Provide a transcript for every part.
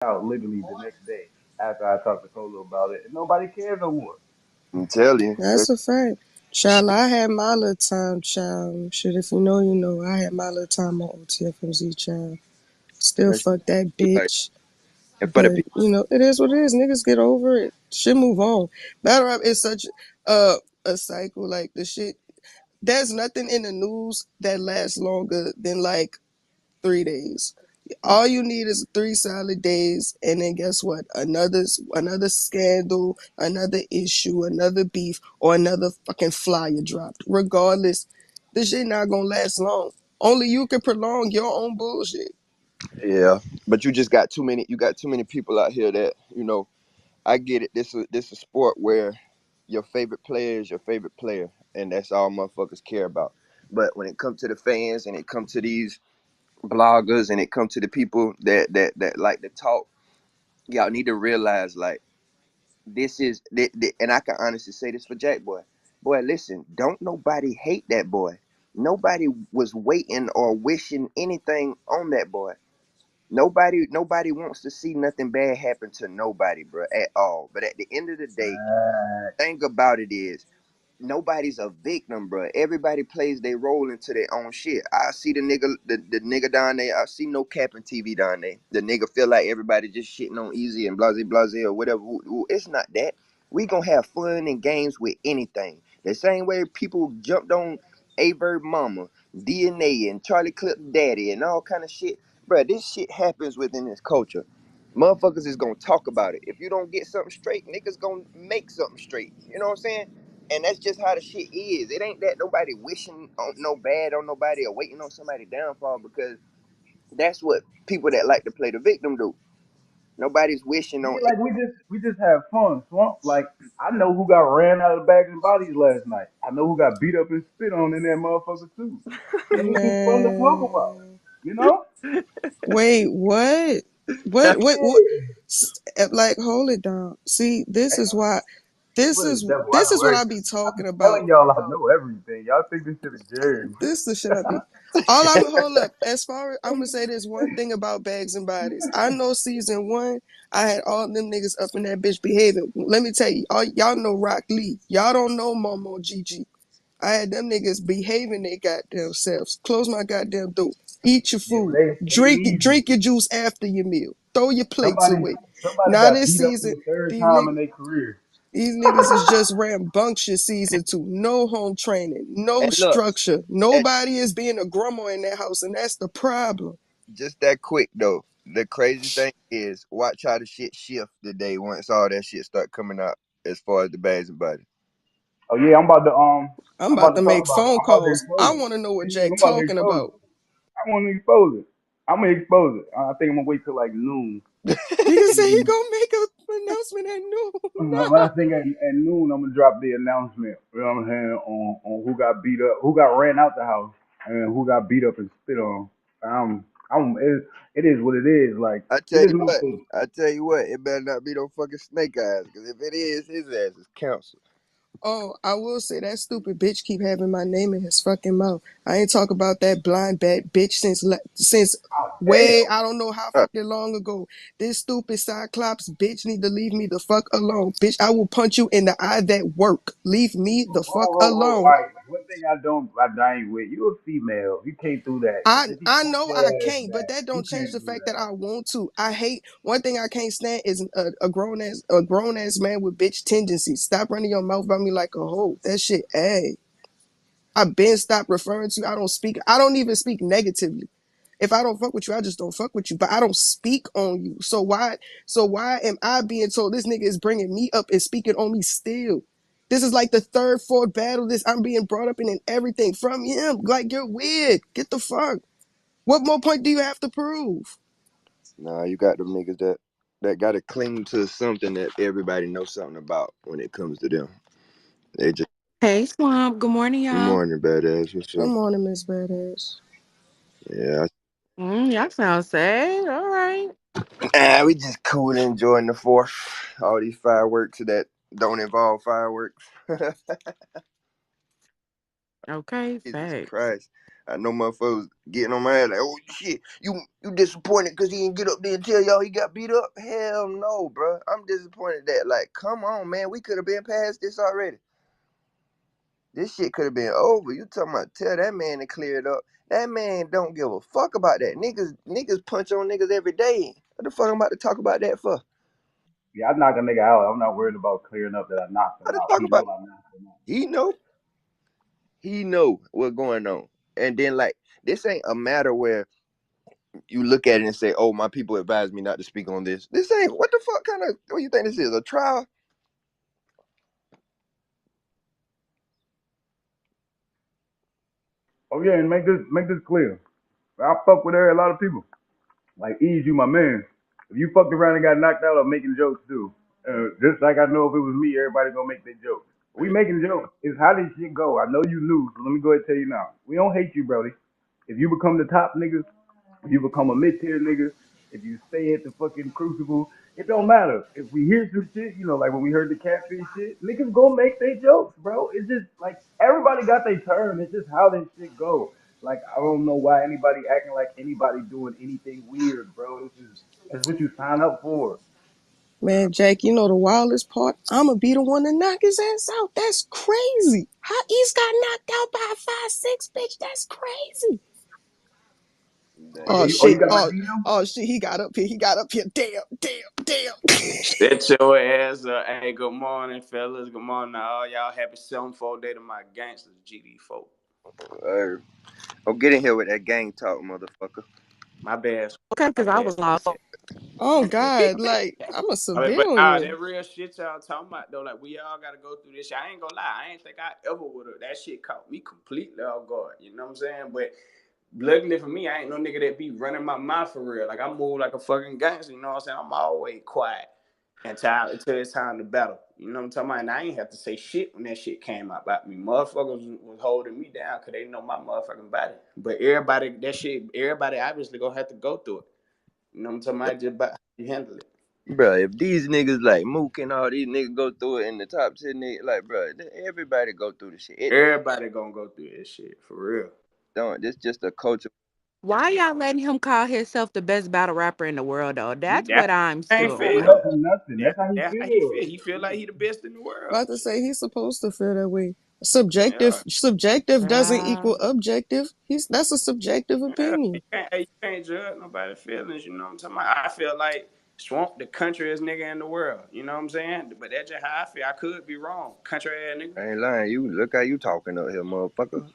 out literally the next day after I talked to Colo about it, and nobody cares no more. I'm telling you, That's a fact. Child, I had my little time, child. Shit, if you know, you know. I had my little time on OTFMZ, child. Still that's fuck that like, bitch. and for the But, people, you know, it is what it is. Niggas get over it. Shit move on. Battle rap is such a cycle. Like, the shit, there's nothing in the news that lasts longer than, like, 3 days. All you need is 3 solid days, and then guess what? Another scandal, another issue, another beef, or another fucking flyer dropped. Regardless, this shit not gonna last long. Only you can prolong your own bullshit. yeah. But you just got too many. You got too many people out here that I get it. This a sport where your favorite player is your favorite player, and that's all motherfuckers care about. But when it comes to the fans and it comes to these bloggers and it comes to the people that like to talk, y'all need to realize like this is and I can honestly say this for Jackboy. Boy, listen, don't nobody hate that boy. Nobody was waiting or wishing anything on that boy. Nobody wants to see nothing bad happen to nobody, bro, at all. But at the end of the day, thing about it is nobody's a victim, bro. Everybody plays their role into their own shit. I see the nigga down there. I see no capping TV down there. The nigga feel like everybody just shitting on Easy and blase or whatever. It's not that. We gonna have fun and games with anything. The same way people jumped on Averb Mama, DNA, and Charlie Clip Daddy, and all kind of shit, bro. This shit happens within this culture. Motherfuckers is gonna talk about it. If you don't get something straight, niggas gonna make something straight. You know what I'm saying? And that's just how the shit is. It ain't that nobody wishing on no bad on nobody or waiting on somebody downfall because that's what people that like to play the victim do. Nobody's wishing on Yeah, like we just have fun. Swamp, like I know who got ran out of bags and bodies last night. I know who got beat up and spit on in that motherfucker too. And it's just fun to talk about. Man, You know? wait, what? What? Yeah. Like, hold it down. See, this Ain't is no, why. This what is is devil? I this is know what I everything. be I talking be about. telling y'all I know everything. Y'all think this shit is Jerry. This the shit I be. All I would hold up. As far as I'm gonna say this one thing about Bags and Bodies. I know season 1, I had all them niggas up in that bitch behaving. Let me tell you, y'all know Rock Lee. Y'all don't know Momo GG. I had them niggas behaving their goddamn selves. Close my goddamn door. Eat your Yeah, but food. they easy. Drink your juice after your meal. Throw your plates Somebody away. somebody Now got this beat up for season, the third these time niggas in their career. these niggas is just rambunctious season 2. No home training, no and look, structure. and Nobody is being a grandma in that house, and that's the problem. just that quick though. The crazy thing is, watch how the shit shift today once all that shit start coming out as far as the bags and body. Oh yeah, I'm I'm about about to to talk make about it. phone I'm about to calls. I expose it. want to know what Yeah, Jack I'm about to talking expose it. about. I want to expose it. I'm gonna expose it. I think I'm gonna wait till like noon. Nigga say he And gonna make an announcement at noon. I think at noon I'm gonna drop the announcement. You know what I'm saying on who got beat up, who got ran out the house, and who got beat up and spit on. It is what it is. Like I we tell just you want what, to. I tell you what, it better not be no fucking snake eyes, because if it is, his ass is counsel. Oh, I will say that stupid bitch keep having my name in his fucking mouth. I ain't talk about that blind bad bitch since Oh way damn! I don't know how fucking long ago. This stupid Cyclops bitch need to leave me the fuck alone. Bitch, I will punch you in the eye that work. Leave me the fuck All alone. right. One thing I dying with you a female. You can't do that. If you I talk know I your ass can't, but back, that you don't change can't the do fact that that. I want to. I hate one thing I can't stand is a grown ass man with bitch tendencies. Stop running your mouth about me like a hoe. That shit, hey. I've been stopped referring to you. I don't even speak negatively. If I don't fuck with you, I just don't fuck with you. But I don't speak on you. So why am I being told this nigga is bringing me up and speaking on me still? This is like the third, fourth battle this I'm being brought up in and everything from him. Like you're weird. Get the fuck. What more point do you have to prove? Nah, you got them niggas that gotta cling to something that everybody knows something about when it comes to them. They just Hey, Swamp. Good morning, good y'all. morning, badass. What's Good up? morning, Miss Badass. Yeah, Y'all sound sad. All right. we just cool and enjoying the fourth. All these fireworks that don't involve fireworks. Okay, Jesus facts. Christ. I know motherfuckers getting on my ass like, oh shit, you disappointed because he didn't get up there and tell y'all he got beat up? Hell no, bro. I'm disappointed that, like, come on, man, we could have been past this already. This shit could have been over. You talking about tell that man to clear it up? That man don't give a fuck about that. Niggas punch on niggas every day. What the fuck I'm about to talk about that for? Yeah, I knock a nigga out. I'm not worried about clearing up that I knocked How him to out. talk He about know it? I knocked him out. He know what's going on. And then like this ain't a matter where you look at it and say, "Oh, my people advised me not to speak on this." This ain't what the fuck kind of what you think this is? A trial? Oh yeah, and make this clear. I fuck with a lot of people. Like Eazy, you my man. If you fucked around and got knocked out, I'm making jokes too. Just like I know if it was me, everybody gonna make their jokes. We making jokes. It's how this shit go. I know you knew, so let me go ahead and tell you now. We don't hate you, Brody. If you become the top niggas, if you become a mid tier nigga, if you stay at the fucking crucible, it don't matter. If we hear some shit, like when we heard the catfish shit, niggas gonna make their jokes, bro. It's just like everybody got their turn. It's just how this shit go. Like I don't know why anybody acting like anybody doing anything weird, bro. That's what you sign up for. Man, Jack, you know the wildest part? I'ma be the one to knock his ass out. That's crazy. How East got knocked out by a 5'6", bitch? That's crazy. Oh yeah, Oh Damn. you shit. got my Oh, DM? oh shit. He got up here. He got up here. Damn, damn, damn. Set your ass up. Hey, good morning, fellas. Good morning to all y'all. Happy 7-4 day to my gangsters, GD4. Oh, get in here with that gang talk, motherfucker. My bad. Okay, My because I bad. was lost. Oh God, like I'm a But nah, civilian. that real shit y'all talking about though, like we all gotta go through this shit. I ain't gonna lie, I ain't think I ever would have. That shit caught me completely off guard. You know what I'm saying? But luckily for me, I ain't no nigga that be running my mouth for real. Like I move like a fucking gangster. You know what I'm saying? I'm always quiet until it's time to battle. You know what I'm talking about? And I ain't have to say shit when that shit came out about me. Motherfuckers was holding me down because they know my motherfucking body. But everybody obviously gonna have to go through it. You know what I'm talking about? Just about how you handle it. Bro, if these niggas like Mook and all these niggas go through it in the top 10 niggas, like, bro, everybody go through the shit. It Everybody gonna go through this shit for real. don't. This just a culture. Why y'all letting him call himself the best battle rapper in the world, though? That's That's what I'm how he still Ain't on. feel. nothing, nothing. That's how he That's how he feels. feel. He feel like he the best in the world. About to say he's supposed to feel that way. Yeah, Subjective doesn't Uh, equal objective. That's a subjective yeah. opinion. You can't judge nobody's feelings. You know what I'm talking about? I feel like Swamp the countryest nigga in the world. You know what I'm saying? But that's just how I feel. I could be wrong. Country ass nigga. I ain't lying. You look how you talking up here, motherfucker.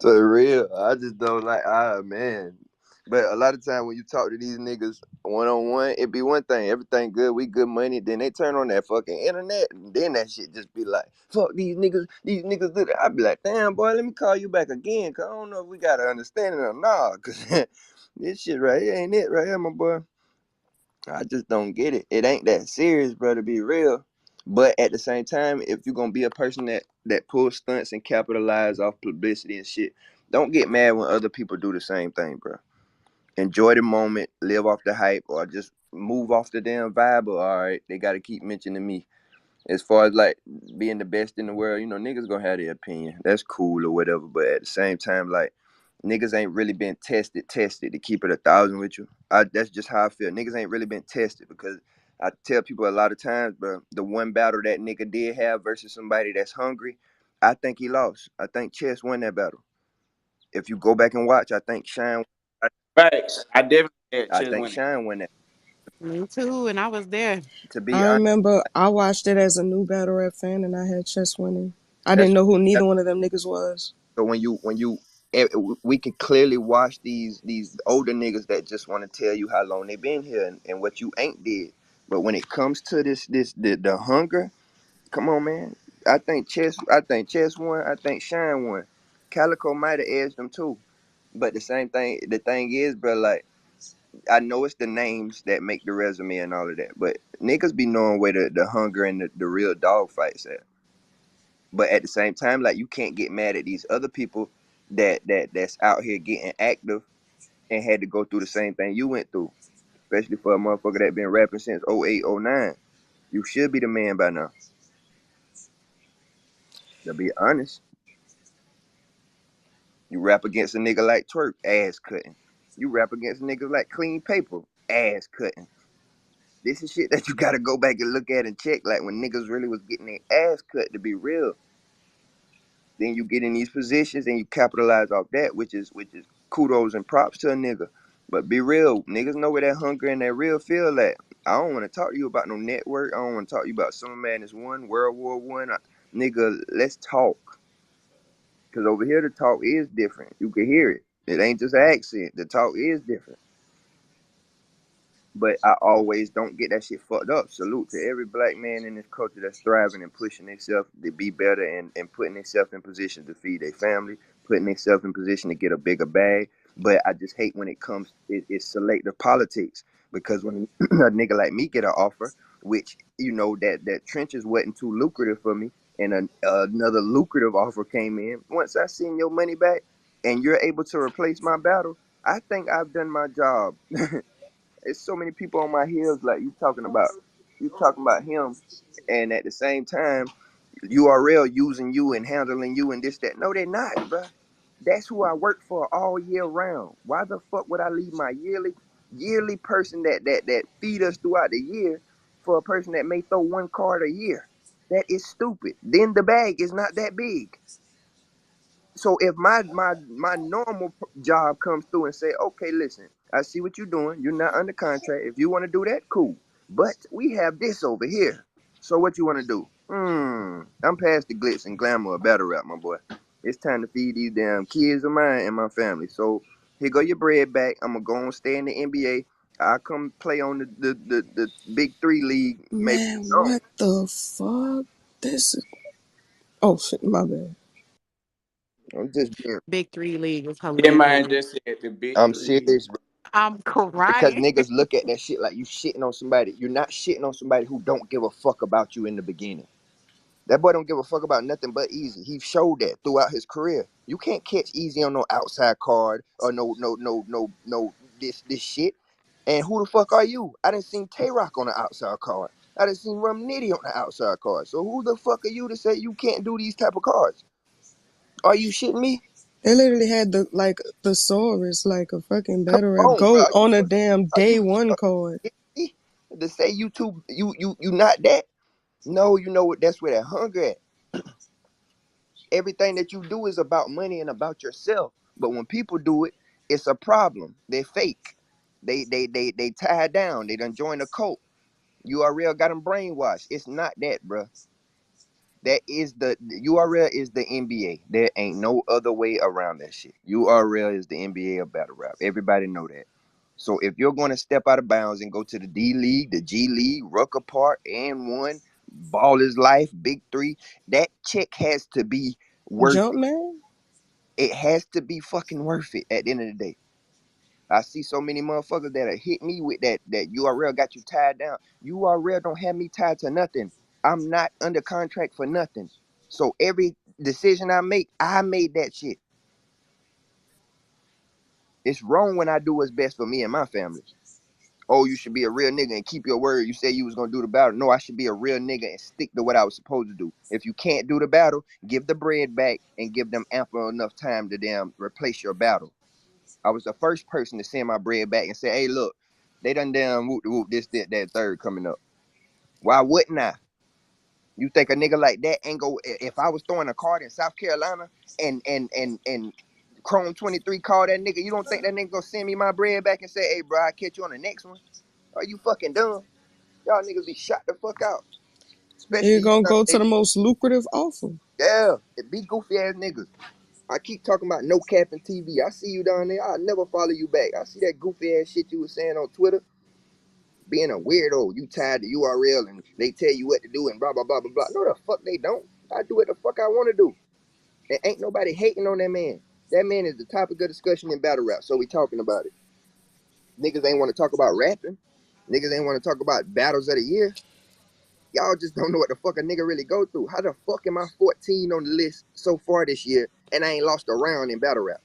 So real, I just don't like. Man. But a lot of time when you talk to these niggas one on one, it be one thing. Everything good, we good money. Then they turn on that fucking internet, and then that shit just be like, "Fuck these niggas. These niggas do that." I be like, "Damn boy, let me call you back again, cause I don't know if we got an understanding or not. Cause this shit right here ain't it right here, my boy. I just don't get it. It ain't that serious, bro, to be real. But at the same time, if you're gonna be a person that pulls stunts and capitalize off publicity and shit, don't get mad when other people do the same thing, bro. Enjoy the moment, live off the hype, or just move off the damn vibe. But all right, they gotta keep mentioning me. As far as like being the best in the world, niggas gonna have their opinion. That's cool or whatever. But at the same time, like niggas ain't really been tested to keep it 1,000 with you. That's just how I feel. Niggas ain't really been tested because I tell people a lot of times, bro, the one battle that nigga did have versus somebody that's hungry, I think he lost. I think Chess won that battle. If you go back and watch, I think Right. I definitely had I chance think winning. Shine won that. me too, and I was there. To be I honest, remember I watched it as a new battle rap fan, and I had chess winning. I that's didn't know who neither one of them niggas was. so when you we can clearly watch these older niggas that just want to tell you how long they been here and what you ain't did. But when it comes to the hunger, come on, man. I think Chess won. I think Shine won. Calico might have edged them too. But the thing is, bro, like I know it's the names that make the resume and all of that, but niggas be knowing where the hunger and the real dog fights at. But at the same time, like you can't get mad at these other people that's out here getting active and had to go through the same thing you went through. Especially for a motherfucker that been rapping since '08, '09. You should be the man by now. To be honest, you rap against a nigga like Twerk, ass cutting. You rap against niggas like Clean Paper, ass cutting. This is shit that you gotta go back and look at and check. Like when niggas really was getting their ass cut, to be real. Then you get in these positions and you capitalize off that, which is kudos and props to a nigga. But be real, niggas know where that hunger and that real feel at. I don't want to talk to you about no network. I don't want to talk to you about Summer Madness 1, World War One. Nigga, let's talk. Cause over here the talk is different. You can hear it. It ain't just an accent. The talk is different. But I always don't get that shit fucked up. Salute to every black man in this culture that's thriving and pushing themselves to be better and putting themselves in position to feed their family, putting themselves in position to get a bigger bag. But I just hate when it comes, it's selective politics. Because when a nigga like me get an offer, which, you know, that trenches wasn't too lucrative for me, and another lucrative offer came in, once I seen your money back and you're able to replace my battle, I think I've done my job. It's so many people on my heels like you talking about him, and at the same time URL using you and handling you and this that. No, they're not, bro. That's who I work for all year round. Why the fuck would I leave my yearly person that feed us throughout the year for a person that may throw one card a year? That is stupid. Then the bag is not that big. So if my normal job comes through and say, okay, listen, I see what you're doing. You're not under contract. If you want to do that, cool. But we have this over here. So what you want to do? I'm past the glitz and glamour of battle rap, my boy. It's time to feed these damn kids of mine and my family. So here go your bread back. I'm gonna go and stay in the NBA. I'll come play on the big three league. Maybe Man, no. what the fuck? This is... Oh shit, my bad. I'm just being. Big Three League is Yeah, man, hilarious. just said the big I'm three. serious. I'm Because crying. niggas look at that shit like you shitting on somebody. You're not shitting on somebody who don't give a fuck about you in the beginning. That boy don't give a fuck about nothing but Easy. He showed that throughout his career. You can't catch Easy on no outside card or no this shit. And who the fuck are you? I done seen Tay Rock on the outside card. I done seen Rum Nitty on the outside card. So who the fuck are you to say you can't do these type of cards? Are you shitting me? They literally had the like thesaurus, like a fucking Come battle rap, on, bro. go on a damn Are day you one card. kidding me? To say you too you not that? No, you know what? That's where that hunger at. Everything that you do is about money and about yourself. But when people do it, it's a problem. They're fake. They tied down. They done joined a cult. URL got them brainwashed. It's not that, bro. That is the URL is the NBA. There ain't no other way around that shit. URL is the NBA of battle rap. Everybody know that. So if you're going to step out of bounds and go to the D League, the G League, Rucker Park, and one, Ball is Life, Big Three, that check has to be worth Jump it. man? It has to be fucking worth it at the end of the day. I see so many motherfuckers that have hit me with that URL got you tied down. URL don't have me tied to nothing. I'm not under contract for nothing. So every decision I make, I made that shit. It's wrong when I do what's best for me and my family. Oh, you should be a real nigga and keep your word. You said you was gonna do the battle. No, I should be a real nigga and stick to what I was supposed to do. If you can't do the battle, give the bread back and give them ample enough time to damn replace your battle. I was the first person to send my bread back and say, hey, look, they done damn whoop de whoop this, that third coming up. Why wouldn't I? You think a nigga like that ain't go if I was throwing a card in South Carolina and Chrome 23 called that nigga, you don't think that nigga gonna send me my bread back and say, hey bro, I'll catch you on the next one? Are you fucking dumb? Y'all niggas be shot the fuck out. You're Especially you gonna young go to the niggas. most lucrative offer. Yeah, it be goofy ass niggas. I keep talking about no cap and TV. I see you down there. I'll never follow you back. I see that goofy ass shit you was saying on Twitter. Being a weirdo, you tied to URL and they tell you what to do and blah blah blah blah blah. No, the fuck they don't. I do what the fuck I want to do. And ain't nobody hating on that man. That man is the topic of discussion in battle rap, so we talking about it. Niggas ain't want to talk about rapping. Niggas ain't want to talk about battles of the year. Y'all just don't know what the fuck a nigga really go through. How the fuck am I 14 on the list so far this year and I ain't lost a round in battle rap?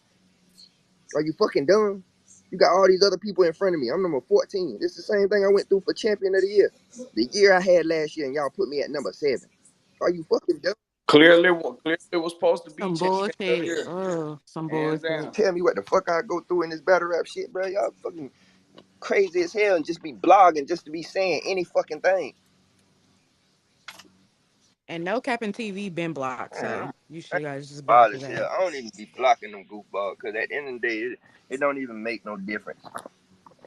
Are you fucking dumb? You got all these other people in front of me. I'm number 14. It's the same thing I went through for champion of the year. The year I had last year, and y'all put me at number 7. Are you fucking dumb? Clearly it was supposed to be Some champion of the bullshit. year. Some Hands bullshit. down. Tell me what the fuck I go through in this battle rap shit, bro. Y'all fucking crazy as hell and just be blogging just to be saying any fucking thing. And no capping TV been blocked, Man, so you I'm should guys just block wild his as ass. hell. I don't even be blocking them goofballs because at the end of the day, it don't even make no difference.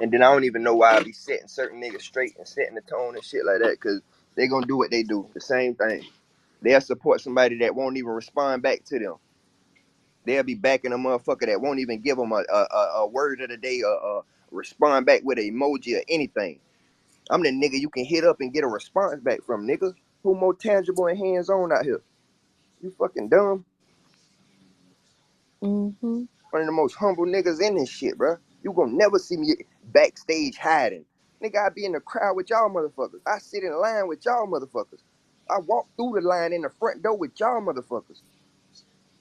And then I don't even know why I be setting certain niggas straight and setting the tone and shit like that because they gonna do what they do. The same thing. They'll support somebody that won't even respond back to them. They'll be backing a motherfucker that won't even give them a word of the day or respond back with an emoji or anything. I'm the nigga you can hit up and get a response back from, nigga. Who more tangible and hands on out here? You fucking dumb. Mm-hmm. One of the most humble niggas in this shit, bro. You gonna never see me backstage hiding. Nigga, I be in the crowd with y'all motherfuckers. I sit in line with y'all motherfuckers. I walk through the line in the front door with y'all motherfuckers.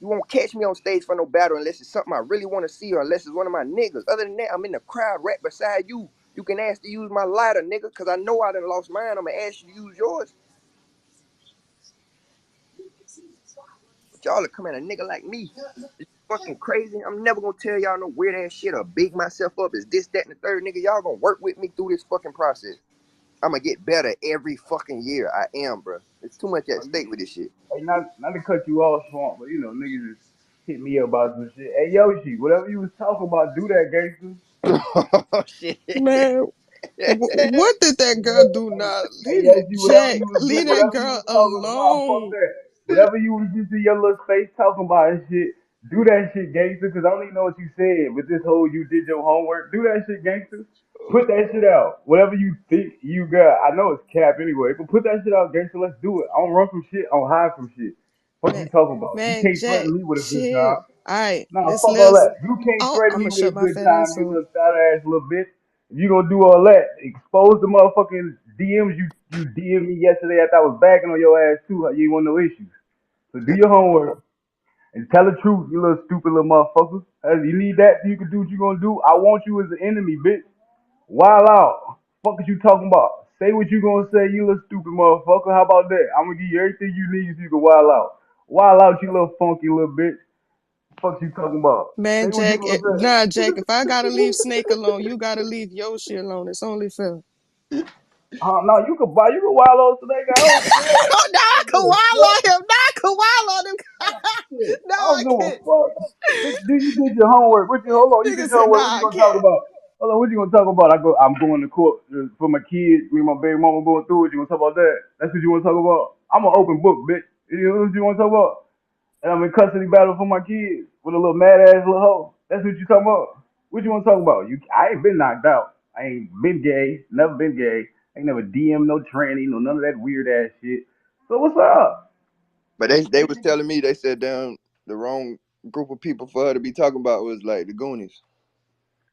You won't catch me on stage for no battle unless it's something I really want to see or unless it's one of my niggas. Other than that, I'm in the crowd right beside you. You can ask to use my lighter, nigga, because I know I done lost mine. I'm going to ask you to use yours. But y'all are coming at a nigga like me. It's fucking crazy. I'm never going to tell y'all no weird ass shit or big myself up as this, that, and the third. Nigga, y'all going to work with me through this fucking process. I'm going to get better every fucking year. I am, bro. There's too much at stake with this shit. Hey, not to cut you off, Swamp, but you know, niggas just hit me up about some shit. Hey, Yoshi, whatever you was talking about, do that, gangster. Oh, shit. Man, what did that girl do now? Hey, Yoshi, Jack, leave that whatever you girl was talking about, fuck alone. that. Whatever you was just in your little space talking about and shit, do that shit, gangster, because I don't even know what you said, but this whole you did your homework, do that shit, gangster. Put that shit out. Whatever you think you got, I know it's cap anyway, but put that shit out, gangster. Let's do it. I don't run from shit. I don't hide from shit. Fuck Man, you talking about? You man, can't Jack, threaten me with a good chill. time. All right, Nah, this fuck all list. that. You can't Oh, threaten I'm me gonna with shut a my good fat time, ass you up. little fat ass little bitch. If you gonna do all that, expose the motherfucking DMs you DM me yesterday after I was bagging on your ass too. You ain't want no issues. So do your homework and tell the truth, you little stupid little motherfucker. Hey, you need that so you can do what you gonna do. I want you as an enemy, bitch. Wild out. Fuck is you talking about? Say what you gonna say, you little stupid motherfucker. How about that? I'm gonna give you everything you need so you can wild out. Wild out, you little funky little bitch. Fuck you talking about? Say Man, what you Jack, gonna say. nah, Jack, if I gotta leave Snake alone, you gotta leave Yoshi alone. It's only fair. No, you can wild out today. I don't care. Oh, now I I don't can give a wild fuck. on him. Now I can wild on him. Shit, Now I don't I give a can. fuck. Bitch, do you did your homework? Hold on, you Nigga did your said, homework. What nah, you I gonna talk can't. about? Hold on, what you gonna talk about? I'm going to court for my kids. Me and my baby mama going through it. You gonna talk about that? That's what you wanna talk about? I'm an open book, bitch. You know what you wanna talk about? And I'm in custody battle for my kids with a little mad ass little hoe. That's what you talking about. What you wanna talk about? I ain't been knocked out. I ain't been gay. Never been gay. I ain't never DM no tranny, no none of that weird ass shit. So what's up? But they was telling me they said down the wrong group of people for her to be talking about was like the Goonies.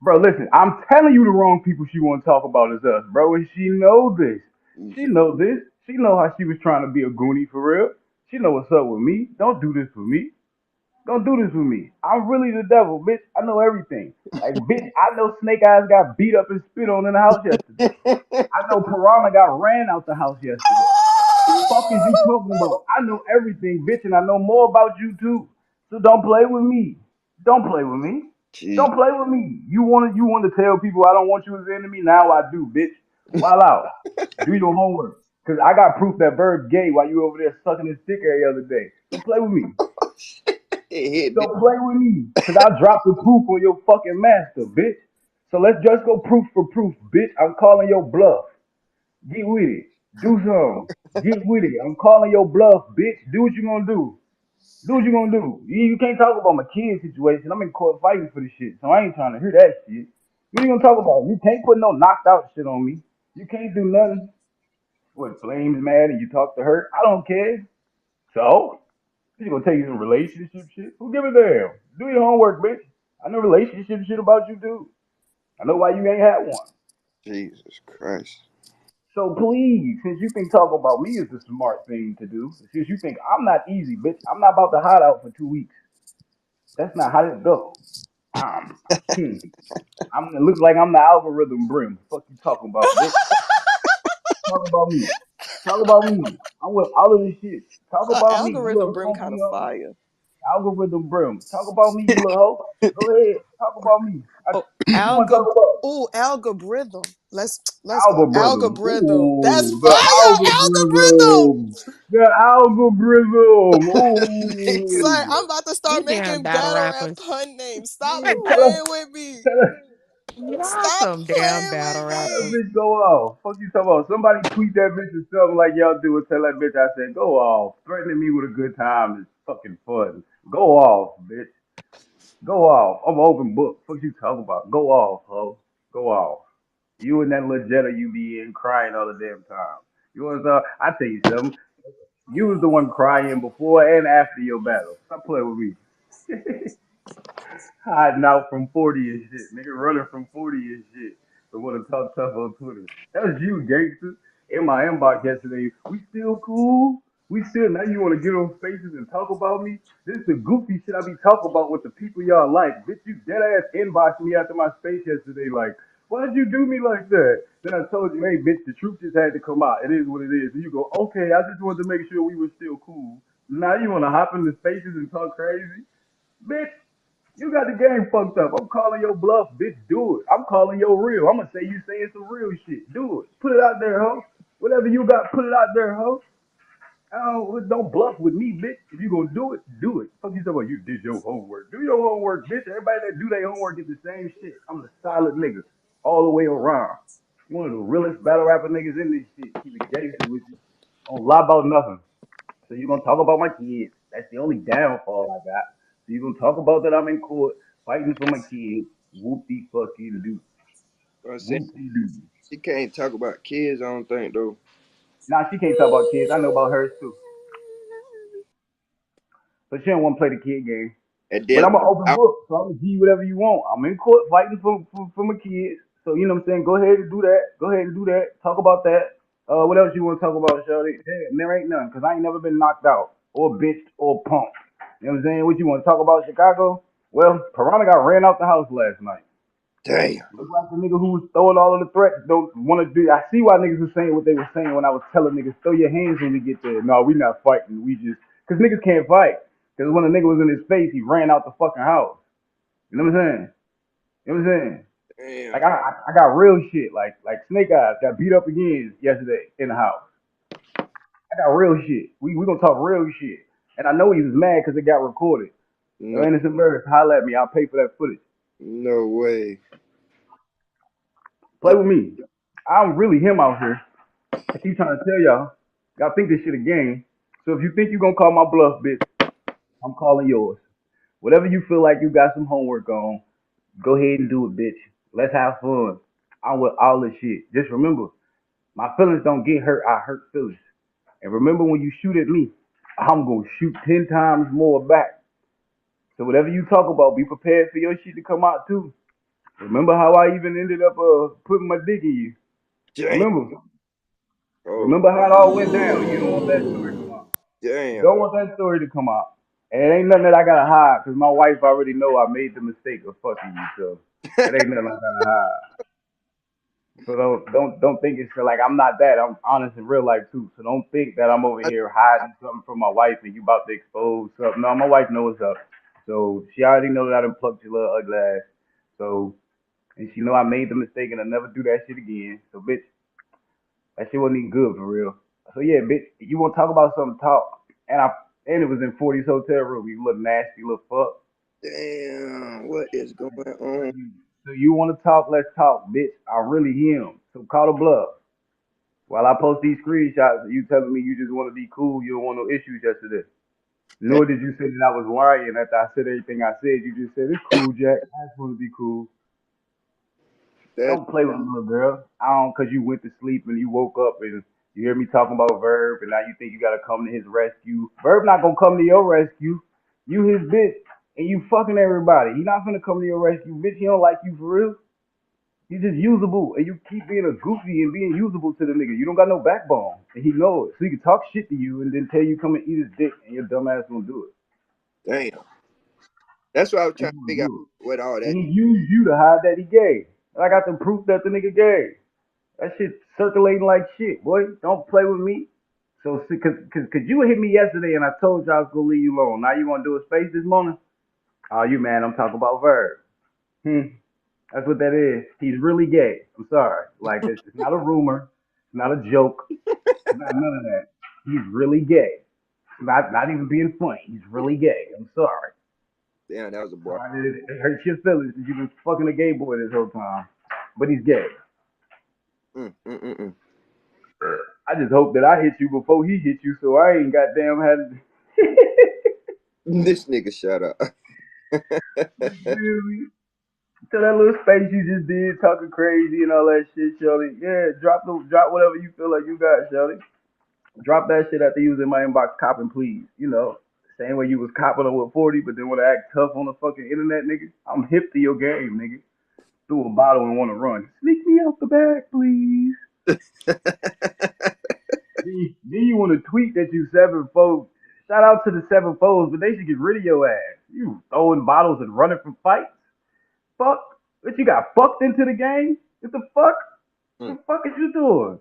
Bro, listen, I'm telling you the wrong people she want to talk about is us, bro, and she know this. She know this. She know how she was trying to be a goonie for real. She know what's up with me. Don't do this for me. Don't do this with me. I'm really the devil, bitch. I know everything. Like, bitch, I know Snake Eyes got beat up and spit on in the house yesterday. I know Piranha got ran out the house yesterday. Fuck is you talking about? I know everything, bitch, and I know more about you too. So don't play with me. Don't play with me. Jeez. Don't play with me. You want to tell people I don't want you as an enemy? Now I do, bitch. Wild out. Do your homework. Cause I got proof that Bird's gay while you over there sucking his dick every other day. Don't play with me. It hit Don't play with me. Cause I dropped the proof on your fucking master, bitch. So let's just go proof for proof, bitch. I'm calling your bluff. Get with it. Do something. Get with it. I'm calling your bluff, bitch. Do what you gonna do. Do what you gonna do. You can't talk about my kid situation. I'm in court fighting for this shit, so I ain't trying to hear that shit. What you gonna talk about? You can't put no knocked out shit on me. You can't do nothing. What, Flames mad and you talk to her? I don't care. So? You gonna tell you some relationship shit? Who give a damn? Do your homework, bitch. I know relationship shit about you too. I know why you ain't had one. Jesus Christ. So please, since you think talking about me is the smart thing to do, since you think I'm not easy, bitch, I'm not about to hide out for 2 weeks. That's not how this go. Um, hmm. I'm gonna look like I'm the algorithm brim. Fuck you talking about, bitch? Talking about me. Talk about me. I'm with all of this shit. Talk about me. You Algorithm little brim kind funky of fire. algorithm brim. Talk about me, you little hoe. Go ahead. Talk about me. Oh, You want to talk about algorithm. Let's go. algorithm? Algorithm. That's Ooh, the fire. Algorithm. algorithm. The algorithm. Sorry, Ooh. I'm about to You start damn making battle battle rap rappers. pun names. Stop Yeah, playing with me. tell her, Y'all Stop some damn playing battle with tell that me. rappers. bitch go off. Fuck you talking about? Somebody tweet that bitch or something like y'all do and tell that bitch I said go off. Threatening me with a good time is fucking fun. Go off, bitch. Go off. I'm an open book. Fuck you talking about? Go off, ho. Go off. You and that little Jetta you be in crying all the damn time. You want to? I tell you something. You was the one crying before and after your battle. Stop playing with me. Hiding out from 40 and shit. Nigga running from 40 and shit. But want to talk tough on Twitter. That was you, gangster. In my inbox yesterday. We still cool? We still, now you want to get on spaces and talk about me? This is the goofy shit I be talking about with the people y'all like. Bitch, you dead ass inboxed me after my space yesterday. Like, why'd you do me like that? Then I told you, hey, bitch, the truth just had to come out. It is what it is. And you go, okay, I just wanted to make sure we were still cool. Now you want to hop into spaces and talk crazy? Bitch, you got the game fucked up. I'm calling your bluff, bitch. Do it. I'm calling your real. I'm gonna say you saying some real shit. Do it. Put it out there, ho. Whatever you got, put it out there, ho. Don't bluff with me, bitch. If you gonna do it, do it. Fuck you talking about you did your homework. Do your homework, bitch. Everybody that do their homework get the same shit. I'm the solid nigga. All the way around. One of the realest battle rapper niggas in this shit. Keep it gangster with you. Don't lie about nothing. So you're gonna talk about my kids. That's the only downfall I got. So you're gonna talk about that I'm in court fighting for my kids. Whoop de fucking do. I said Whoop de do. she can't talk about kids. I don't think though. Nah, she can't talk about kids. I know about hers too. So she don't want to play the kid game. And But then I'm an open I, book, so I'm gonna give you whatever you want. I'm in court fighting for my kids. So you know what I'm saying? Go ahead and do that. Go ahead and do that. Talk about that. What else you want to talk about, Shorty? Hey, there ain't none, cause I ain't never been knocked out or bitched or punked. You know what I'm saying? What you want to talk about, Chicago? Well, Piranha got ran out the house last night. damn, Look like the nigga who was throwing all of the threats don't want to do. I see why niggas were saying what they were saying when I was telling niggas throw your hands when we get there. No, we not fighting. We just cause niggas can't fight. Cause when a nigga was in his face, he ran out the fucking house. You know what I'm saying? You know what I'm saying? Like damn, I got real shit. Like Snake Eyes got beat up again yesterday in the house. I got real shit. We gonna talk real shit. And I know he was mad because it got recorded. No no, innocent birds, holla at me. I'll pay for that footage. no way. Play with me. I'm really him out here. I keep trying to tell y'all. Y'all think this shit a game. So if you think you gonna call my bluff, bitch, I'm calling yours. Whatever you feel like you got some homework on, go ahead and do it, bitch. Let's have fun. I'm with all this shit. Just remember, my feelings don't get hurt. I hurt feelings. And remember, when you shoot at me, I'm gonna shoot 10 times more back. So whatever you talk about, be prepared for your shit to come out too. Remember how I even ended up putting my dick in you. Damn, Remember, oh remember how it all went down. You don't want that story to come out. You damn, don't want that story to come out. And it ain't nothing that I gotta hide, cause my wife already know I made the mistake of fucking you. So it ain't nothing I gotta hide. So don't think it's like I'm not that. I'm honest in real life too. So don't think that I'm over I, here hiding something from my wife and you about to expose something. No, my wife knows what's up. So she already know that I done plucked your little ugly ass. So and she know I made the mistake and I never do that shit again. So bitch, that shit wasn't even good for real. So yeah, bitch, you wanna talk about something, talk. And it was in 40's hotel room, you little nasty little fuck. damn. What is going So on? you wanna talk, let's talk, bitch. I really him. So call the bluff. While I post these screenshots, you telling me you just want to be cool, you don't want no issues yesterday. Damn, Nor did you say that I was lying after I said everything I said. You just said it's cool, Jack. I just want to be cool. that Don't play with me, little girl. I don't, cause you went to sleep and you woke up and you hear me talking about Verb, and now you think you gotta come to his rescue. Verb not gonna come to your rescue. You his bitch, and you fucking everybody. He not gonna come to your rescue, bitch. He don't like you for real. You just usable, and you keep being a goofy and being usable to the nigga. You don't got no backbone, and he know it. So he can talk shit to you and then tell you come and eat his dick, and your dumb ass gonna do it. damn. That's what I was He trying to gonna figure out do it, what all and that. he used you to hide that he gay. And I got the proof that the nigga gay. That shit circulating like shit, boy. Don't play with me. So, cause you hit me yesterday and I told you I was gonna leave you alone. Now you wanna do a space this morning? Oh, you man? I'm talking about Verb. That's what that is. He's really gay. I'm sorry. Like it's not a rumor. It's not a joke. It's not none of that. He's really gay. Not even being funny. He's really gay. I'm sorry. Damn, that was a bar. Sorry, it hurts your feelings that you've been fucking a gay boy this whole time. But he's gay. Mm, mm, mm, mm. I just hope that I hit you before he hit you, so I ain't goddamn had to. This nigga shut up. Really? To that little space you just did, talking crazy and all that shit, Shelly. Yeah, drop whatever you feel like you got, Shelly. Drop that shit after you was in my inbox copping, please. You know, same way you was copping on with 40, but then want to act tough on the fucking internet, nigga. I'm hip to your game, nigga. Threw a bottle and want to run. Sneak me out the back, please. Then you want to tweet that you seven foes. Shout out to the seven foes, but they should get rid of your ass. You throwing bottles and running from fights. Fuck. What you got fucked into the game? What the fuck? Mm. What the fuck is you doing?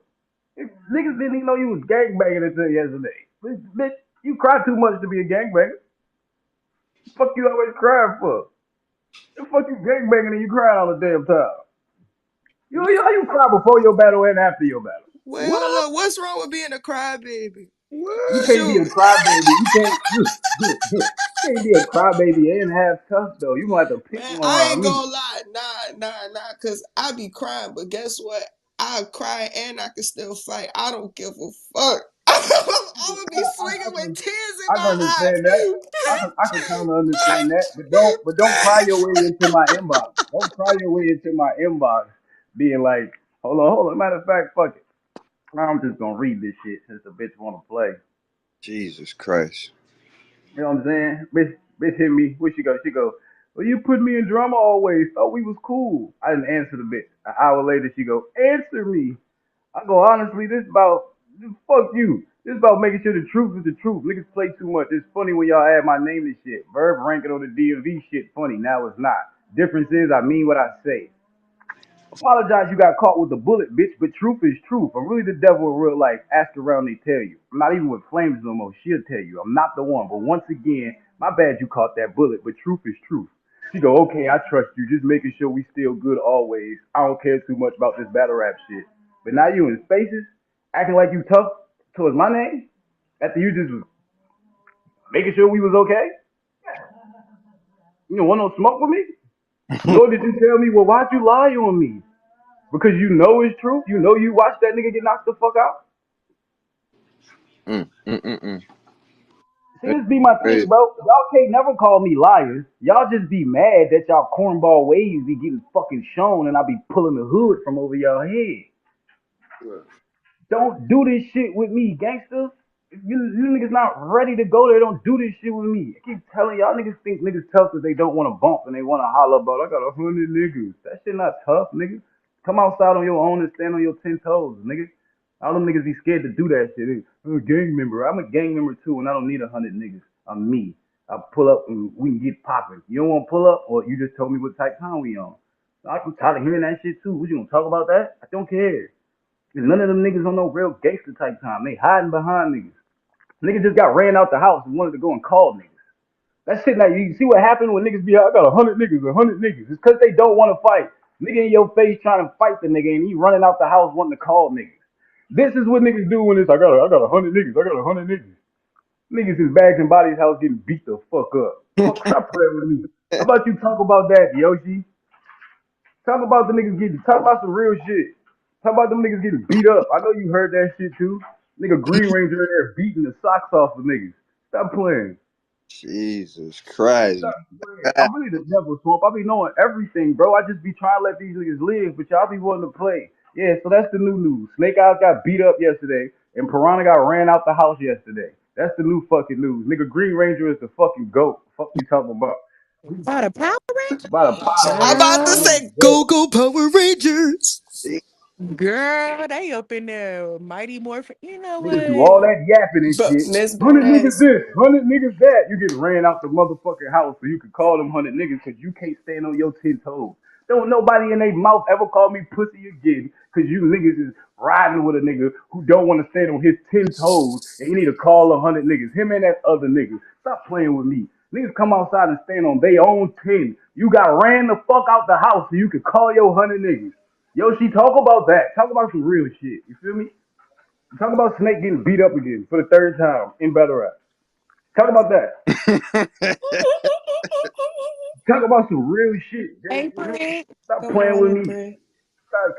Niggas didn't even know you was gangbanging until yesterday. Bitch, you cry too much to be a gangbanger. The fuck you always crying for? The fuck you gangbanging and you crying all the damn time? How you cry before your battle and after your battle? Wait, hold What? up. What's wrong with being a crybaby? You What? can't be a Shoot. crybaby. You can't. You can't be a crybaby and have tough though. You gonna have to pick Man, one I around ain't me. gonna lie. Nah, cause I be crying, but guess what? I cry and I can still fight. I don't give a fuck. I'm gonna be swinging with tears in I can my understand that. I can kind of understand that, but don't cry your way into my inbox. Don't cry your way into my inbox, being like, hold on. Matter of fact, fuck it. I'm just gonna read this shit since the bitch wanna play. Jesus Christ. You know what I'm saying? Bitch hit me. Where she go? She go. Well, you put me in drama always. Thought we was cool. I didn't answer the bitch. An hour later, she go, answer me. I go, honestly, fuck you. This about making sure the truth is the truth. Niggas play too much. It's funny when y'all add my name to shit. Verb ranking on the DMV shit funny. Now it's not. Difference is I mean what I say. Apologize you got caught with the bullet, bitch, but truth is truth. I'm really the devil in real life. Ask around, they tell you. I'm not even with Flames no more. She'll tell you. I'm not the one. But once again, my bad you caught that bullet, but truth is truth. She go, okay, I trust you. Just making sure we still good always. I don't care too much about this battle rap shit. But now you in spaces, acting like you tough towards my name, after you just was making sure we was okay. You don't want no smoke with me? Nor did you tell me, well, why'd you lie on me? Because you know it's truth. You know you watched that nigga get knocked the fuck out. Mm, mm, mm, mm. See, That's this be my thing, crazy. bro. Y'all can't never call me liars. Y'all just be mad that y'all cornball ways be getting fucking shown and I be pulling the hood from over y'all head. Don't do this shit with me, gangster. If you niggas not ready to go there, don't do this shit with me. I keep telling y'all niggas think niggas tough because they don't want to bump and they want to holler about, I got 100 niggas. That shit not tough, nigga. Come outside on your own and stand on your 10 toes, nigga. All them niggas be scared to do that shit. I'm a gang member. I'm a gang member too, and I don't need 100 niggas. I'm me. I pull up and we can get popping. You don't want to pull up, or you just told me what type time we on. I'm tired of hearing that shit too. What you gonna talk about that? I don't care. None of them niggas on no real gangster type time. They hiding behind niggas. Niggas just got ran out the house and wanted to go and call niggas. That shit now, you see what happened when niggas be I got 100 niggas. It's cause they don't want to fight. Nigga in your face trying to fight the nigga and he running out the house wanting to call niggas. This is what niggas do when it's I got 100 niggas. I got 100 niggas. Niggas in bags and bodies house getting beat the fuck up. Fuck stop playing with me. How about you talk about that, Yoshi? Talk about the niggas getting talk about some real shit. Talk about them niggas getting beat up. I know you heard that shit too. Nigga Green Ranger in there beating the socks off of niggas. Stop playing. Jesus Christ. Stop playing. I'm really the devil, Swamp. I be knowing everything, bro. I just be trying to let these niggas live, but y'all be wanting to play. Yeah, so that's the new news. Snake Eyes got beat up yesterday, and Piranha got ran out the house yesterday. That's the new fucking news. Nigga Green Ranger is the fucking goat. Fuck you talking about? Oh, the Power Rangers? By the Power I'm Rangers, about to that Girl, nigga say go goat. go Power Rangers. girl, they up in there. Mighty Morphin. You know Niggas do all what? that yapping and But shit. Miss 100 niggas Badass. this, 100 niggas that. You getting ran out the motherfucking house so you can call them 100 niggas because you can't stand on your 10 toes. Don't nobody in their mouth ever call me pussy again, cause you niggas is riding with a nigga who don't want to stand on his 10 toes, and you need to call 100 niggas. Him and that other nigga. Stop playing with me. Niggas come outside and stand on their own 10. You got ran the fuck out the house so you could call your 100 niggas. Yo, she talk about that. Talk about some real shit. You feel me? Talk about Snake getting beat up again for the third time in battle rap. Talk about that. Talk about some real shit. Hey, You know? Fred. Stop Good playing with morning, me. Brett.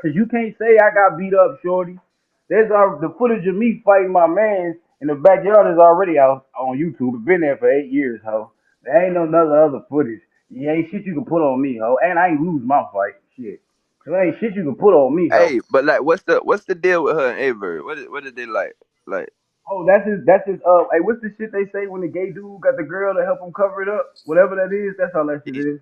Cause you can't say I got beat up, shorty. There's the footage of me fighting my man in the backyard is already out on YouTube. It's been there for 8 years, ho. There ain't no other footage. You ain't shit you can put on me, ho. And I ain't lose my fight. Shit. So there ain't shit you can put on me, ho. Hey, but like, what's the deal with her and Avery? What did they like? Like, Oh, that's his hey, what's the shit they say when the gay dude got the girl to help him cover it up? Whatever that is, that's all that shit he's is.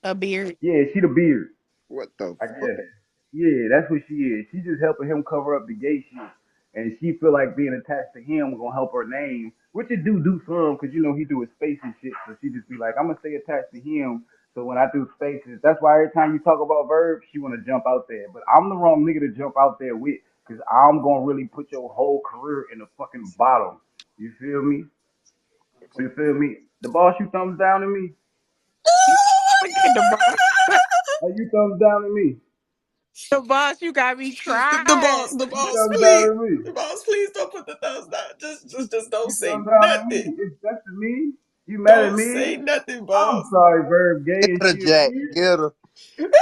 A beard. Yeah, she the beard. what the I fuck? guess. Yeah, that's what she is. She's just helping him cover up the gay shit, and she feel like being attached to him gonna help her name, which it do some, cause you know he do his space and shit. So she just be like, I'm gonna stay attached to him. So when I do spaces, that's why every time you talk about Verb, she wanna jump out there. But I'm the wrong nigga to jump out there with, cause I'm gonna really put your whole career in the fucking bottom. You feel me? You feel me? The boss, you thumbs down to me. Look at the boss. Or you thumbs down to me. The boss, you got me The crying. boss, the You boss, thumbs down please. to me. The boss, please don't put the thumbs down. Just don't You say thumbs down at nothing. me. It's that's to me. You mad at Don't me? say nothing, I'm boss. sorry, Verb Get gay and her, shit Jack. weird. Get her.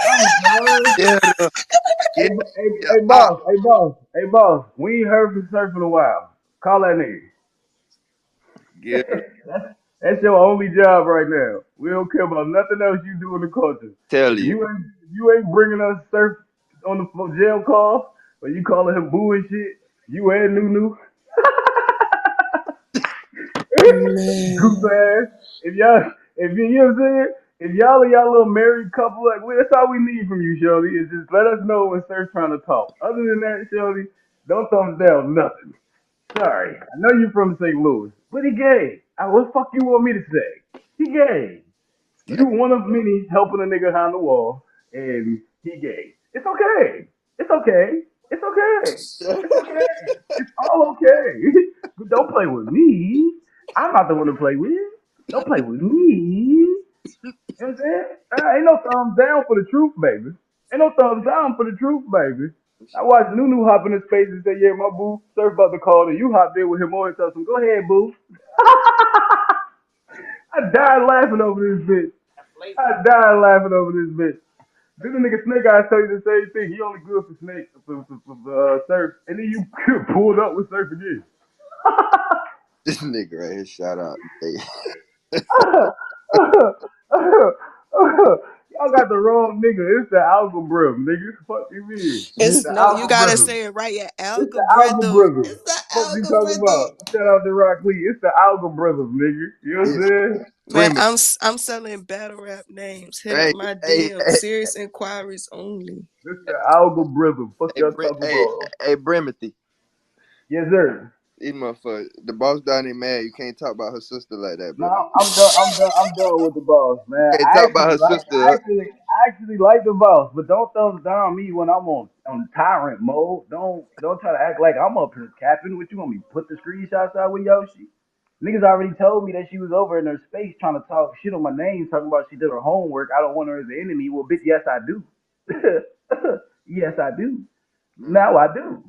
I'm sorry. Get her. Hey, Get hey, her. hey, Ah, boss. Hey, boss. Hey, boss. We ain't heard from Surf in a while. Call that nigga. get her. That's your only job right now. We don't care about nothing else you do in the culture. Tell If you. you ain't bringing us Surf on the jail call, or you calling him boo and shit, you and Nunu. Goof Man. ass. If y'all, if you know what I'm saying, if y'all are y'all little married couple, like that's all we need from you, Shorty. Is just let us know when Sir's trying to talk. Other than that, Shorty, don't thumbs down nothing. Sorry, I know you from St. Louis, but he gay. What the fuck you want me to say? He gay. You one of many helping a nigga behind the wall, and he gay. It's okay. It's okay. It's okay. It's okay. It's all okay. But don't play with me. I'm not the one to play with. Don't play with me. You know what I'm saying? Ain't no thumbs down for the truth, baby. Ain't no thumbs down for the truth, baby. I watched Nunu hop in his face and say, yeah, my boo, Surf about to call, and you hopped in with him on and told him, go ahead, boo. I died laughing over this bitch. I died laughing over this bitch. Then the nigga Snake Eyes tell you the same thing. He only good for Snake for Surf, and then you pulled up with Surf again. This nigga right here, shout out. Hey, Y'all got the wrong nigga. It's the algorithm, nigga. Fuck you mean? It's It's the no, you gotta algorithm. say it right. Your It's the algorithm. algorithm. It's the Fuck you talking algorithm. about? Shout out to Rock Lee. It's the algorithm, nigga. You know what I'm it's saying? Man, Bremen. I'm selling battle rap names. Hit up Hey, my hey, DM. hey, Serious inquiries only. It's the algorithm. Fuck y'all talking Hey, about? hey, Bremethy. Yes, sir. These motherfuckers. The boss down there mad. You can't talk about her sister like that, No, brother. I'm done. I'm done. I'm done with the boss, man. You can't talk about her I sister. actually like the boss, but don't thumbs down me when I'm on tyrant mode. Don't try to act like I'm up here capping. What you want me to put the screenshots out with Yoshi? Niggas already told me that she was over in her space trying to talk shit on my name, talking about she did her homework. I don't want her as an enemy. Well, bitch, yes I do. Yes I do. Mm. Now I do.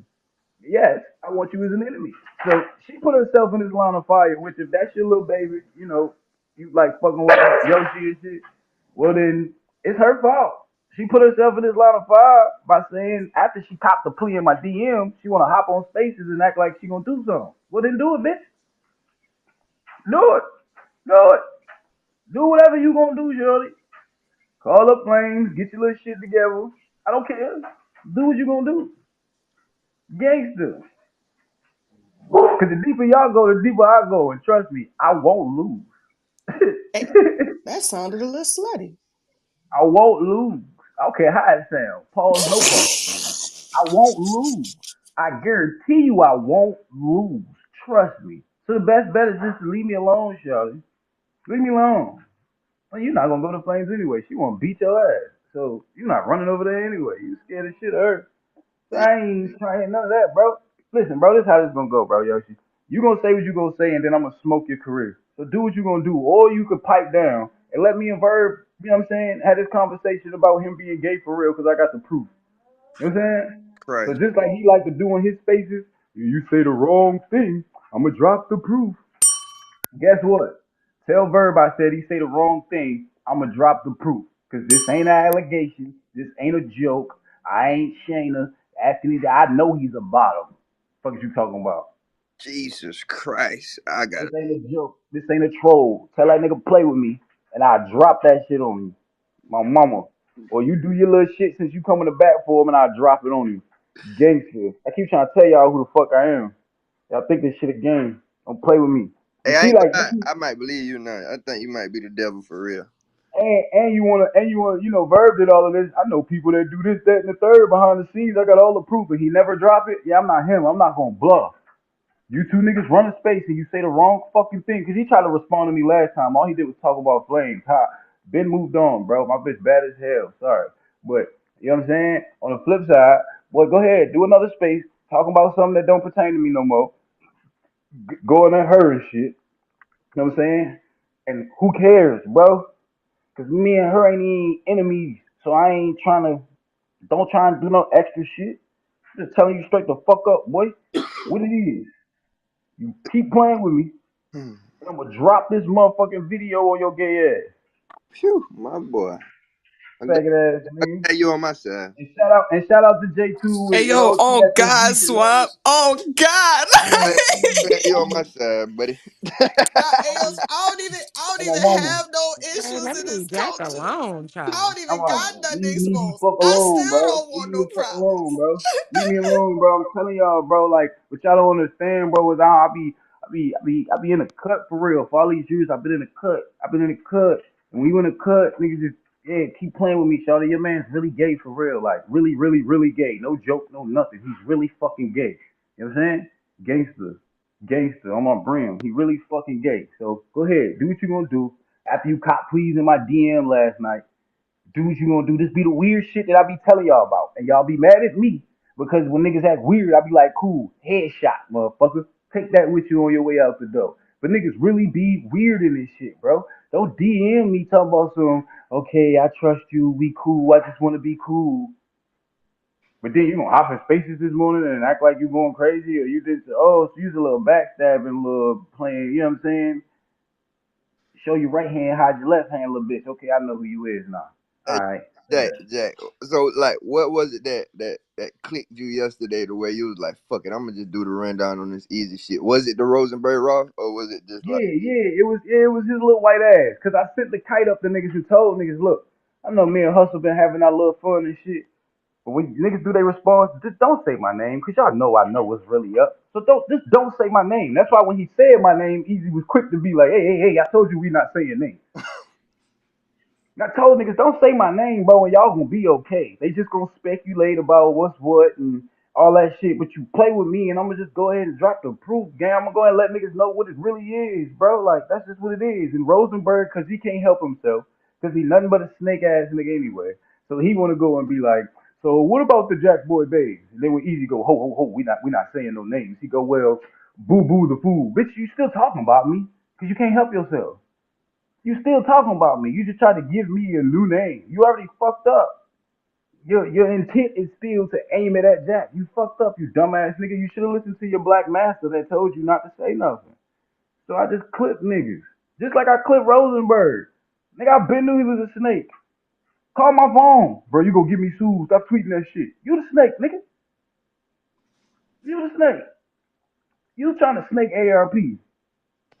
Yes, I want you as an enemy. So she put herself in this line of fire, which if that's your little baby, you like fucking with Yoshi and shit, well then it's her fault. She put herself in this line of fire by saying after she copped the plea in my DM, she wanna hop on spaces and act like she gonna do something. Well then do it, bitch. Do it. Do it. Do whatever you gonna do, Shirley. Call up flames, get your little shit together. I don't care. Do what you gonna do. Gangster. Because the deeper y'all go, the deeper I go. And trust me, I won't lose. Hey, that sounded a little slutty. I won't lose. I don't care how it sounds. Pause, no pause. I won't lose. I guarantee you I won't lose. Trust me. So the best bet is just to leave me alone, Shawty. Leave me alone. Well, you're not going to go to Flames anyway. She want to beat your ass. So you're not running over there anyway. You scared as shit of her. So I ain't trying none of that, bro. Listen, bro, this is how this gonna go, bro, Yoshi. You gonna say what you gonna say, and then I'm gonna smoke your career. So do what you gonna do, or you could pipe down and let me and Verb, you know what I'm saying, have this conversation about him being gay for real, because I got the proof. You know what I'm saying? So Christ. just like he like to do in his spaces, you say the wrong thing, I'm gonna drop the proof. Guess what? Tell Verb I said he say the wrong thing. I'ma drop the proof. Cause this ain't an allegation. This ain't a joke. I ain't Shayna asking it. I know he's a bottom. Fuck is you talking about? Jesus Christ. I got This it. ain't a joke. This ain't a troll. Tell that nigga play with me, and I drop that shit on you, my mama. Or you do your little shit since you coming to bat for him, and I drop it on you, gangster. I keep trying to tell y'all who the fuck I am. Y'all think this shit a game? Don't play with me. Hey, You I see, ain't like gonna lie. I might believe you now. I think you might be the devil for real. and you know, Verb did all of this. I know people that do this, that, and the third behind the scenes. I got all the proof, but he never drop it. Yeah, I'm not him. I'm not gonna bluff. You two niggas run a space and you say the wrong fucking thing. Cause he tried to respond to me last time. All he did was talk about flames. Ha, been moved on, bro. My bitch bad as hell. Sorry, but you know what I'm saying. On the flip side, boy, go ahead, do another space, talking about something that don't pertain to me no more. Going at her and shit. You know what I'm saying? And who cares, bro? Cause me and her ain't even enemies, so I ain't trying to. Don't try and do no extra shit. Just telling you straight the fuck up, boy. What it is. You keep playing with me, Hmm. and I'm gonna drop this motherfucking video on your gay ass, Phew, my boy. I'm glad, faggot ass nigga. you on my side. And shout out to J2 Hey with yo, oh God, OTSSG. Swap. Oh God. Glad, glad you on my side, buddy. Nah, AOs, I don't On my even mama. have no Man, issues let in me this Jack culture. alone, I child. don't I'm even like, got nothing leave the exposed. fuck I alone, still bro. don't Leave want me no the fuck alone, problems. bro. Leave me alone, bro. I'm telling y'all, bro. Like, what y'all don't understand, bro, is I be in the cut for real. For all these years, I've been in the cut. I've been in the cut. And when you in the cut, niggas just keep playing with me, Shawty. Your man's really gay for real. Like, really, really, really gay. No joke, no nothing. He's really fucking gay. You know what I'm saying? Gangster. Gangster on my brim. He really fucking gay. So go ahead. Do what you gonna do. After you cop please in my DM last night, do what you gonna do. This be the weird shit that I be telling y'all about. And y'all be mad at me because when niggas act weird, I be like, cool, headshot, motherfucker. Take that with you on your way out the door. But niggas really be weird in this shit, bro. Don't DM me talking about some, okay, I trust you, we cool, I just wanna be cool. But then you gonna hop in spaces this morning and act like you going crazy, or you just, oh, so you's a little backstabbing, a little playing, you know what I'm saying? Show your right hand, hide your left hand a little bit. Okay, I know who you is now. Hey, Alright, say Jack, that. Jack. So, like, what was it that clicked you yesterday to where you was like, "Fuck it, I'm gonna just do the rundown on this easy shit"? Was it the Rosenberg Raw, or was it just like, Yeah, it was his little white ass. Cause I sent the kite up to niggas and told niggas, look, I know me and Hustle been having our little fun and shit. But when niggas do their response, just don't say my name, cause y'all know I know what's really up. So don't say my name. That's why when he said my name, Eazy was quick to be like, hey, I told you we not saying names. I told niggas don't say my name, bro, and y'all gonna be okay. They just gonna speculate about what's what and all that shit. But you play with me, and I'm gonna just go ahead and drop the proof, gang. I'm gonna go ahead and let niggas know what it really is, bro. Like that's just what it is. And Rosenberg, cause he can't help himself, cause he nothing but a snake ass nigga anyway. So he wanna go and be like, so what about the Jackboy babes? And then when Easy go, ho, we not saying no names. He go, well, boo boo the fool, bitch. You still talking about me, cause you can't help yourself. You still talking about me. You just tried to give me a new name. You already fucked up. Your intent is still to aim it at Jack. You fucked up, you dumbass nigga. You should have listened to your black master that told you not to say nothing. So I just clipped niggas. Just like I clipped Rosenberg. Nigga, I been knew he was a snake. Call my phone. Bro, you gonna get me sued. Stop tweeting that shit. You the snake, nigga. You the snake. You trying to snake ARP.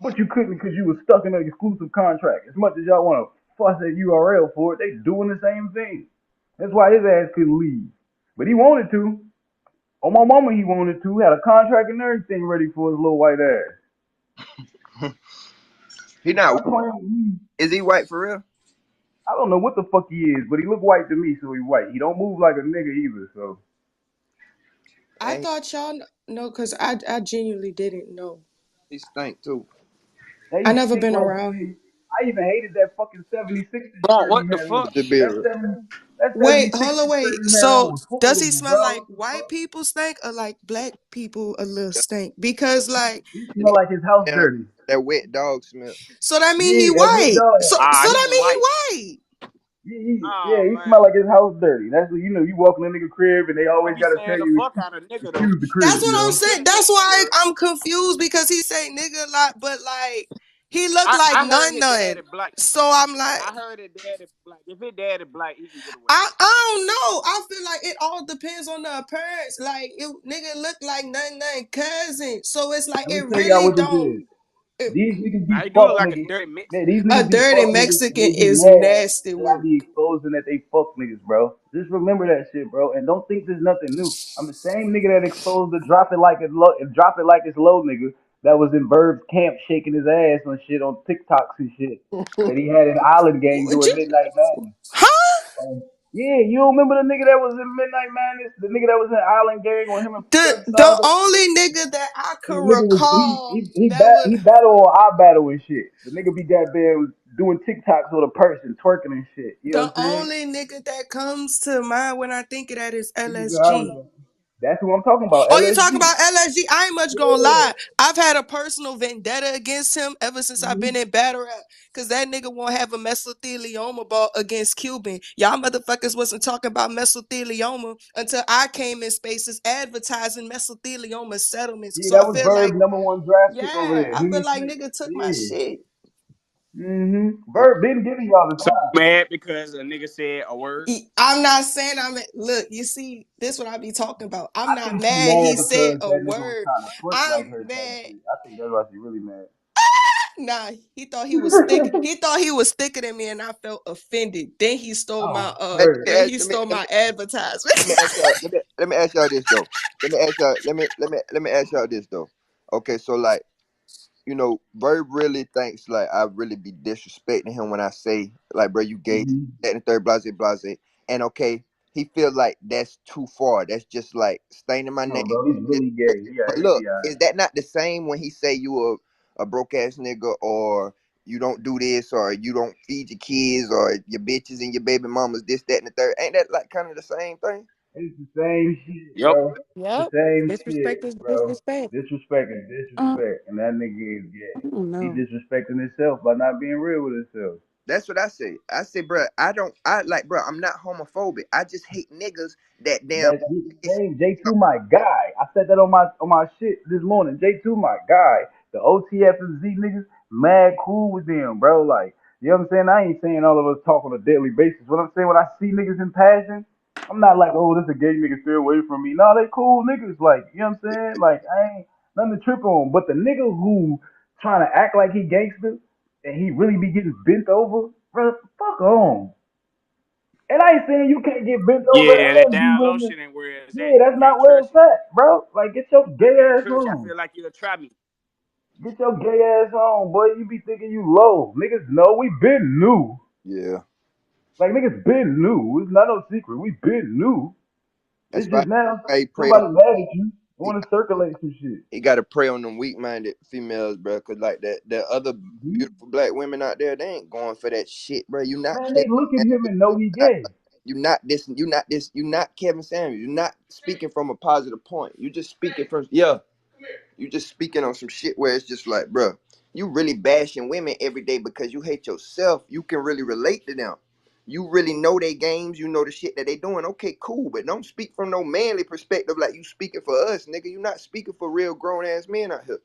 But you couldn't because you was stuck in an exclusive contract. As much as y'all want to fuss at URL for it, they doing the same thing. That's why his ass couldn't leave. But he wanted to. On my mama, he wanted to. Had a contract and everything ready for his little white ass. he So not? stop playing with me. Is he white for real? I don't know what the fuck he is, but he look white to me, so he white. He don't move like a nigga either, so. I And thought y'all know because I genuinely didn't know. he stink too. They I never stink been like around shit. him. I even hated that fucking 76ers Bro, shirt he what the had fuck? on. To be That real. 70. That Wait, 76 hold on, straight wait. hair on So was does full of he me, smell bro. like What the white fuck? people stink or like black people a little stink? Because like, He And smell like his house then dirty. that wet dog smell. so that mean he Yeah, that wet white. dog. So Ah, that he mean white. he Yeah, Oh he man, smell like his house dirty. That's what you know. You walk in a nigga crib and they I always be gotta tell saying the you fuck out of nigga though. excuse the That's crib, what you I'm know. He saying. said that That's N why word. I'm confused because he say nigga a lot, but like he look like I heard none his none. daddy black. So I'm like, I heard his daddy black. If his daddy black, he can get away with I don't know. I feel like it all depends on the appearance. Like it nigga look like none none cousin. So it's like Let me it tell y'all really what this don't. is. These niggas it. Now be he do look fuck like a niggas. dirty Yeah, Mexican. these A niggas be dirty fuck niggas and Mexican they be is mad nasty that I work. be exposing that they fuck niggas, bro. Just remember that shit, bro, and don't think there's nothing new. I'm the same nigga that exposed the drop it like it's low nigga that was in Bird's camp shaking his ass on shit on TikToks and shit that he had an island gang Would doing you, Midnight Madness. huh? Yeah, you don't remember the nigga that was in Midnight Madness? The nigga that was in Island Gang with him and Thug The Saga? only nigga that I The could nigga was recall that was he battle on our battle and shit. The nigga be goddamn doing TikToks with a person, twerking and shit. You know the what I'm saying? only nigga that comes to mind when I think of that is Nigga, I LSG. was- That's who I'm talking about. Oh, you talking LSG. about LSG? I ain't much gonna Yeah. lie. I've had a personal vendetta against him ever since I've been Mhm. in battle rap. Cause that nigga won't have a mesothelioma ball against Cuban. Y'all motherfuckers wasn't talking about mesothelioma until I came in spaces advertising mesothelioma settlements. Yeah, So that I was feel like, Bird's #1 draft pick over yeah, there. I Him feel and like Slick. nigga took my Yeah. shit. Bird been giving y'all the So time. mad because a nigga said a word. I'm not saying I'm look, you see, this what I be talking about. I'm I not think she mad he mad said because a that nigga was word. trying to twerk like I'm her type mad. shit. I think that's why she really mad. Nah, he thought he was thick. He thought he was thicker than me, and I felt offended. Then he stole my Oh, Bird. advertisement. Let me ask y'all. Let me ask y'all this though. Let me ask y'all. Let me ask y'all this though. Okay, so like Bird really thinks like I really be disrespecting him when I say like, bro, you gay, Mhm. that and the third, blase, blase, and okay, he feel like that's too far. That's just like staining my name. No, bro, he's really gay. But He look, be is alright. that not the same when he say you a broke ass nigga or you don't do this or you don't feed your kids or your bitches and your baby mamas this that and the third? Ain't that like kind of the same thing? It's the same shit, Yep. bro. The Yep. same Disrespect is shit, bro. disrespect. Disrespect is Uh, disrespect, and that nigga is gay. I don't He know. disrespecting himself by not being real with himself. That's what I say. I say, bro, I don't. I like, bro. I'm not homophobic. I just hate niggas that damn. That's the same. J2 my guy. I said that on my shit this morning. J2 my guy. The OTF and Z niggas, mad cool with them, bro. Like, you know what I'm saying? I ain't saying all of us talk on a daily basis. What I'm saying, when I see niggas in passion, I'm not like, oh, this a gay nigga, stay away from me. No, they cool niggas. Like, you know what I'm saying? Like, I ain't nothing to trip on. But the nigga who trying to act like he gangster and he really be getting bent over, bro, fuck on. And I ain't saying you can't get bent over Yeah, that and be down low willing. shit ain't where it's Yeah, at. You that's can't not where trust it's it. at, bro. Like, get your I gay can't ass trust you. I on. feel like you'll try me. Get your gay ass on, boy. You be thinking you low. Niggas know we been new. Yeah, Like, niggas been new. It's not no secret. We been new. that's It's why just now I pray on. somebody mad at you. He, Want to circulate some shit. he got to pray on them weak minded females, bro. Cause like that, the other Mhm. beautiful black women out there, they ain't going for that shit, bro. You not Man, Kevin they look at him Samuels. and know he gay. You not this. You not this. You not Kevin Samuels. You not speaking from a positive point. You just speaking from yeah. You just speaking on some shit where it's just like, bro, you really bashing women every day because you hate yourself. You can really relate to them. You really know their games. You know the shit that they doing. Okay, cool, but don't speak from no manly perspective like you speaking for us, nigga. You not speaking for real grown ass men out here.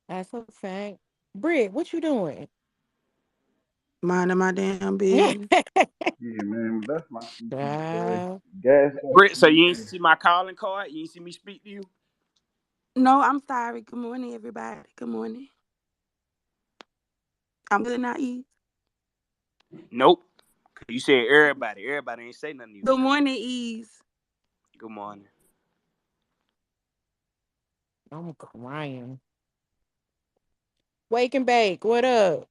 That's a fact. Britt, what you doing? Minding my damn business. Yeah, man. That's my CP, boy. Child. Gas up. Britt, so you ain't see my calling card? You ain't see me speak to you? No, I'm sorry. Good morning, everybody. Good morning. I'm good now, E. Nope. You said everybody. Everybody ain't say nothing to you. Good morning, Ease. Good morning. I'm crying. Wake and bake. What up?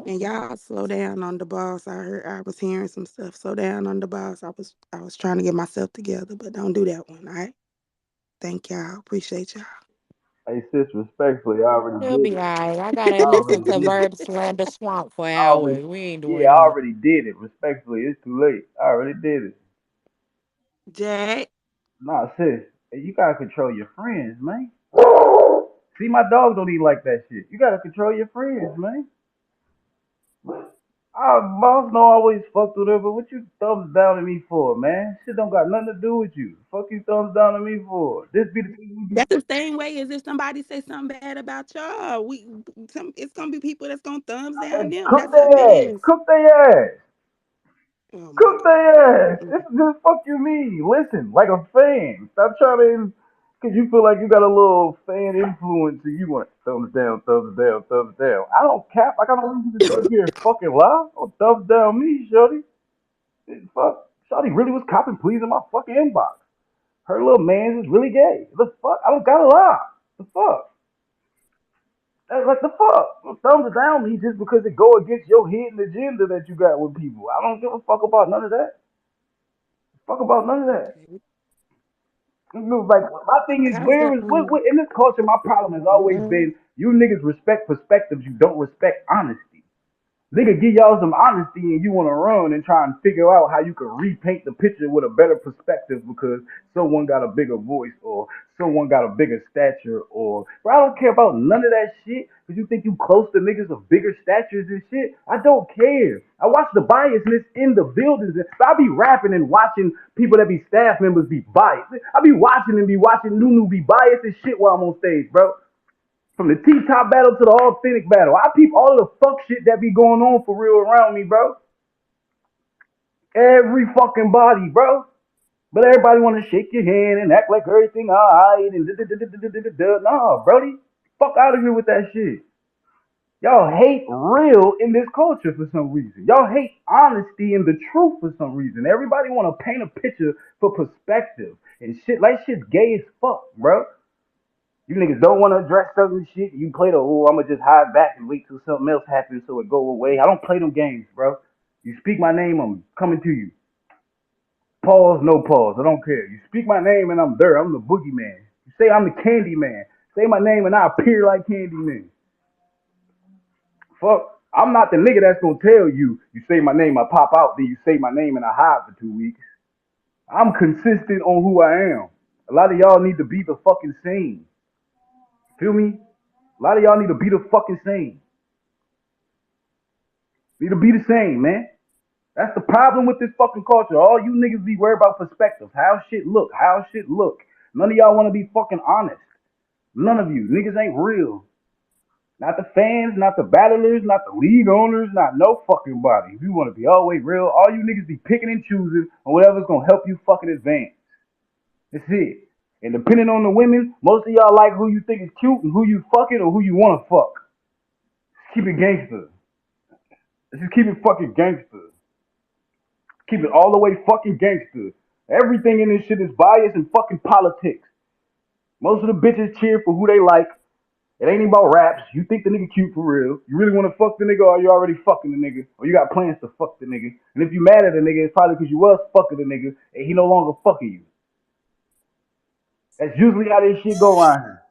And y'all slow down on the boss. I was hearing some stuff. Slow down on the boss. I was trying to get myself together, but don't do that one, all right? Thank y'all. Appreciate y'all. Hey sis, respectfully, I already He'll did be it. alright. I I gotta listen already to did it. Verb Slander Swamp for I already, hours. We ain't yeah, doing I that. already did it. Respectfully, it's too late. I already did it. Jack. Nah, sis, hey, you gotta control your friends, man. See, my dog don't even like that shit. You gotta control your friends, man. Our boss don't always fuck with her, but what you thumbs down at me for, man? Shit don't got nothing to do with you. Fuck you thumbs down at me for. This be the thing we be. That's the same way as if somebody say something bad about y'all. It's gonna be people that's gonna thumbs down them. Cook That's how their it ass. is. Cook their ass. Oh my Cook god. their ass. This Mm-mm. is just fuck you me. Listen, like a fan. Stop trying to, cause you feel like you got a little fan influence and you want thumbs down, thumbs down, thumbs down. I don't cap. Like I don't need you to sit here and fucking lie. Don't thumbs down me, shorty. Fuck. Shorty really was copping please in my fucking inbox. Her little man is really gay. The fuck? I don't gotta lie. The fuck? Like the fuck? Don't thumbs down me just because it go against your hidden agenda that you got with people. I don't give a fuck about none of that. Fuck about none of that. Okay. Like my thing is, How's the where is what in this culture? My problem has always mm, been you niggas respect perspectives, you don't respect honesty. Nigga, give y'all some honesty and you want to run and try and figure out how you can repaint the picture with a better perspective because someone got a bigger voice or someone got a bigger stature or bro, I don't care about none of that shit because you think you close to niggas of bigger statures and shit. I don't care. I watch the biasness in the buildings. I be rapping and watching people that be staff members be biased. I be watching and be watching Nunu be biased and shit while I'm on stage, bro. From the T-top battle to the authentic battle. I peep all of the fuck shit that be going on for real around me, bro. Every fucking body, bro. But everybody want to shake your hand and act like everything alright and da-da-da-da-da-da-da. Nah, Brody. Fuck out of here with that shit. Y'all hate real in this culture for some reason. Y'all hate honesty and the truth for some reason. Everybody want to paint a picture for perspective and shit. Like shit's gay as fuck, bro. You niggas don't want to address certain shit. You play the, oh, I'm going to just hide back and wait till something else happens so it go away. I don't play them games, bro. You speak my name, I'm coming to you. Pause, no pause. I don't care. You speak my name and I'm there. I'm the boogeyman. You say I'm the candy man. Say my name and I appear like candy man. Fuck. I'm not the nigga that's going to tell you, you say my name, I pop out, then you say my name and I hide for 2 weeks. I'm consistent on who I am. A lot of y'all need to be the fucking same. Feel me? A lot of y'all need to be the fucking same. Need to be the same, man. That's the problem with this fucking culture. All you niggas be worried about perspectives. How shit look. How shit look. None of y'all want to be fucking honest. None of you. Niggas ain't real. Not the fans, not the battlers, not the league owners, not no fucking body. If you want to be always real, all you niggas be picking and choosing on whatever's gonna help you fucking advance. That's it. And depending on the women, most of y'all like who you think is cute and who you fucking or who you want to fuck. Keep it gangster. Let's just keep it fucking gangster. Keep it all the way fucking gangster. Everything in this shit is bias and fucking politics. Most of the bitches cheer for who they like. It ain't about raps. You think the nigga cute for real. You really want to fuck the nigga or you already fucking the nigga. Or you got plans to fuck the nigga. And if you mad at the nigga, it's probably because you was fucking the nigga and he no longer fucking you. That's usually how this shit go around here.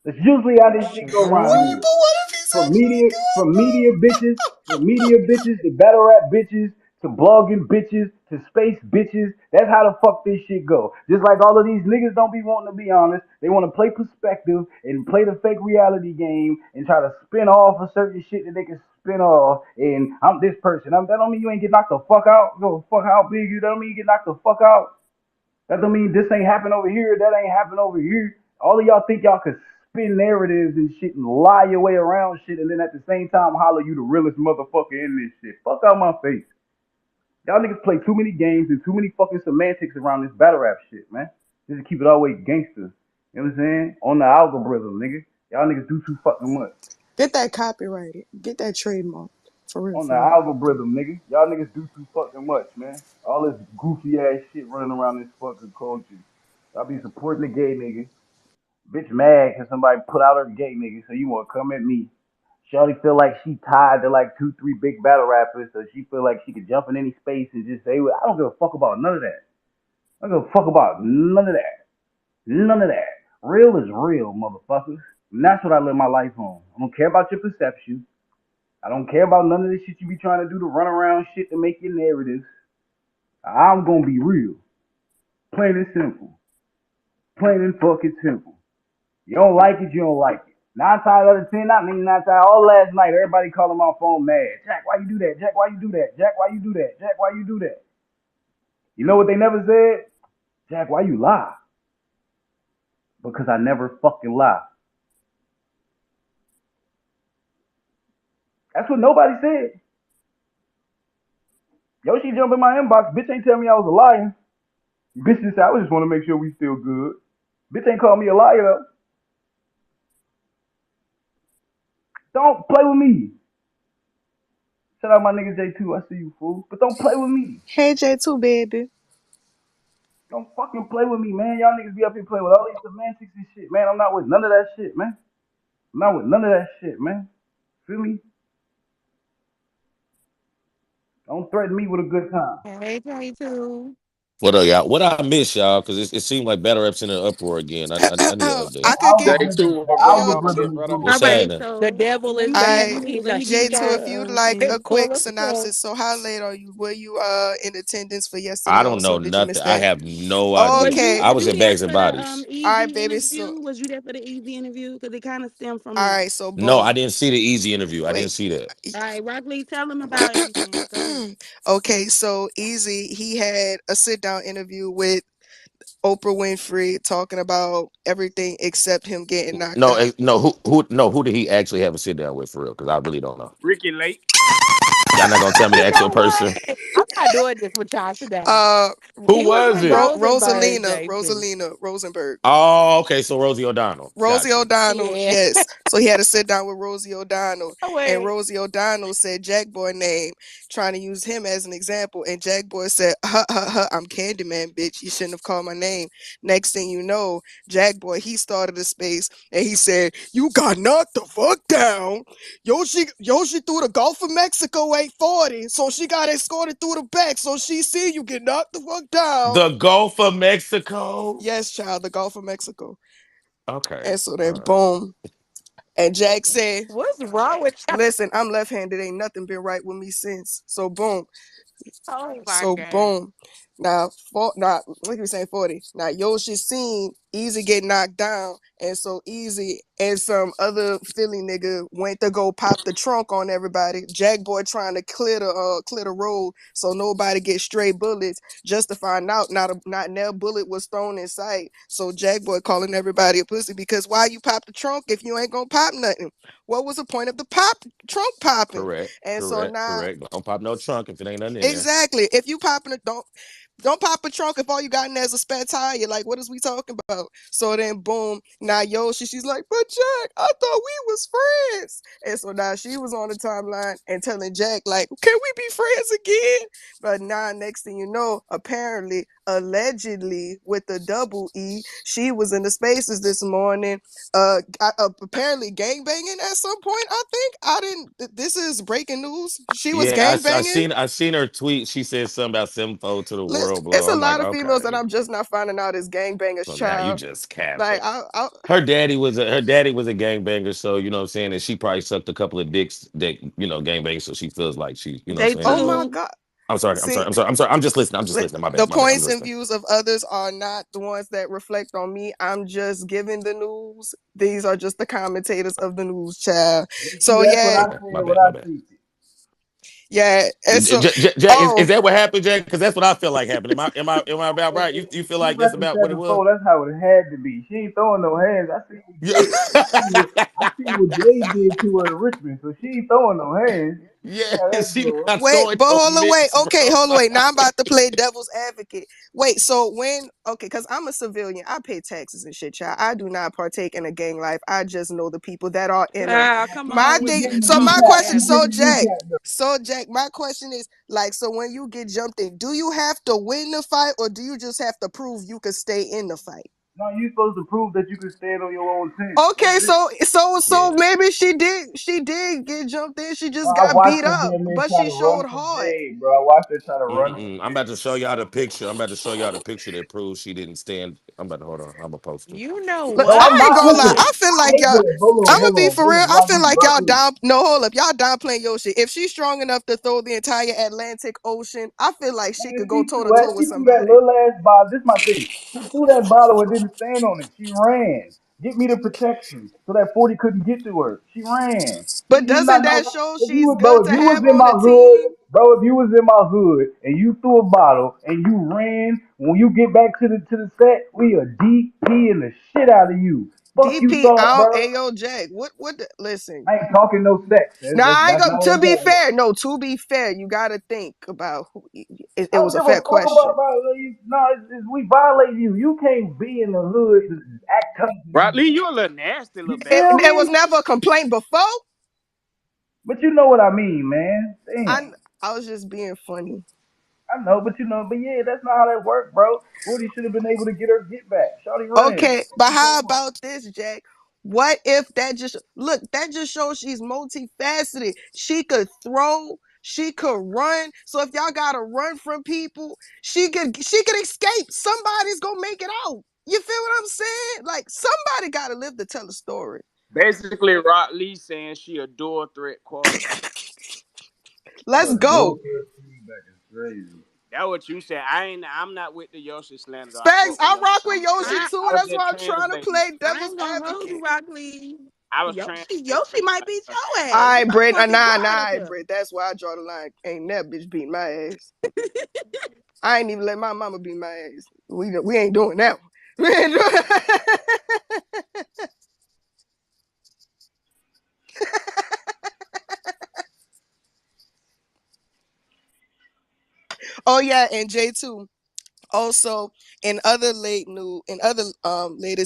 That's usually how this shit go around Wait, here. but what if he's actually From good media bitches, to battle rap bitches, to blogging bitches, to space bitches. That's how the fuck this shit go. Just like all of these niggas don't be wanting to be honest. They want to play perspective and play the fake reality game and try to spin off a certain shit that they can spin off. And I'm this person. That don't mean you ain't get knocked the fuck out. Go fuck how big you. That don't mean you get knocked the fuck out. That don't mean this ain't happen over here, that ain't happen over here. All of y'all think y'all could spin narratives and shit and lie your way around shit and then at the same time holler you the realest motherfucker in this shit. Fuck out my face. Y'all niggas play too many games and too many fucking semantics around this battle rap shit, man. Just to keep it always gangster. You know what I'm saying? On the algorithm, nigga. Y'all niggas do too fucking much. Get that copyrighted. Get that trademarked. For real, On the for real. algorithm, nigga. Y'all niggas do too fucking much, man. All this goofy ass shit running around this fucking culture. Y'all be supporting the gay nigga. Bitch mad because somebody put out her gay nigga, so you want to come at me. Shorty feel like she tied to like 2, 3 big battle rappers, so she feel like she could jump in any space and just say, well, I don't give a fuck about none of that. I don't give a fuck about none of that. None of that. Real is real, motherfuckers. And that's what I live my life on. I don't care about your perception. I don't care about none of this shit you be trying to do to run around shit to make your narratives. I'm gonna be real. Plain and simple. Plain and fucking simple. You don't like it, you don't like it. 9 times out of 10, not me, 9 times. All last night, everybody calling my phone mad. Jack, why you do that? Jack, why you do that? Jack, why you do that? Jack, why you do that? You know what they never said? Jack, why you lie? Because I never fucking lie. That's what nobody said. Yoshi jump in my inbox. Bitch ain't tell me I was a liar. Bitch just said, I just want to make sure we still good. Bitch ain't call me a liar though. Don't play with me. Shout out my nigga J2. I see you, fool. But don't play with me. Hey J2 baby. Don't fucking play with me, man. Y'all niggas be up here playing with all these semantics and shit, man. I'm not with none of that shit, man. I'm not with none of that shit, man. Feel me? Don't threaten me with a good time. Hey, 22. What up, y'all? What I miss, y'all? Because it seemed like battle rap's in an uproar again. I need an update. I I could was give just J2, looking. what's I going was just yo. on, looking good at brother? Google. What's All right, happening? the So devil let is me back. let I me He's let me give J2, y'all if you'd like a full quick of himself. synopsis. So how late are you? Were you in attendance for I yesterday don't know also? Did you miss nothing. I that? have no Was idea. you Okay. I was was you in there Bags and for the Bodies. All right, Easy baby. So interview? Was you there for the Easy interview? Because it kind of stemmed from all that. right, so No, I boom. didn't see the Easy interview. I Wait. didn't see that. All right, Rock Lee, tell them about everything. Go ahead. Okay, so Easy, he had a sit down interview with Oprah Winfrey talking about everything except him getting knocked No, out. no. Who did he actually have a sit down with for real? Because I really don't know. Ricky Lake. Y'all not gonna tell me the You actual know what? person. I'm not doing this with y'all today. Uh, Who He was was with it? Rosenberg, baby. Rosalina Rosenberg. Oh, okay. So Rosie O'Donnell. Rosie Gotcha. O'Donnell, Yeah. yes. So he had to sit down with Rosie O'Donnell, and Wait. Rosie O'Donnell said Jackboy name, trying to use him as an example. And Jackboy said, "Ha ha ha! I'm Candyman, bitch. You shouldn't have called my name." Next thing you know, Jackboy he started a space, and he said, "You got knocked the fuck down. Yoshi threw the Gulf of Mexico 840, so she got escorted through the back, so she see you get knocked the fuck down." The Gulf of Mexico. Yes, child, the Gulf of Mexico. Okay. And so All then right. boom. And Jack said, What's wrong with y'all? listen, I'm left-handed. Ain't nothing been right with me since. So boom. Oh my So God. boom. Now look at saying 40. Now Yoshi seen Easy get knocked down. And so Easy and some other Philly nigga went to go pop the trunk on everybody. Jackboy trying to clear the road so nobody get stray bullets. Just to find out not no bullet was thrown in sight. So Jackboy calling everybody a pussy because why you pop the trunk if you ain't gonna pop nothing? What was the point of the trunk popping? Correct. And so Correct. now Correct. Don't pop no trunk if it ain't nothing in there. exactly. If you popping it, don't pop a trunk if all you got in there is a spare tire. Like, what is we talking about? So then, boom. Now, she's like, but Jack, I thought we was friends. And so now she was on the timeline and telling Jack, like, can we be friends again? But now, next thing you know, apparently, allegedly, with the double E, she was in the spaces this morning. Apparently gang banging at some point. I think I didn't. This is breaking news. She was Yeah, gang banging. I seen her tweet. She said something about sevenfold to the Listen, world, it's blah. a I'm like, lot of females that okay. I'm just not finding out is gangbangers, So now you child. just Like capping. I Her daddy was a gangbanger, so you know what I'm saying, and she probably sucked a couple of dicks that gangbang, so she feels like she, you know what Day I'm saying. oh my two. god. I'm sorry, See, I'm sorry, I'm sorry. I'm just listening. I'm just listening. My the bad, my bad. I'm points and listening. views of others are not the ones that reflect on me. I'm just giving the news. These are just the commentators of the news, child. See, So that's what yeah, I Okay, my said. What bad, I my bad. see. yeah. And so Jack, is oh, that what happened, Jack? Because that's what I feel like happened. Am I about right? You feel She like that's about what it representing was? four. That's how it had to be. She ain't throwing no hands. I see what Yeah, Jay. I see what Jay did to her in Richmond. So she ain't throwing no hands. yeah. Yeah, that's She good. not wait, throwing but no hold on, wait. mitts, Okay, bro. hold on, wait. Now I'm about to play devil's advocate. Wait, so because I'm a civilian, I pay taxes and shit, child. I do not partake in a gang life. I just know the people that are in them. Ah, come My on with thing, it. so Come my on with question, that. So Jack, my question is like, so when you get jumped in, do you have to win the fight or do you just have to prove you could stay in the fight? No, you supposed to prove that you can stand on your own 10. That's Okay, it. so Yeah. maybe she did get jumped in. She Bro, just I got watched beat her up, damn near but try she to run showed for hard. Jade, bro. I watched her try to run for Mm-mm. I'm about Jade. to show y'all the picture. I'm about to show y'all the picture that proves she didn't stand. I'm about to hold on. I'm gonna post it. You know Look, No, I I'm what? ain't not. gonna lie. Listen, I feel I like hate y'all. that. I'm gonna Hold be on. for real. Listen, I feel like y'all broccoli. down. No, hold up. Y'all downplaying your shit. If she's strong enough to throw the entire Atlantic Ocean, I feel like she Man, could go toe to toe she with threw that somebody. little ass bottle. This is my thing. She threw that bottle and didn't stand on it. She ran. Get me the protection so that 40 couldn't get to her. She ran. But You doesn't not know that show if you she's was bro, good if to you was have in on my a team? hood, bro, if you was in my hood and you threw a bottle and you ran, when you get back to the set, we are DP in the shit out of you. Fuck you DP thought, out bro. AOJ. Listen. I ain't talking no sex. Now I ain't That's gonna not what to I'm be talking about. fair, no, to be fair, you gotta think about who it I was don't a give a fair fuck about question. no. We violate you. You can't be in the hood to act tough. Brock Lee, you a little nasty You little It, bastard. feel there was me? never a complaint before. But you know what I mean, man. I Damn. I was just being funny. I know, but yeah, that's not how that worked, bro. Woody should have been able to get her get back. Shawty ran. Okay, but how about this, Jack? What if that just look? That just shows she's multifaceted. She could throw, she could run. So if y'all gotta run from people, she could escape. Somebody's gonna make it out. You feel what I'm saying? Like somebody gotta live to tell the story. Basically, Rock Lee saying she a dual threat quarterback. Let's A dual go. threat feedback is crazy. That what you said. I'm not with the Yoshi slander though. I Facts. fuck with I Yoshi rock so with much. Yoshi I too. I was That's just why I'm trying to translating. play I devil's ain't gonna hold you, advocate. Rockley. I was translating. Yoshi might beat your All ass. You right, better Britt. fucking quiet Nah, up Britt. That's why I draw the line. Ain't that bitch beat my ass. I ain't even let my mama beat my ass. We ain't doing that one. We ain't doing... Oh yeah, and J two. Also, in other latest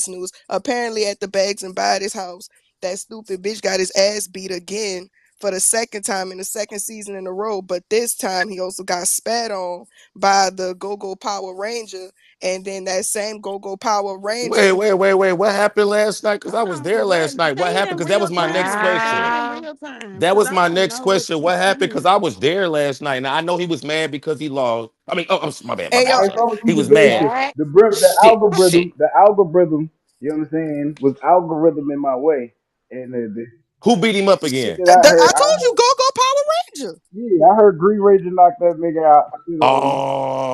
news, apparently at the Bags and Bodies house, that stupid bitch got his ass beat again for the second time in the second season in a row. But this time he also got spat on by the Go Go Power Ranger, and then that same Go Go Power Wait, Ranger. wait, wait, wait. What happened last night? Because I was Hold there on, last what? night. What Say it happened? in Because that real was my next time. Say it question. in Wow. real time, That cause was I my don't next know what question. you What happened? Because I saying. was there last night. Now I know he was mad because he lost. I mean, oh, my bad, my Hey bad. I'm yo, Alright, so sorry. I'm gonna He keep was it mad. basic. Jack, Shit, shit. The algorithm, you know what I'm saying, was algorithm in my way. And Who beat him up the shit again? that I told you Go Go Power Ranger. yeah, I heard Green Ranger knock that nigga out, spit on him.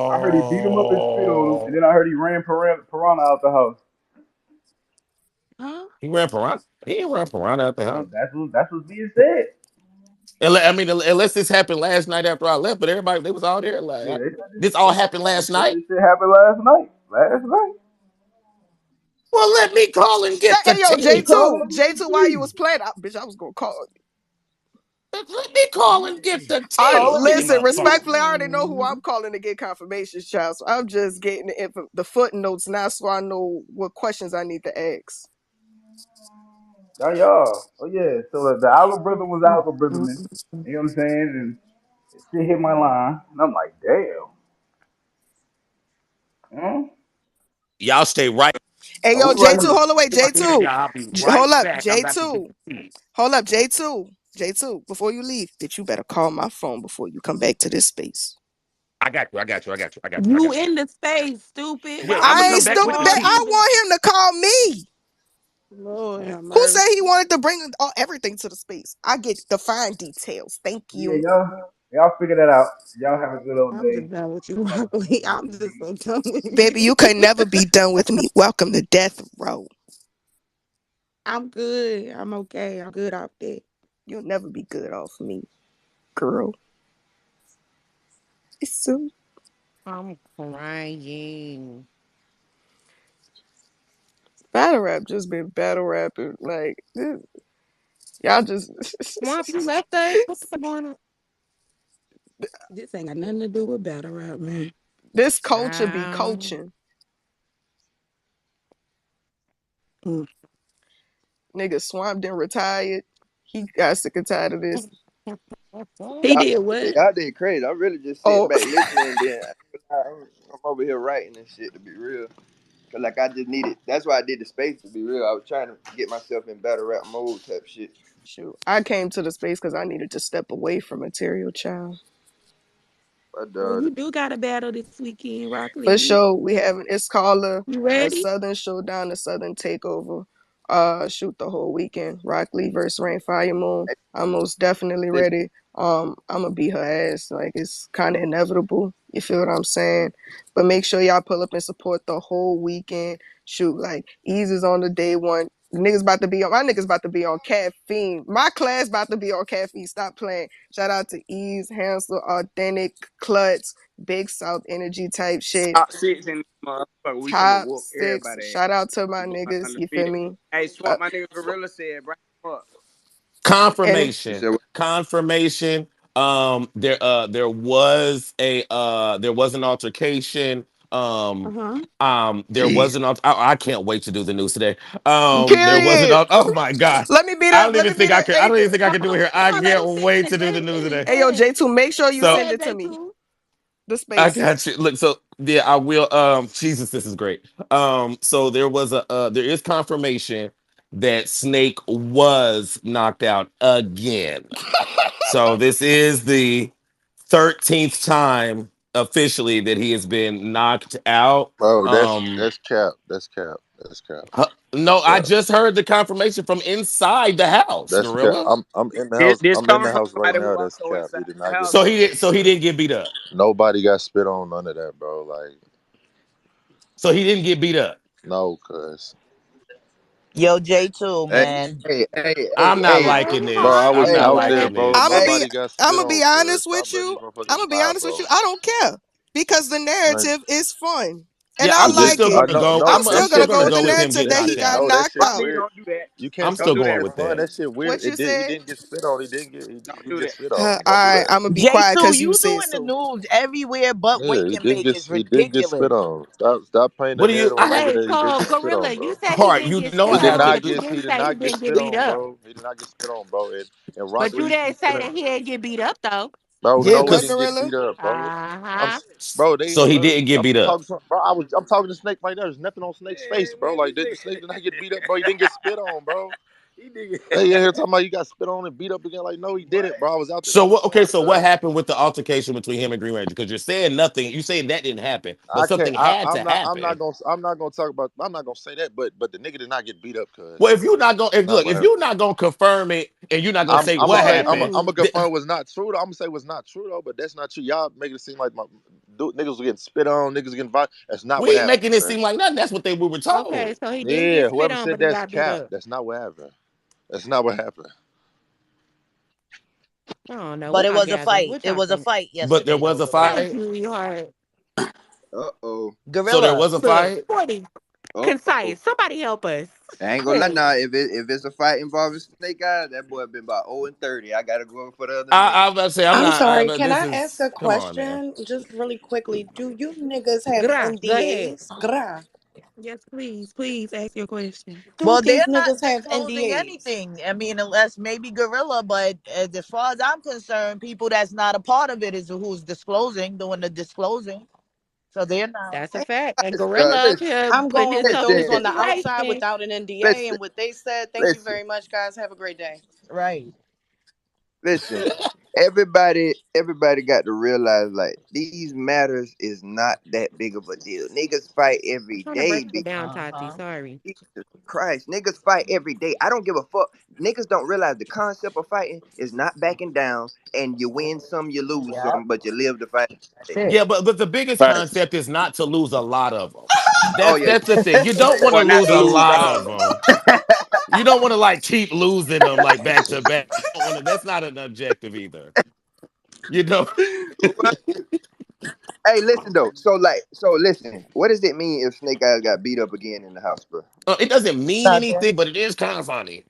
I heard he beat him up and spit on him, and Oh, then I heard he ran Piranha out the house. huh? he ran around. He ain't ran around out the house. That's what's being said. I mean, unless this happened last night after I left, but everybody they was all there. Yeah, Like this all happened they last said night. this shit happened last night. Last night. Well, let me call and get the Hey yo, Yeah, J tea. call two, that J nigga two. While you T. was playing, bitch, I was gonna call. Let me call and get the I tea. Call Give that me listen my nigga T. phone. respectfully. I already know who I'm calling to get confirmation, child. So I'm just getting the footnotes now, so I know what questions I need to ask. Oh y'all. Oh yeah. So the algorithm was algorithming. You know what I'm saying? And shit hit my line, and I'm like, damn. Hmm? Y'all stay right. Hey Oh, yo, we right J two, here. hold away, J Here, two. y'all. I'll be Hold right up, back. I'm J about to get two. the tea. Hold up, J two. J two. Before you leave, bitch, you better call my phone before you come back to this space. I got you. I got you. I got you. I got you. I You got you. in the space, stupid. Yeah, Why I'm would gonna I you ain't come back with stupid. the That tea. I call? want him to call me. Lord have Who said mercy. he wanted to bring everything to the space? I get the fine details. Thank Yeah, you. y'all figure that out. Y'all have a good old I'm day. just done with you, I'm about to Rockley. I'm just so done with Baby, you. you could never be done with me. Welcome to death row. I'm good. I'm okay. I'm good off that. You'll never be good off me, girl. It's so I'm crying. battle rap just been battle rapping. Like y'all just Swamp, you left us? What's going on? This ain't got nothing to do with battle rap, man. this culture be Child. coaching. Mm. Nigga Swamp then retired. He got sick and tired of this. He Y'all, did what? y'all did crazy. I'm really just sitting Oh, back listening. Then I'm over here writing and shit. To be real, Cause like I just needed. That's why I did the space. To be real, I was trying to get myself in better rap mode type shit. Shoot, I came to the space because I needed to step away from Material Child. But Well, you do got a battle this weekend, Rock For Lee. sure, we have it's called You a ready? Southern Showdown, a Southern Takeover. Shoot the whole weekend. Rock Lee versus Rain Fire Moon. hey, I'm most definitely listen, ready. I'm gonna beat her ass. Like it's kind of inevitable. You feel what I'm saying? But make sure y'all pull up and support the whole weekend. Shoot, like Easy's on the day one. Niggas about to be on my niggas about to be on caffeine. My class about to be on caffeine. Stop playing. Shout out to Ease, Hansel, Authentic, Klutz, Big South Energy type shit. Top six in this motherfucker. We finna Top whoop six. everybody ass. Shout out to my We going niggas. You feel undefeated. me? Hey, Uh, Swamp, my nigga Gorilla said, bring him up. and you Confirmation. said what? Confirmation. There was an altercation. Uh huh. There was Jesus. an I can't wait to do the news today. There was an period. oh my gosh. Let me beat I up. don't Let even me beat think I up. can. I Hey, don't even think I can do it here. I Come on, let can't him wait finish. to do Let the him news finish. today. Go hey, yo, ahead. J2, make sure you Go So send ahead, it to me. J2. The I space. got you. Look, so yeah, I will. Jesus, this is great. So there is confirmation that Snake was knocked out again. So this is the 13th time officially that he has been knocked out. Bro, Um, that's cap. That's cap. That's cap. no, That's I cap. just heard the confirmation from inside the house, That's cap. Gorilla. I'm in the This, house. this I'm in coming the from house right somebody who now. That's also cap. inside He did the not get house. So spit he on. did. So he didn't get beat up. Nobody got spit on. None of that, bro. Like So he didn't get beat up. no, cuz. Yo, J2, Hey, man. I'm not hey, liking Bro, this. I Sweetheart. I'm was hey, not out there, liking bro. I'm this. gonna hey, be. Nobody got I'm spit gonna be on, cuz. honest Stop with letting these you. I'm motherfuckers gonna be lie, honest with bro. you. I don't care because the Like, narrative is fun and Yeah, I I'm it just just like still it. I gonna know go. no I'm that still Still gonna shit go gonna with that the go with shit him narrative getting that that he knocked shit got out. no that knocked shit Rock out. Lee, weird. don't do that. You can't I'm take still Don't do that going that, shit with Rock fun. that. That shit weird. What you He said? didn't get spit on. He Uh, didn't get spit all on. Don't do right, that. I'm gonna be quiet J2, because you you said doing the so. news everywhere but Yeah, where you he can didn't make get is he didn't get ridiculous. spit on. Stop playing What that do you? narrative on I nigga Wait, that he didn't so get spit Gorilla, on, you bro. said he Heart. didn't You get know He I spit did have on, to. not but you get he didn't did say he not get didn't get spit beat on, up. bro. He did not get spit on, bro. And Rock But you Lee didn't say finna that he didn't get beat up though. bro, Yeah, Say no, he what, didn't because get Gorilla? beat up, bro. I'm Uh-huh. bro, they so he didn't get I'm beat up. talking to, bro. I'm talking to Snake right now. There's nothing on Snake's face, bro. Man, Like this the Snake nigga, did not get beat up, bro. He didn't get spit on, bro. he nigga. They in here talking about you got spit on and beat up again. Like, no, he didn't, What? bro. I was out there So doing what? Okay, time, so what cuz. happened with the altercation between him and Green Ranger? Because you're saying nothing. You saying that didn't happen, but I can't. something had to I'm not happen. gonna. I'm not gonna talk about. I'm not gonna say that. But the nigga did not get beat up, cuz. Well, if you're not gonna, That's if not look, what if happened. you're not gonna confirm it and you're not gonna I'm. say I'm gonna what say. happened, I'm Exactly. gonna confirm what's not true. Though. I'm gonna say what's not true though. But that's not true. Y'all make it seem like my niggas was getting spit on. Niggas getting violent. That's not what we ain't happened, making it cuz. seem like nothing. That's what we were Okay, told. so he didn't Yeah. get spit Whoever on, said but he that's got beat cap. up. That's not what happened. That's not what happened. I don't know But what it I was a gather. fight. What It y'all was a think? fight But there yesterday, was though, a Gorilla. Thank fight. you, sweetheart. oh. So there Gorilla. was a Look, fight. 40. Oh. Concise. Somebody help us. I ain't gonna lie Quick. now. If it's a fight involving Snake Eyes, that boy been about 0-30. I gotta go for the other nigga. I was about to say I'm I'm not. sorry, can This I ask is a come on, man. question just really quickly? Do you niggas have Go ahead. NDAs? Gra. Yes, please. Please ask your question. Do Well, these they're not niggas have disclosing NDAs? anything. I mean, unless maybe Gorilla, but as far as I'm concerned, people that's not a part of it is who's disclosing, doing the disclosing. So they're not. That's a fact. And Uh, Gorilla up listen, here I'm putting going with himself in a those on listen, the outside situation. without an NDA listen, and what they said. Thank you listen, very much, guys. Have a great day. Right. listen. Everybody got to realize like these matters is not that big of a deal. Niggas fight I'm every trying to break day. it down, Tati. Uh-huh. Sorry. Jesus Christ, niggas fight every day. I don't give a fuck. Niggas don't realize the concept of fighting is not backing down and you win some, you lose Yeah. some, but you live to fight. Shit. Yeah, but the biggest Facts. concept is not to lose a lot of them. Oh That's yeah, that's the thing. You don't want to Or not lose to a lose lot all. of them. You don't want to like keep losing them like back to back. You don't want to, that's not an objective either. You know, Well, hey, listen though. So listen. What does it mean if Snake Eyes got beat up again in the house, bro? It doesn't mean Nothing. anything, but it is kind of funny.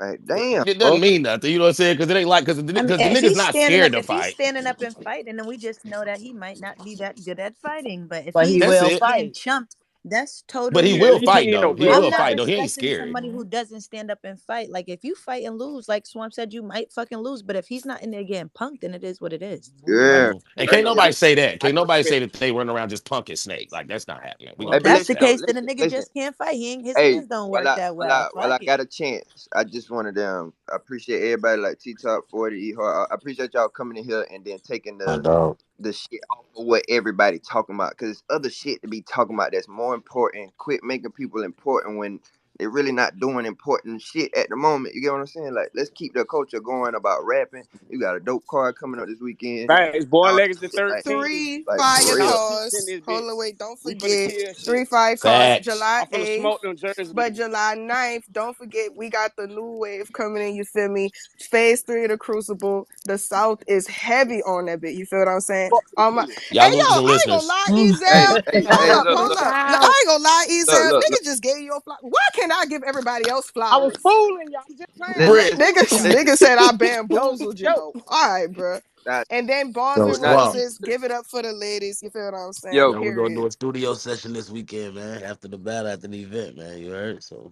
Like, damn, It doesn't bro. mean nothing. You know what I'm saying? Because it ain't like I mean, because the nigga's not scared to If he's fight. standing up and fighting, then we just know that he might not be that good at fighting. But if But he he's That's will it. getting fight. chumped, That's But he totally Yeah, at will least he fight ain't no though. He I'm will bully. not fight though. He ain't respecting scary. somebody who doesn't stand up and fight. Like if you fight and lose, like Swamp said, you might fucking lose. But if he's not in there getting punked, then it is what it is. Yeah. And I can't give nobody it. say that. I Can't give nobody it. say that they run around just punking Snake. Like that's not happening. We Hey, gonna but That's fix the listen that. though, case. Then the listen, nigga listen. just can't fight. His Hey, hands don't while work I that while I well. while Fuck I it. got a chance, I just wanted to I appreciate everybody like T Top 40 E Hard. I appreciate y'all coming in here and then taking My dog. the shit off of what everybody talking about. Cause it's other shit to be talking about that's more important. Quit making people important when they're really not doing important shit at the moment. You get what I'm saying? Like let's keep the culture going about rapping. You got a dope card coming up this weekend. Thanks, Born All that Legacy shit, 13. Three like fire for Top real. peeps in cars. this Hold bitch. on, wait, don't We finna forget. kill shit. Three fire cars, Facts. July I'm finna 8th. smoke them jerseys. But July 9th, don't forget, we got the new wave coming in, you feel me? Phase 3 of the Crucible. The South is heavy on that bit, you feel what I'm saying? Fuck them Hey, niggas. Y'all yo, losing I ain't gonna listeners. lie, Hey, Ezel. hey, hey, Hold up, look, hold look, up. I South. ain't gonna lie, look, Ezel. look, look. Nigga just gave you a flower. Why can't I give everybody else I was flowers? fooling y'all. I'm just playing. I was Britt. fooling Nigga, y'all. Listen, nigga said I That was a bamboozled you joke. though. All right, bro. nah, And then Bars Yo, and nah, Swamp. Roses, give it up for the ladies. You feel what I'm saying? yo, Yo, we're gonna Period. do a studio session this weekend, man. After the battle, after the event, man. You heard? So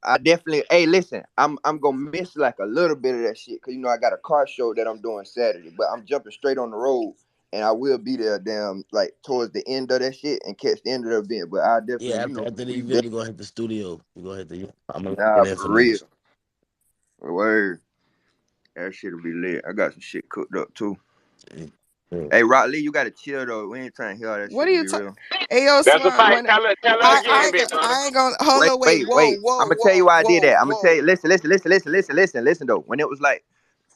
I definitely. Hey, listen, I'm gonna miss like a little bit of that shit because you know I got a car show that I'm doing Saturday, but I'm jumping straight on the road and I will be there damn like towards the end of that shit and catch the end of the event. But I yeah, definitely, you know, after the we event, definitely we're gonna hit the studio. We're gonna hit the I'm gonna get nah in for for real. niggas. Word, that shit'll be lit. I got some shit cooked up too. Yeah. Hey, Rock Lee, you gotta chill though. We ain't trying to hear all that What shit are to you be talking? real. Ayo, That's a Swamp. fact. When Tell her again, big brother. I ain't gonna hold Wait, on. Wait, wait, whoa, wait. whoa, I'm gonna tell you whoa, why I did whoa, that. I'm gonna tell whoa. you. Listen though. When it was like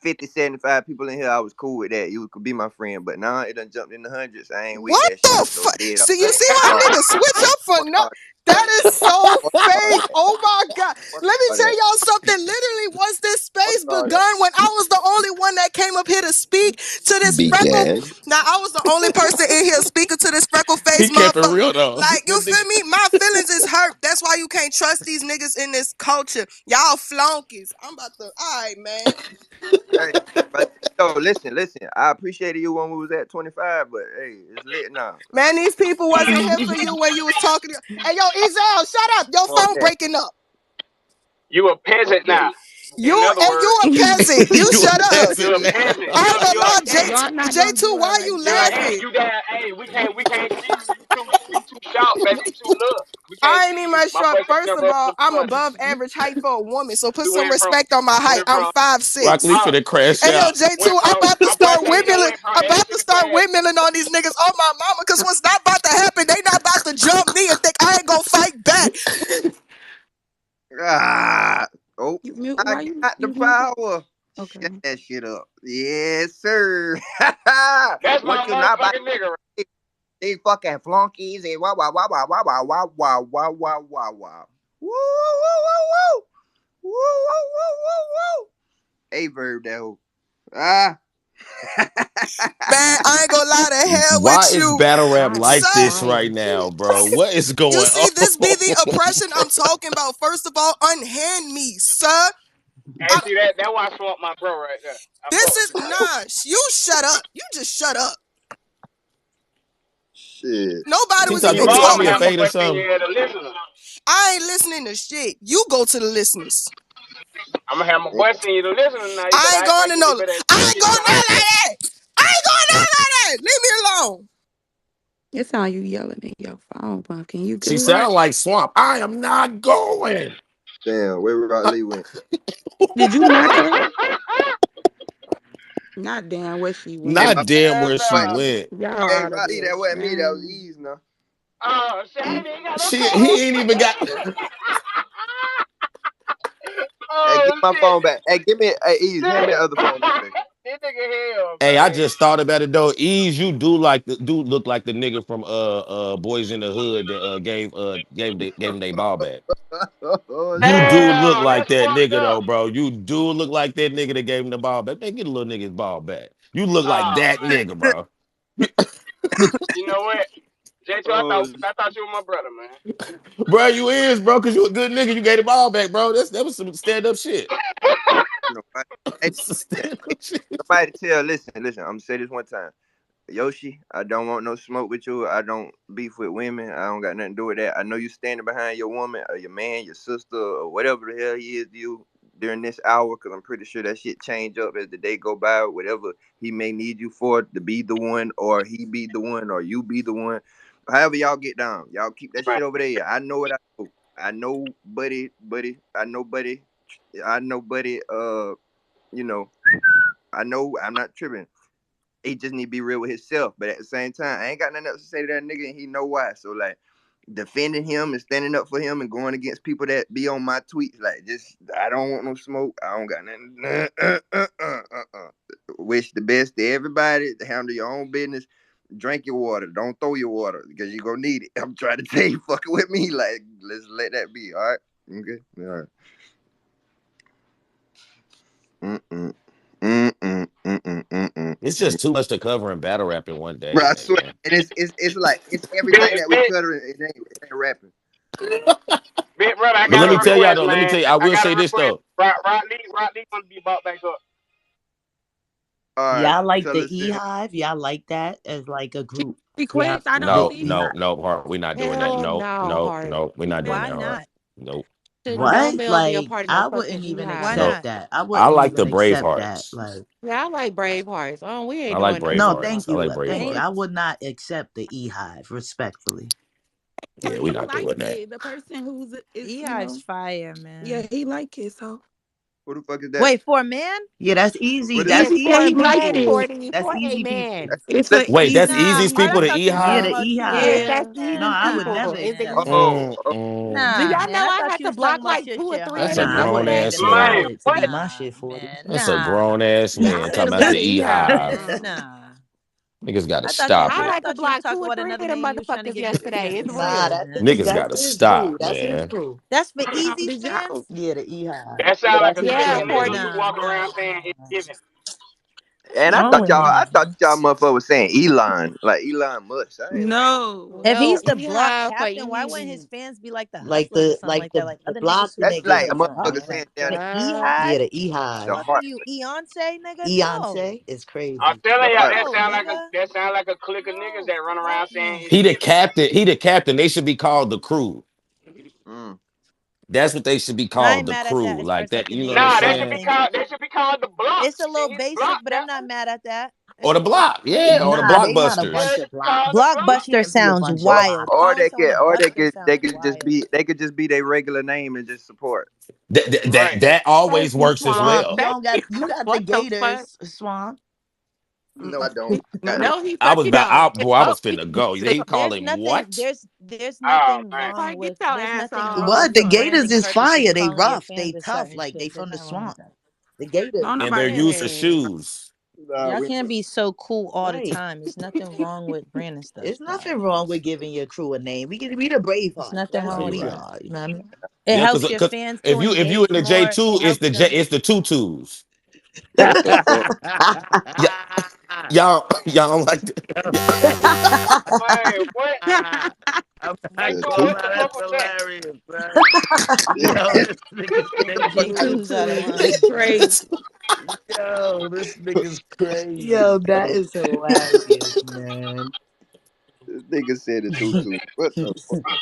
50, 75 people in here, I was cool with that. You could be my friend. But now it done jumped in the hundreds. I ain't with What that the shit. So fuck? dead. See, you see how Fuck, niggas switch up for fuck no? all, That is so fuck all fake. that. Oh my god. Fuck Let me all tell that. y'all something. Literally, once this Fuck space all that. begun, when I was the only one that came up here to speak to this freckle. Began. Now I was the only person in here speaking to this freckle face He kept it motherfucker. real though. Like, you This feel nigga. me? My feelings is hurt. That's why you can't trust these niggas in this culture. Y'all flunkies. I'm about to. All right, man. Hey, but yo, listen. I appreciated you when we was at 25, but hey, it's lit now. Man, these people wasn't here for you when you was talking to. Hey, yo, Ezel, shut up. Your Fuck phone that. breaking up. You a Fuck peasant that. now. You In other and you words, a peasant. You You a shut up. you're peasant a now. peasant. I ain't gonna You're a lie, peasant. Y'all not gonna J2, do it why right you You're a now. hey, laughing? you that hey, we can't see you. You too sharp, baby. You too little. We can't I ain't see even you. my My short. boy got First them of rubbing all, them I'm buttons. above average height for a woman, so put We some went from respect on my we height. went I'm from 5'6". Broccoli uh finna crash Hey yo, out. J2, went I'm from about to my boy start said he done windmilling. went from I'm A about to to the start class. windmilling on these niggas on my mama, cause what's not about to happen, they not about to jump me and think I ain't gonna fight back. Ah, oh, You mute? I Why you got the you muted? power. Okay. Shut that shit up. Yes, sir. That's my What you not about motherfucking nigga. to say? These fucking flunkies and wow, wow, wow, wow, wow, wow, wow, wow, wow, wow, wow, wow. Woo, woo, woo, woo, woo, woo, woo, woo, woo. A verb that hoe. Ah. Man, I ain't gonna lie to hell Why with is you. battle rap God is like Son, this quiet. right now, bro? What is you going see, this be the on? oppression I'm talking about. First of all, unhand me, sir. Hey, I, see that why I swamp my bro right there. I this fuck with is you, bro. nah. You shut up. You just shut up. Shit. Nobody was T-Top, See, you even want to Bob, throw I'ma me a talking. have my fade or boy send something? you here to listen. I ain't listening to shit. You go to the listeners. I'ma have my boy send you to listen now. You better I ain't act going like to you no. better I ain't get going your there own like that. I ain't going there like that. Leave me alone. It's how you yelling in your phone, Pumpkin. You She good? sound like Swamp. I am not going. Damn, where Rock Lee went? Did you knock her? Not damn where she Hey, went. my Not damn Hell where she boy. no. went. Y'all Hey, out of Rock Lee, this, that wasn't me. That was man. Ease now. Oh, shit, I ain't even got no He phone. ain't even got. Hey, Oh get my shit. phone back. Hey, give me. Hey, Ease, hand me Shit. the other phone back, baby. This nigga hell, Hey, I man. just thought about it though. Ease, you do look like the nigga from Boys in the Hood that gave him their ball back. Oh You shit. do look Damn, like that's that fucked nigga up. though, bro. You do look like that nigga that gave him the ball back. Man, get a little nigga's ball back. You look like Oh that man. nigga, bro. You know what? J2, Oh, I thought you were my brother, man. Bro, you is, bro, cause you a good nigga. You gave the ball back, bro. That was some stand up shit. you know. Right? Hey, Some listen, stand up shit. somebody tell. Listen. I'm gonna say this one time. Yoshi, I don't want no smoke with you. I don't beef with women. I don't got nothing to do with that. I know you standing behind your woman or your man, your sister, or whatever the hell he is to you during this hour, because I'm pretty sure that shit change up as the day go by. Whatever he may need you for to be the one, or he be the one, or you be the one. However y'all get down, y'all keep that Right. shit over there. I know what I know. I know, buddy. I know, buddy. I know, buddy. You know, I know. I'm not tripping. He just need to be real with himself. But at the same time, I ain't got nothing else to say to that nigga, and he know why. So like defending him and standing up for him and going against people that be on my tweets, like just I don't want no smoke. I don't got nothing. Wish the best to everybody. Handle your own business. Drink your water. Don't throw your water because you gonna need it. I'm trying to tell you, fucking with me. Like let's let that be. All right. Okay. All right. Mm-mm. Mm-mm. Mm-mm. Mm-mm. It's just too much to cover in battle rap in one day, Bro, I swear, man. and it's like it's everything Big, that we big, cut. It ain't rapping. big brother, I But got let a me tell y'all request, though. Let me man. tell you. I I will got a say this request. though. Rock Lee want to be brought back up. All right, Y'all like tell the us E then. Hive? Y'all like that as like a group? Yeah, Request? I don't the No, E see. no, Hive. no, Heart. We're not doing that. Hell No, no, no, Heart. no. We're not doing No. Why that, Heart. not? Nope. Don't What? Bell be a Like part of no I fucking wouldn't even Why beehive. No. accept not? that. I I wouldn't like even the Brave accept that. Hearts. Like Yeah, I like Brave Hearts. Oh, we I ain't like doing Brave that. no, Hearts. thank I you, like Brave thank you. Ain't I Hearts. would not accept the E Hive respectfully. Yeah, But we're he not like doing that. it. The person who's is, Beehive's fire, yeah, man. he like it. So Who the fuck is that? Wait, for a man? Yeah, that's easy. What is That's that? Yes, yeah, for a he easy like man, people. it. 40, That's for a easy people. man. It's Let for me Wait, that's easy. Nah, Easy's Heart, I people, the thought E you was Yeah, talking the Hive? about E two Hive. Yes, Yeah, that's men. No, Easy's I would Nah. never people. Is accept the that. Mm-mm. Do Nah, y'all man. know I I thought had you to was talking block about like your two or shit, three of Heart. That's a them Nah, I niggas grown wouldn't back ass to accept Man, man. back? it to what? be my Nah, shit 40. man. That's a Nah. grown ass man Y'all talking is about the E weird. Hive. Nah. Niggas gotta I thought you stop I Heart, it. I had to thought you was block two talking or about three of another them man. You was trying to motherfuckers get his yesterday. It's feelings Nah, hurt, real. man. Niggas that's gotta his crew. stop, That's his man. crew. That's for Easy's did y'all? fans? Yeah, the E Hive. That Yeah, sound like that's a his type Yeah, of crew, nigga man. 40. you Nah, walk around nah, saying it's nah. giving. And What's I wrong thought with y'all, him, I thought man? y'all motherfucker was saying Elon, like Elon Musk. I ain't like, No. If No, he's the block beehive for captain, why wouldn't his easy. fans be like the Like hustlers or the something like that? Like the other block niggas who that's make like niggas a or music, something, motherfucker bro. man. saying Like down the Uh, Yeah, E-Hive? the E Hive. the What are heart. you, Beyonce, nigga? No. Beyonce is I'm crazy. telling The y'all, heart. No, nigga. that sound like a clique of niggas No. that run Fuck around saying no. it's He the giving. captain. He the captain. They should be called the crew. Mm. That's what they should be I ain't called, the mad at that crew. as far Like as like that, the you know what name I'm Nah, and saying? everything. they should be called the block. It's a little Shit, basic, block but I'm not captain. mad at that. Or the block, yeah, or the Nah, they not a blockbusters. bunch Yeah, it of should be block. called the They block. Blockbuster can't be a sounds bunch of Or, wild. block. or Calling they someone could, a or buster they sounds could just wild. be, they could just be their regular name and just support. Right. That thank always you, works as Swamp. Swamp, well. you Thank don't you. got you got the What the fuck? Gators, Swamp. No, I don't. Got the No, he I was fucking about, don't. boy, I Oh, was finna go. They call There's him nothing what? there's Oh nothing man. wrong Like, get with your ass What? on. The for Gators branding is purposes fire. They calling your rough. fans They a tough. certain Like they shit. There's from the nothing wrong with swamp. that. The Gators. Don't And they're nobody used to hey. shoes. nah, Y'all we can't be so cool all the Right. time. There's nothing wrong with branding stuff. There's Like nothing wrong with giving your crew a name. We can be the there's Bravehearts. nothing That's Yeah, wrong what with you're we that. right. are. You know what I mean? It Yeah, helps your fans to if you engage in the J more. two, It helps them. it's the tutus. what the fuck? Yeah, y'all don't like that. Man, what? I'm Hey, not The gonna what two. the lie, fuck that's was that? hilarious, man. Yo, this nigga's The The crazy. J2's out of tutu line. is crazy. Yo, this nigga's crazy, Yo, that bro. is hilarious, man. This nigga said the tutu. What the fuck?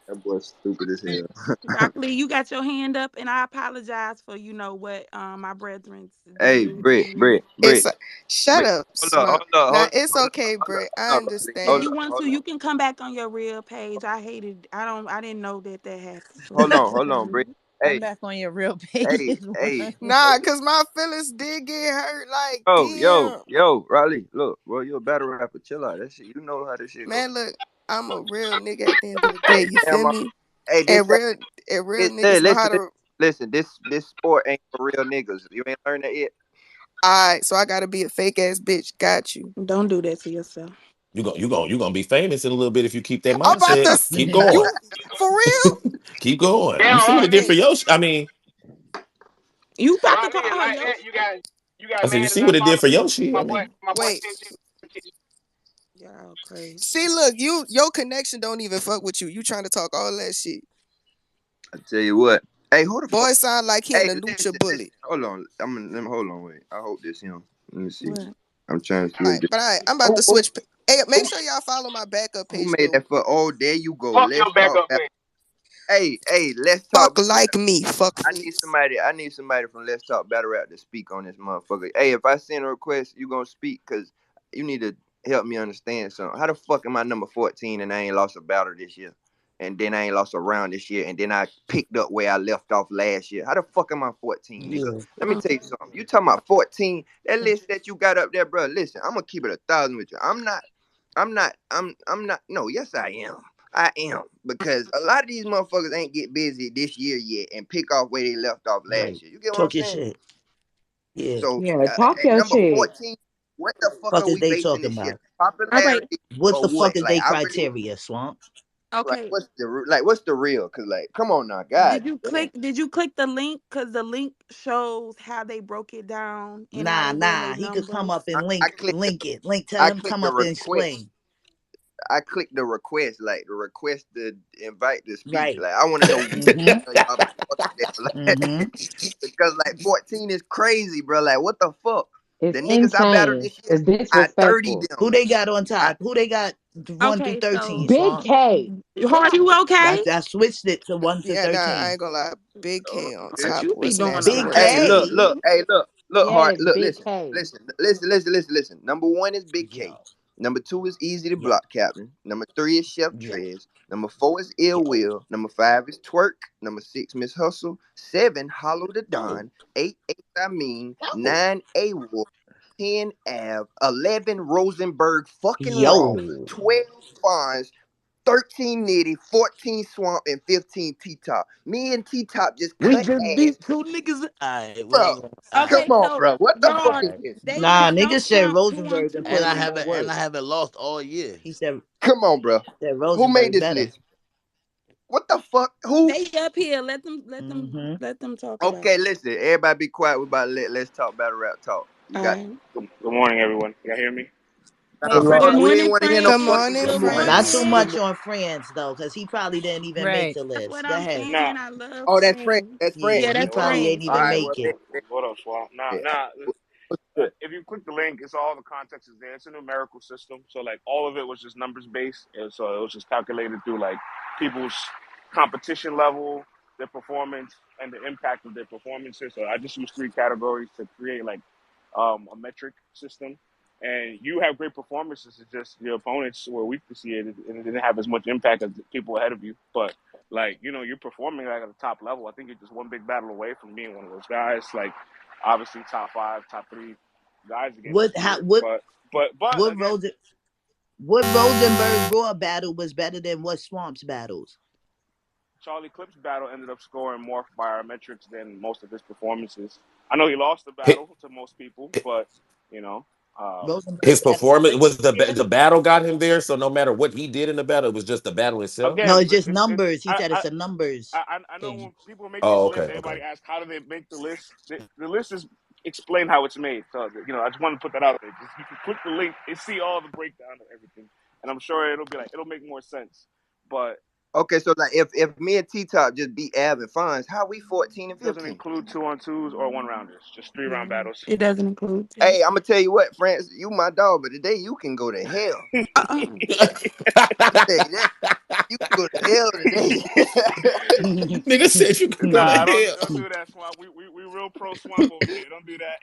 That boy stupid as hell. Rock Lee, you got your hand up, and I apologize for what my brethren Hey, did to you. It's Britt, shut Britt. up, Hold up, Swamp. hold up, Now hold up, it's hold up, okay, hold up, Britt. I hold up, Riley. If Hold understand. you up, want hold to, you up. can come back on your real page. I hated. I didn't know that happened. So Hold on, Britt. Come Hey, back on your real page hey, is hey, one. hey. Nah, cause my feelings did get hurt. Like, Yo, damn. Riley, look, bro, you a battle rapper. Chill out. That shit, you know how this shit go. Man, look, I'm a real nigga at the end of the day. You Damn, feel me? hey, And real hey, niggas know how to. listen. This sport ain't for real niggas. You ain't learned that yet. Alright, so I gotta be a fake ass bitch. Got you. don't do that to yourself. You gonna be famous in a little bit if you keep that I'm about to. mindset. Keep going. You for real? Keep going. Damn, You see what it did for Hey, Yoshi? I mean, You about to Riley, call her like yo? that, you got I said, you mad as see I what it did followed for Yoshi? I mean, my boy wait. 10. Y'all crazy. See, look, your connection don't even fuck with you. You trying to talk all that shit. I tell you what. Hey, who the fuck? Boy sound like he in Hey, a lucha listen. bullet. Hold on. Let me hold on. Wait. I hope this him. Let me see. What? I'm trying to see All if right, this, but I'm about who, to who, switch. Hey, who make sure y'all follow my backup who page made though. that for? Oh, there you go. Fuck Let's your talk. backup page. Hey, let's talk. Fuck like me. Fuck I need face. somebody. I need somebody from Let's Talk Battle Rap to speak on this motherfucker. Hey, if I send a request, you gonna speak? Cause you need to help me understand something. How the fuck am I number 14 and I ain't lost a battle this year, and then I ain't lost a round this year, and then I picked up where I left off last year? How the fuck am I 14, nigga? Yeah. Let me tell you something. You talking about 14? That list that you got up there, bro. Listen, I'm gonna keep it 1,000 with you. I'm not. I'm not. I'm not. No, yes, I am. I am because a lot of these motherfuckers ain't get busy this year yet and pick off where they left off Right. last year. You get what I'm Talk your saying? shit. Yeah. So Yeah, talk at your number shit. 14, what the fuck Fuck are is we they basing talking this shit? about? All right. Popularity What or the what? fuck is Like they I really criteria, Swamp? like Okay. what's the real? Cause like come on now, God damn. Did you click the link? Cause the link shows how they broke it down and how Nah, they doing their nah. He could come up numbers. and I clicked link it. Link, tell I him clicked come the up and request. explain. I clicked the request, like the request to invite to speak. Right. Like I want to know what Mm-hmm. y'all be fucking at. Mm-hmm. Because like 14 is crazy, bro. Like what the fuck? It's The niggas I battled insane. this year, It's I 30 disrespectful. them. Who they got on I top? Who they got 1 through Okay, 13, so Big Swamp? K. Heart, you okay? I switched it to 1 to Yeah, nah, I 13. ain't gonna lie. Big K on okay. Heart, top you be was doing a nasty Big work lot. to Hey, me. K. look, hard. Yes, Look, Big K. listen. Number one is Big K. Yo. Number two is Easy the Yo. Block Captain. Number three is Chef Yo. Trez. Number four is Ill Yo. Will. Number five is Twerk. Number six, Miss Hustle. Seven, Hollow the Yo. Don. Eight, I mean. Yo. Nine, A Wolf. 10, Av. 11, Rosenberg fucking Raw. Yo. 12, Fonz. 13 Nitty, 14 Swamp, and 15 T Top. Me and T Top just We cut just ass. beat two niggas. Alright, we Bro, ain't gonna. come Okay, Alright. on, so bro. What the fuck Gerard, is Alright. this? they Nah, just niggas don't said count two on Rosenberg and two. put in more And work. I haven't lost all year. Come on, bro. He said Who made Rosenberg this better. list? What the fuck? Who? They up here. Mm-hmm. Let them talk about Okay, it. listen. Everybody be quiet. We about to let's talk battle rap talk. You All got right. Good morning, everyone. Y'all hear me? Hey, Hello. good we ain't morning, want to hear no Good friends. fucking morning, good Good morning. Not too friends. Good much morning. morning. on Friends though, because he probably didn't even make Right. the That's list. what Go I'm ahead. Nah, saying. I love Oh, that's Frank. friends. That's Frank. Yeah, Yeah, he that's what up? probably ain't friends. All even right. make Well, it. What up, Swamp? yeah. What's good? If you click the link, it's all the context is there. It's a numerical system, so like all of it was just numbers based, and so it was just calculated through like people's competition level, their performance, and the impact of their performances. So I just used three categories to create like a metric system. And you have great performances. It's just your opponents were weak this year, and it didn't have as much impact as the people ahead of you. But like you're performing like at the top level. I think you're just one big battle away from being one of those guys. Like obviously top five, top three guys again What this how year. But what again, Rosen what Rosenberg Raw battle was better than what Swamp's battles? Charlie Clip's battle ended up scoring more biometrics than most of his performances. I know he lost the His, battle to most people, but you know, um, his Rosenberg had performance clicks was this year? the battle got him there. So no matter what he did in the battle, it was just the battle itself. No, again, it's just it numbers. He said it's a numbers I know thing. when people make these Oh, lists, okay, okay. everybody asks how do they make the list. The list is explain how it's made. So I just want to put that out there. Just you can click the link and see all the breakdown of everything, and I'm sure it'll make more sense. But Okay, so like if me and T Top just beat Av and Fonz, how we 14 and it doesn't 15? include 2-on-2s or one rounders, just 3 round battles. It doesn't include two. Hey, I'm gonna tell you what, France, you my dog, but today you can go to hell. Uh-uh. I tell you that. You can go to hell today. Nigga said you could go to Nah, hell. don't do that, Swamp. We real pro Swamp over here. Don't do that.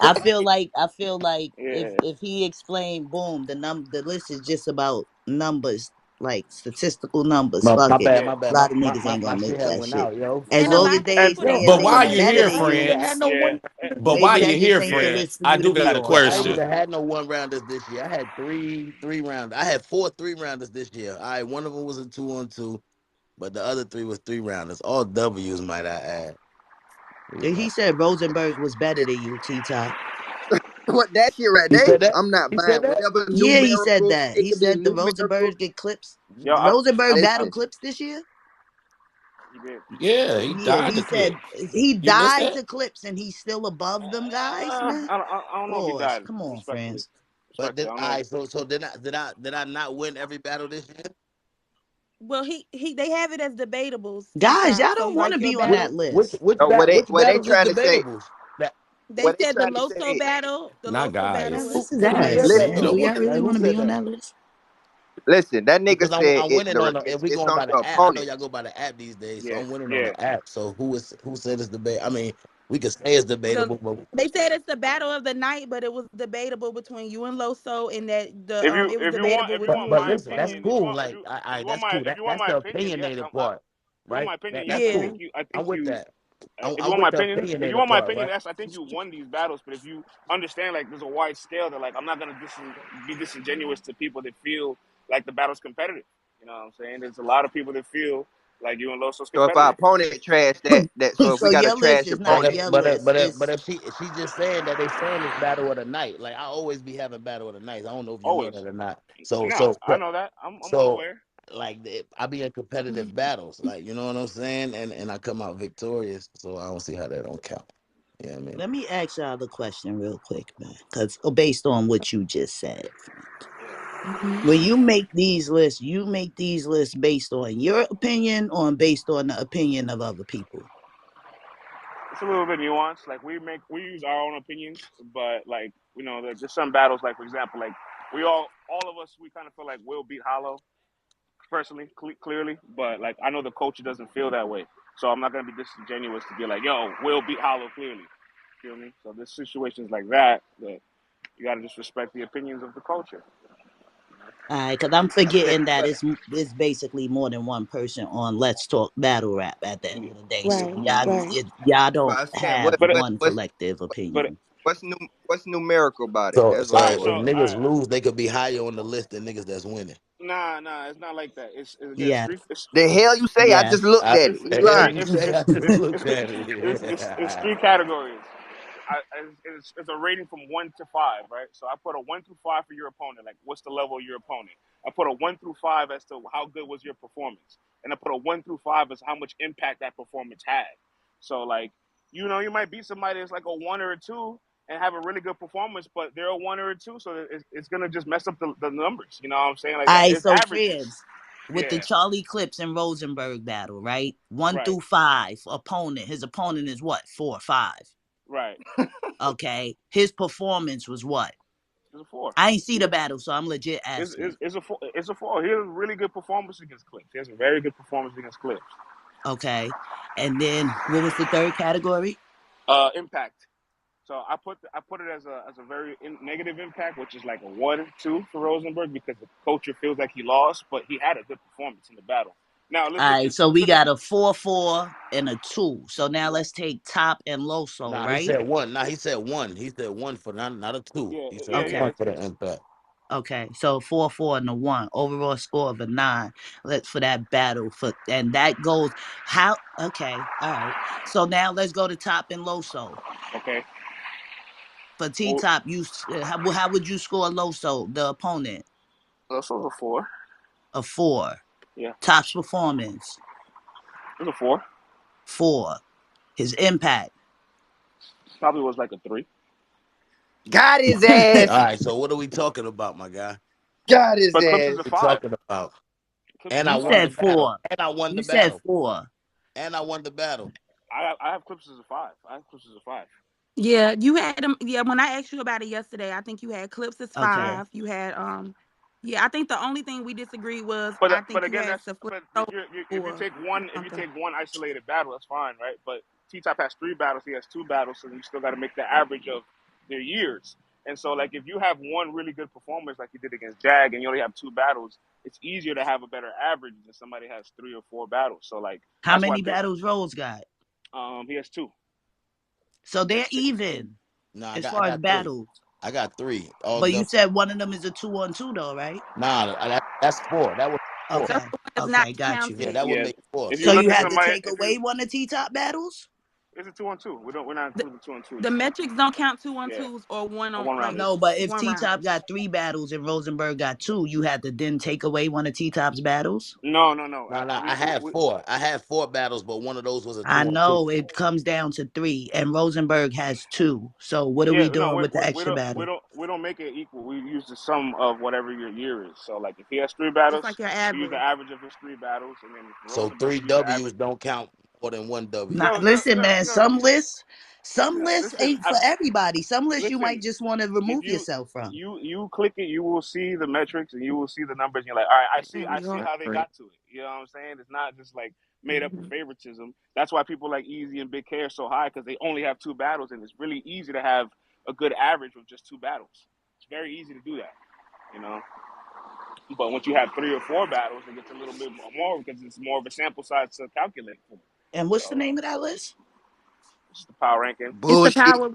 I feel like Yeah. if he explained, boom, the list is just about numbers, like statistical numbers. My Fuck it. bad, Yeah. my A bad. lot of niggas My, ain't my gonna shit make had that went shit. out, yo. As And a long lot as of they people saying didn't But they say while was that you're at the better here, than I ain't you, even had France, no one. Yeah. but maybe while that you're just here, ain't the Yeah. France, list for I you to do be got a on. I ain't question. even had no one rounders this year. I had three rounders. I had four 3 rounders this year. All right, one of them was a 2-on-2, but the other three was 3 rounders. All W's, might I add. You He know. said Rosenberg was better than you, T Top. what that shit right He there, said that. I'm not He buying said that. whatever Yeah, he said numerical. that. It He could be said the numerical. Rosenberg get clips. Yo, Rosenberg battle Listen, clips this year? he did. Yeah, he Yeah, died he to said clip. he You missed died that? to clips and he's still above them guys, man. I don't know if he Pause. died. Come on, Respectfully, friends. But I then, don't all know. right. So did I not win every battle this year? well, he they have it as debatable, T Guys, top. y'all So don't want to like your be on Which that battle, which list. which what bat they which what they battles is trying to say? debatables? They what they said the trying to Loso say. battle, Not That guys. was Who, list is who fire. said ass, that man. Listen, though? Do y'all Like really who want to be said on that? that list? listen. That nigga Because said I'm it. winning on the, if we It's going on by the the app, I know opponent. y'all go by the app these days, so Yeah, I'm winning on yeah. the app. So who said it's debate? I mean, we could say it's The debatable, but they said it's the battle of the night, but it was debatable between you and Loso, and that the If you it was if you want debatable if you with but want you and but my listen, that's Loso. opinion, cool. Like if you want that's my cool. if you want That's my the opinion, yes, opinionated part, if you want right? my opinion, That's yes, Yeah. cool. I I'm think with you that. if you I'm want my with the opinion, if you opinionated want my part, opinion, right? yes, I think you won these battles. But if you understand, like, there's a wide scale that, like, I'm not gonna be disingenuous to people that feel like the battle's competitive. You know what I'm saying? There's a lot of people that feel like you and Loso's So if our competitive. opponent trash that, so if So we got a your list trash is not But opponent, if your but if, list. but if, but It's if she just saying that they saying it's battle of the night, like I always be having battle of the nights. I don't know if you Oh, know that or not. So nah, so I know that. I'm well so aware. like I be in competitive battles, like you know what I'm saying, and I come out victorious. So I don't see how that don't count. You know what I mean? Let me ask y'all the question real quick, man, because based on what you just said, Frank. Hmm. When you make these lists based on your opinion or based on the opinion of other people. It's a little bit nuanced. Like, we use our own opinions, but, like, there's some battles. Like, for example, like, all of us, we kind of feel like Will beat Hollow personally, clearly. But, like, I know the culture doesn't feel that way, so I'm not gonna be disingenuous to be like, yo, Will beat Hollow clearly. Feel me? So there's situations like that you gotta just respect the opinions of the culture. All right, because I'm I feel forgetting you, that but it's basically more than one person on Let's Talk Battle Rap at the end of the day. So Right. y'all Right. y'all but don't I'm saying have But one collective but opinion. what's numerical about it? So That's all all I right. so want if So to know. niggas lose, they could be higher on the list than niggas that's winning. nah, it's not like that. It's again Yes, street. It's The hell you say? I just yes. looked I, at it. it's You the it's hell three. lying? you say? I just looked at It's it. three categories. It's a rating from 1 to 5, right? So I put a 1 through 5 for your opponent. Like, what's the level of your opponent? I put a 1 through 5 as to how good was your performance, and I put a 1 through 5 as how much impact that performance had. So, like, you might beat somebody that's like a 1 or a 2 and have a really good performance, but they're a 1 or a 2, so it's gonna just mess up the numbers. You know what I'm saying? Like, All right, it's so averages. Trans, with the Yeah, Charlie Clips and Rosenberg battle, right? One right, through five, opponent. His opponent is what? 4 or 5. right. Okay. His performance was what? It's a 4. I ain't see the battle, so I'm legit asking. It's a 4. It's a 4. He has a really good performance against Clips. He has a very good performance against Clips. Okay. And then what was the third category? Impact. So I put it as a very negative impact, which is like a 1 2 for Rosenberg because the culture feels like he lost, but he had a good performance in the battle. Now let's All look right, at so we look at got a 4-4 and a 2. So now right. let's take Top and Loso, Nah, he right? said one. Nah, he said one. He said one for not a two. Yeah, He said yeah. one Okay. for the impact. Okay. So 4-4 and a 1. Overall score of a 9. Let's for that battle and that goes how okay. All right. So now let's go to Top and Loso. Okay. For T Well, Top, how would you score Loso, the opponent? this was a 4. A 4. Yeah, Top's performance, it was a 4. 4. His impact. Probably was like a 3. Got his All ass. right, so what are we talking about, my guy? Got his But Clips is ass. a We 5. talking about. Clips is And a I You 5. won the said battle. 4. And I won You the said battle. 4. And I won the battle. I have Clips as a 5. I have Clips as a 5. Yeah, you had them. Yeah, when I asked you about it yesterday, I think you had Clips as Okay. 5. You had yeah, I think the only thing we disagreed was I But think you again, had Safari but if you or take one something. isolated battle, that's fine, right? But T Top has 3 battles, he has 2 battles, so you still got to make the average of their years. And so, like, if you have one really good performance like you did against Jag, and you only have 2 battles, it's easier to have a better average than somebody has 3 or 4 battles. So, like, How that's why I many picked. battles Rose got? He has 2. So He they're has 2. even No, I as got I far as got three. battles. I got three. All But you double. said one of them is a 2-on-2 though, right? Nah, that's four. That was four. That's Okay. the one that's not Okay, got you. Yeah, counted. that would Yeah. make four. If So you So look you at had to somebody, take if you away one of T Top battles? it's a 2-on-2. We're not The, including 2-on-2s. the metrics don't count two on Yeah, twos or one or on one like rounders. No, but if one T Top rounders. got 3 battles and Rosenberg got 2, you had to then take away one of T Top's battles? No. nah, I had four. I had 4 battles, but one of those was a I 2-on-2. know it comes down to 3, and Rosenberg has 2. So what are Yeah, we no, doing with the extra we battle? don't we don't make it equal. We use the sum of whatever your year is. So, like, if he has three Just battles, like your we use the average. average of his 3 battles, and then for So Rosenberg three we use the W's average. don't count more than one W. Not, listen, man. No. Some lists, Some lists Listen, ain't for everybody. Some lists you listen. might just want to If remove yourself from. you click it, you will see the metrics and you will see the numbers. And you're like, all right, I see Your how they break. got to it. You know what I'm saying? It's not just like made up for Mhm. favoritism. That's why people like Easy and Big K are so high because they only have two battles, and it's really easy to have a good average with just two battles. It's very easy to do that, you know. But once you have three or four battles, it gets a little bit more because it's more of a sample size to calculate for. And what's the So name of that list? it's the power ranking. It's the Bullshit. power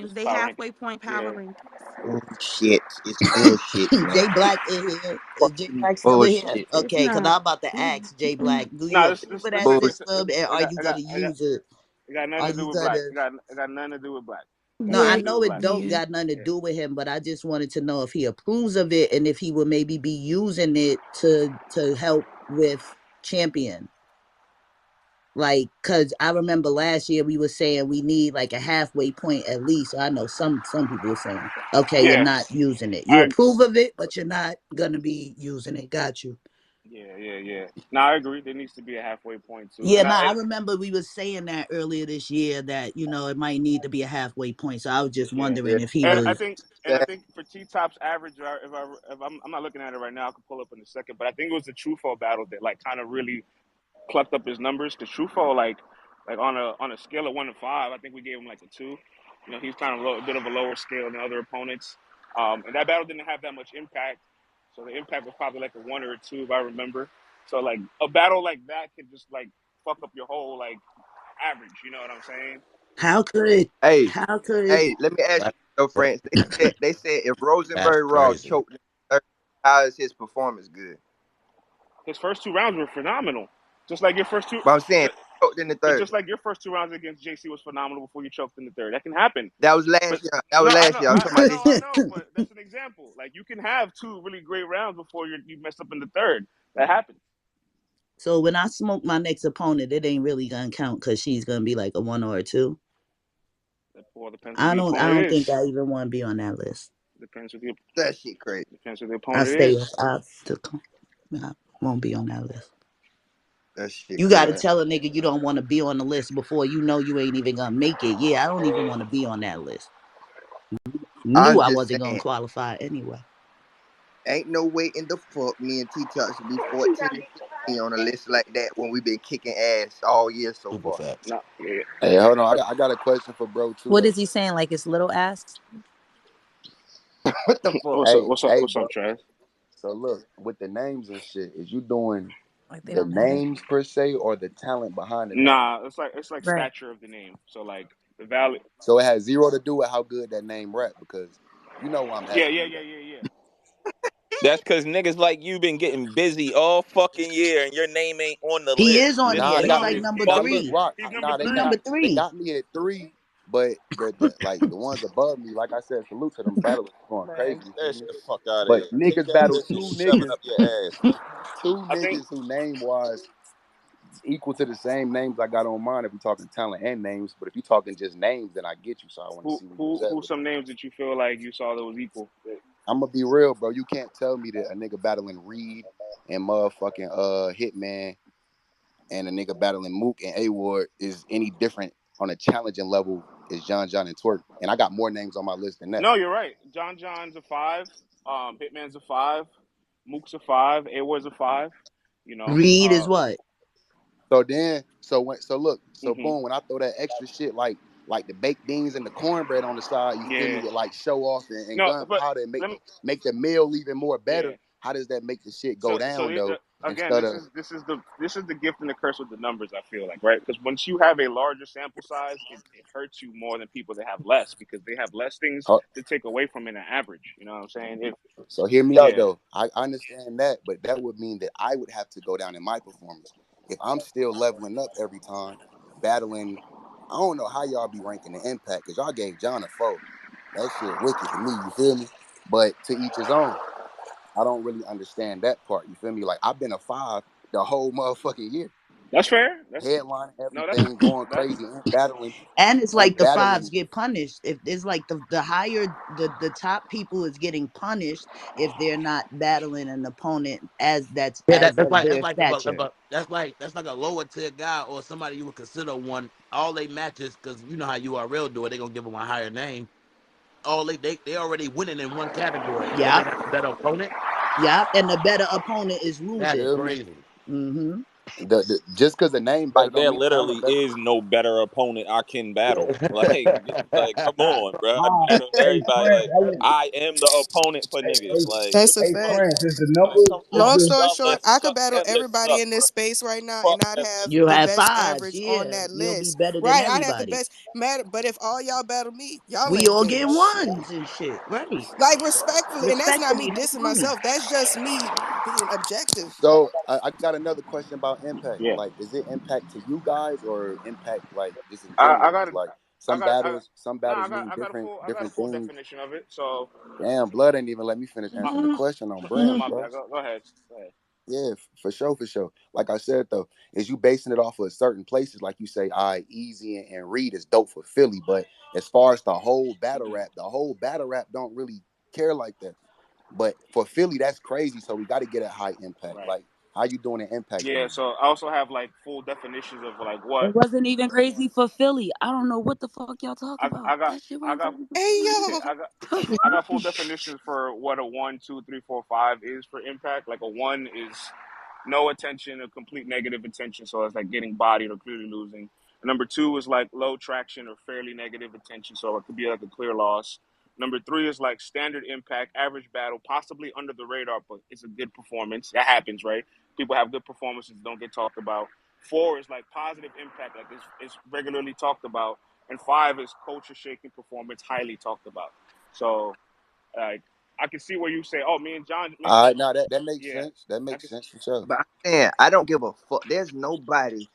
It's rankings. the They power ranking. halfway point power Yeah. rankings. Bullshit. It's bullshit, man. Jay Black in here. Is Jay Fucking Black still in here? bullshit. It's Okay, because not. I'm about to ask Jay Black, do you No, this approve this of this that not. Bullshit. system, and are you gonna use it? It got nothing Are to do you with black. gonna? It got nothing to do with black. It got No, I nothing Yeah, to do know with it black. don't yeah. got nothing to Yeah. do with him, but I just wanted to know if he approves of it and if he would maybe be using it to help with champion. Like, cause I remember last year we were saying we need like a halfway point at least. I know some people were saying, okay, you're Yeah. not using it. You I approve of it, but you're not gonna be using it. Got you. yeah. No, I agree. There needs to be a halfway point too. Yeah, And no, I remember we were saying that earlier this year that it might need to be a halfway point. So I was just yeah. wondering if he And was. I think for T Top's average, if I'm not looking at it right now, I can pull up in a second. But I think it was the True Fall battle that like kind of really plucked up his numbers. Because True Fall like on a scale of 1 to 5, I think we gave him like a 2. You know, he's kind of a bit of a lower scale than other opponents. And that battle didn't have that much impact, so the impact was probably like a 1 or a 2 if I remember. So like a battle like that could just like fuck up your whole like average. You know what I'm saying? How could Hey, how could hey, let me ask you, That's though, crazy. France. They said if That's Rosenberg Raw crazy. choked in the third, how is his performance good? His first 2 rounds were phenomenal, just like your first two. But I'm saying But choked in the third. just like your first 2 rounds against JC was phenomenal before you choked in the third. That can happen. That was But last year. That was no, last year. I'm talking about this I year. know. But that's an example. Like you can have two really great rounds before you mess up in the third. That happens. so when I smoke my next opponent, it ain't really gonna count because she's gonna be like a 1 or a 2. That all depends who I the don't I opponent don't think is. I even want to be on that list. Depends who the That shit crazy. depends who the I opponent stay is. I won't be on that list. That shit You gotta crazy. tell a nigga you don't want to be on the list before you know you ain't even gonna make it. Yeah, I don't even want to be on that list. Knew I'm I just wasn't gonna saying, qualify anyway. ain't no way in the fuck me and T Top should be 14 and 15 on a list like that when we been kicking ass all year so Super far. facts. No, yeah. Hey, hold on. I got a question for bro too What though. is he saying? Like it's little ass? What the fuck? What's up? Hey, What's up? hey, What's up, bro. Trav? So look, with the names and shit, is you doing Like they the don't matter. names per se or the talent behind the name? Nah, it's like Right. stature of the name. So like the value. So it has zero to do with how good that name rap because you know why I'm asking you that. Yeah. That's because niggas like you been getting busy all fucking year and your name ain't on the He list. is on This Nah, here. they nigga He's got No, like me. number Nah, he's look, three. rock. he's number Nah, He three. number they three. got me at 3, but the like the ones above me, like I said, salute to them battlers going Man, crazy. get You feel that me? shit the fuck out of But here. Take niggas that battle list and shove it up your ass, man. two I think niggas who name wise equal to the same names I got on mine. If we talking talent and names, but if you talking just names, then I get you. So I want to see where you was at who with it. some names that you feel like you saw that was equal. I'm gonna be real, bro. You can't tell me that a nigga battling Reed and motherfucking Hitman and a nigga battling Mook and A Ward is any different on a challenging level as John and Twerk. And I got more names on my list than that. No, you're right. John's a 5. Hitman's a 5. Mook's a 5. A-Ward's a 5. You know. Reed is what? So then, so look, so Hmm. boom, when I throw that extra shit like the baked beans and the cornbread on the side, you feel me, Yeah. with like show off and No, but gunpowder and let me. make the meal even more Yeah. better. How does that make the shit go So down though? again, Instead of this is the gift and the curse with the numbers. I feel like, right? Because once you have a larger sample size, it hurts you more than people that have less because they have less things oh, to take away from in an average. You know what I'm saying? so hear me out Yeah. though. I understand that, but that would mean that I would have to go down in my performance. If I'm still leveling up every time, battling, I don't know how y'all be ranking the impact because y'all gave John a 4. That shit wicked to me, you feel me? But to each his own. I don't really understand that part. You feel me? Like I've been a 5 the whole motherfucking year. That's fair. That's headlining no. That's everything, going that. crazy and battling And it's and like the battling. fives get punished. If it's like the higher the top people is getting punished if they're not battling an opponent as that's Yeah, as that's of like their if stature. that's like a lower tier guy or somebody you would consider one. All they matches, because you know how URL do it, they gonna give them a higher name. All they already winning in one category, and then they Yep. got a better opponent. Yep. And the better opponent is That's losing. Feel me? crazy. Mm-hmm. Just because the name better Like don't there mean y'all are literally better. is no better opponent I can battle. Like come on, bro. Nah, You know, hey everybody Prince, like I went. I am the opponent for Hey, niggas. hey, Like That's what a the hey fuck? fact. Prince, is the Like numbers? come Is Long on, the story y'all short, let I could suck battle that list everybody suck, in this bro. space right now, Fuck and I'd that have list. You'll the have best fives, average on yeah. that You'll be list. better than Right, I'd have the everybody. best matter. But if all y'all battle me, y'all We ain't all getting get shit. ones and shit. Right. Like respectfully, and that's not me Respectfully, that's dissing fine. myself. That's just me being objective. So I got another question about impact. Yeah. Like, is it impact to you guys or impact like just in I general? got Because a like I some got battles, no. mean different I got a full things. definition of it. So Damn, blood ain't even let me finish answering the question on brims, my bro. bad. Go ahead. Go ahead. Yeah, for sure, for sure. Like I said though, is you basing it off of certain places, like you say, I Easy and Reed is dope for Philly, but as far as the whole battle rap don't really care like that. But for Philly, that's crazy. So we got to get a high impact. Right. Like, how you doing an impact Yeah. game? So I also have like full definitions of like what It wasn't even crazy for Philly. I don't know what the fuck y'all talk I about. I got That shit I wasn't got crazy for Hey Philly. yo, I got I got full definitions for what a 1, 2, 3, 4, 5 is for impact. Like a one is no attention, a complete negative attention, so it's like getting bodied or clearly losing. Number two is like low traction or fairly negative attention, so it could be like a clear loss. Number three is like standard impact, average battle, possibly under the radar, but it's a good performance. That happens, right? People have good performances, don't get talked about. Four is like positive impact, like it's regularly talked about. And five is culture shaking performance, highly talked about. So, like, I can see where you say, "Oh, me and John, All right, now that makes yeah." sense. That I makes can, sense for sure. But I'm saying I don't give a fuck. There's nobody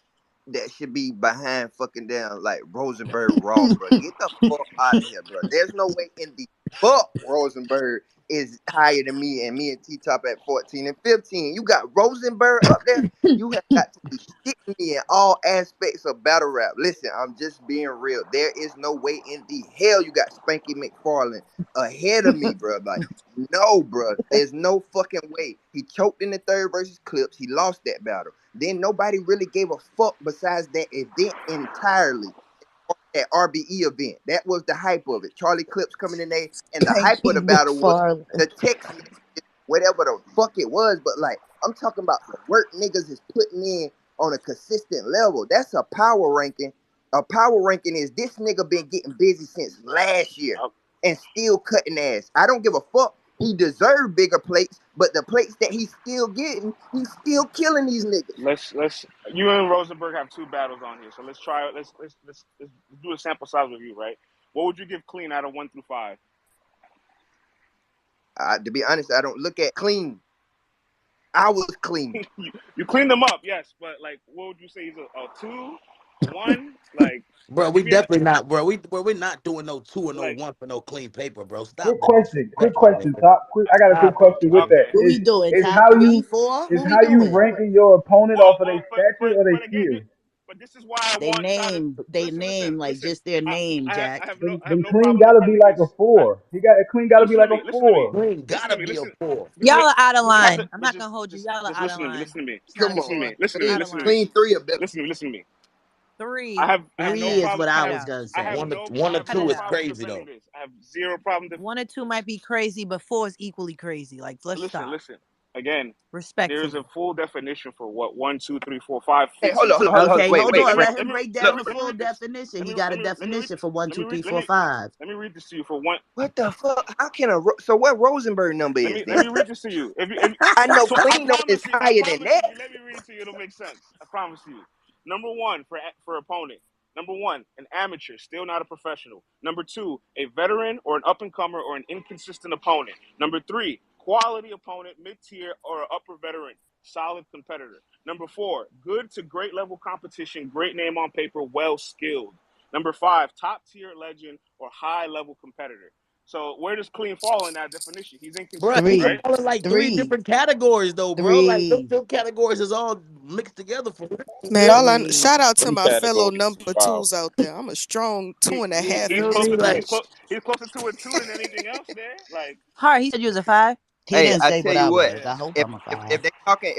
that should be behind fucking down like Rosenberg Raw, bro. Get the fuck out of here, bro. There's no way in the fuck Rosenberg is higher than me and me and T Top at 14 and 15. You got Rosenberg up there. You have got to be shitting me in all aspects of battle rap. Listen, I'm just being real. There is no way in the hell you got Spanky McFarlane ahead of me, bro. Like, no, bro. There's no fucking way. He choked in the third versus Clips. He lost that battle. Then nobody really gave a fuck besides that event entirely. That RBE event. That was the hype of it. Charlie Clips coming in there, and the hype of Spanky the battle was McFarlane. the text messages, whatever the fuck it was. But like, I'm talking about the work niggas is putting in on a consistent level. That's a power ranking. A power ranking is this nigga been getting busy since last year uh, and still cutting ass. I don't give a fuck. He deserved bigger plates, but the plates that he's still getting, he's still killing these niggas. let's you and Rosenberg have two battles on here, so let's try. Let's do a sample size review, right? What would you give clean out of 1 through 5? To be honest, I don't look at clean. I was clean. You cleaned them up, yes, but like, what would you say? He's a two, one. Like, Bro, we give me an definitely not, bro. We're not doing no two or no like. one for no clean paper, bro. Quick Stop the question. Quick disrespect, my question. nigga. Top. Quick. I got a quick Stop it. question with Okay, that. What we doing? Is Top how three, you four? is What we how you doing? ranking your opponent well, off of their stature or their but again, skill? but this is why I They want y'all to name, they name like listen. just their I, name, Jack. I have Then no clean problem got to be defending like a this. four. He got clean got to be Listen to like a me. Listen to me. four. Clean Listen to gotta me. be a four. Y'all are out of line. I'm But not gonna hold you. Y'all are just out of listen to me. line. Listen to me. It's not Come a on, four. man. Listen to me. Clean, Out of Listen to me. line. clean three or better. Listen to me. Listen to me. Three. I have no Three is problem. what I I Cut it have was out. gonna I have say. One to no one I or have Cut no two it is out. problem crazy defending though. this. I have zero problem. 1 and 2 might be crazy, but 4 is equally crazy. Like, let's stop. Listen. Again, there's a Respectfully. full definition for what 1, 2, 3, 4, 5 Hey, fits into. hold on. Okay, Wait, hold wait, on. wait. Let him break Look, down the Let me full read this. definition. He got a definition for one, Let me two, read three, four, five. let me read this to you for one. what the fuck? How can so what Rosenberg number is Let then? me read this to you. If I know I clean on is promise you, higher than if that. you let me read to you, it'll make sense. I promise you. Number one for opponent. Number one, an amateur, still not a professional. Number two, a veteran or an up and comer or an inconsistent opponent. Number three, quality opponent, mid tier or upper veteran, solid competitor. Number four, good to great level competition, great name on paper, well skilled. Number five, top tier legend or high level competitor. So where does clean fall in that definition? He's Bro, inconsistent, he can right? Three, fall in like three three, different categories though, bro. Like those three, two categories is all mixed together for real. Man, three. shout out to Three my fellow categories. number Wow. twos out there. I'm a strong two He and a he half he's You know in what I this mean? closer Like bitch. he's closer to a two than anything else there. Like Hard. He said you was a 5. He Hey, didn't I say tell what you I what, was. yeah. I hope if I'm a if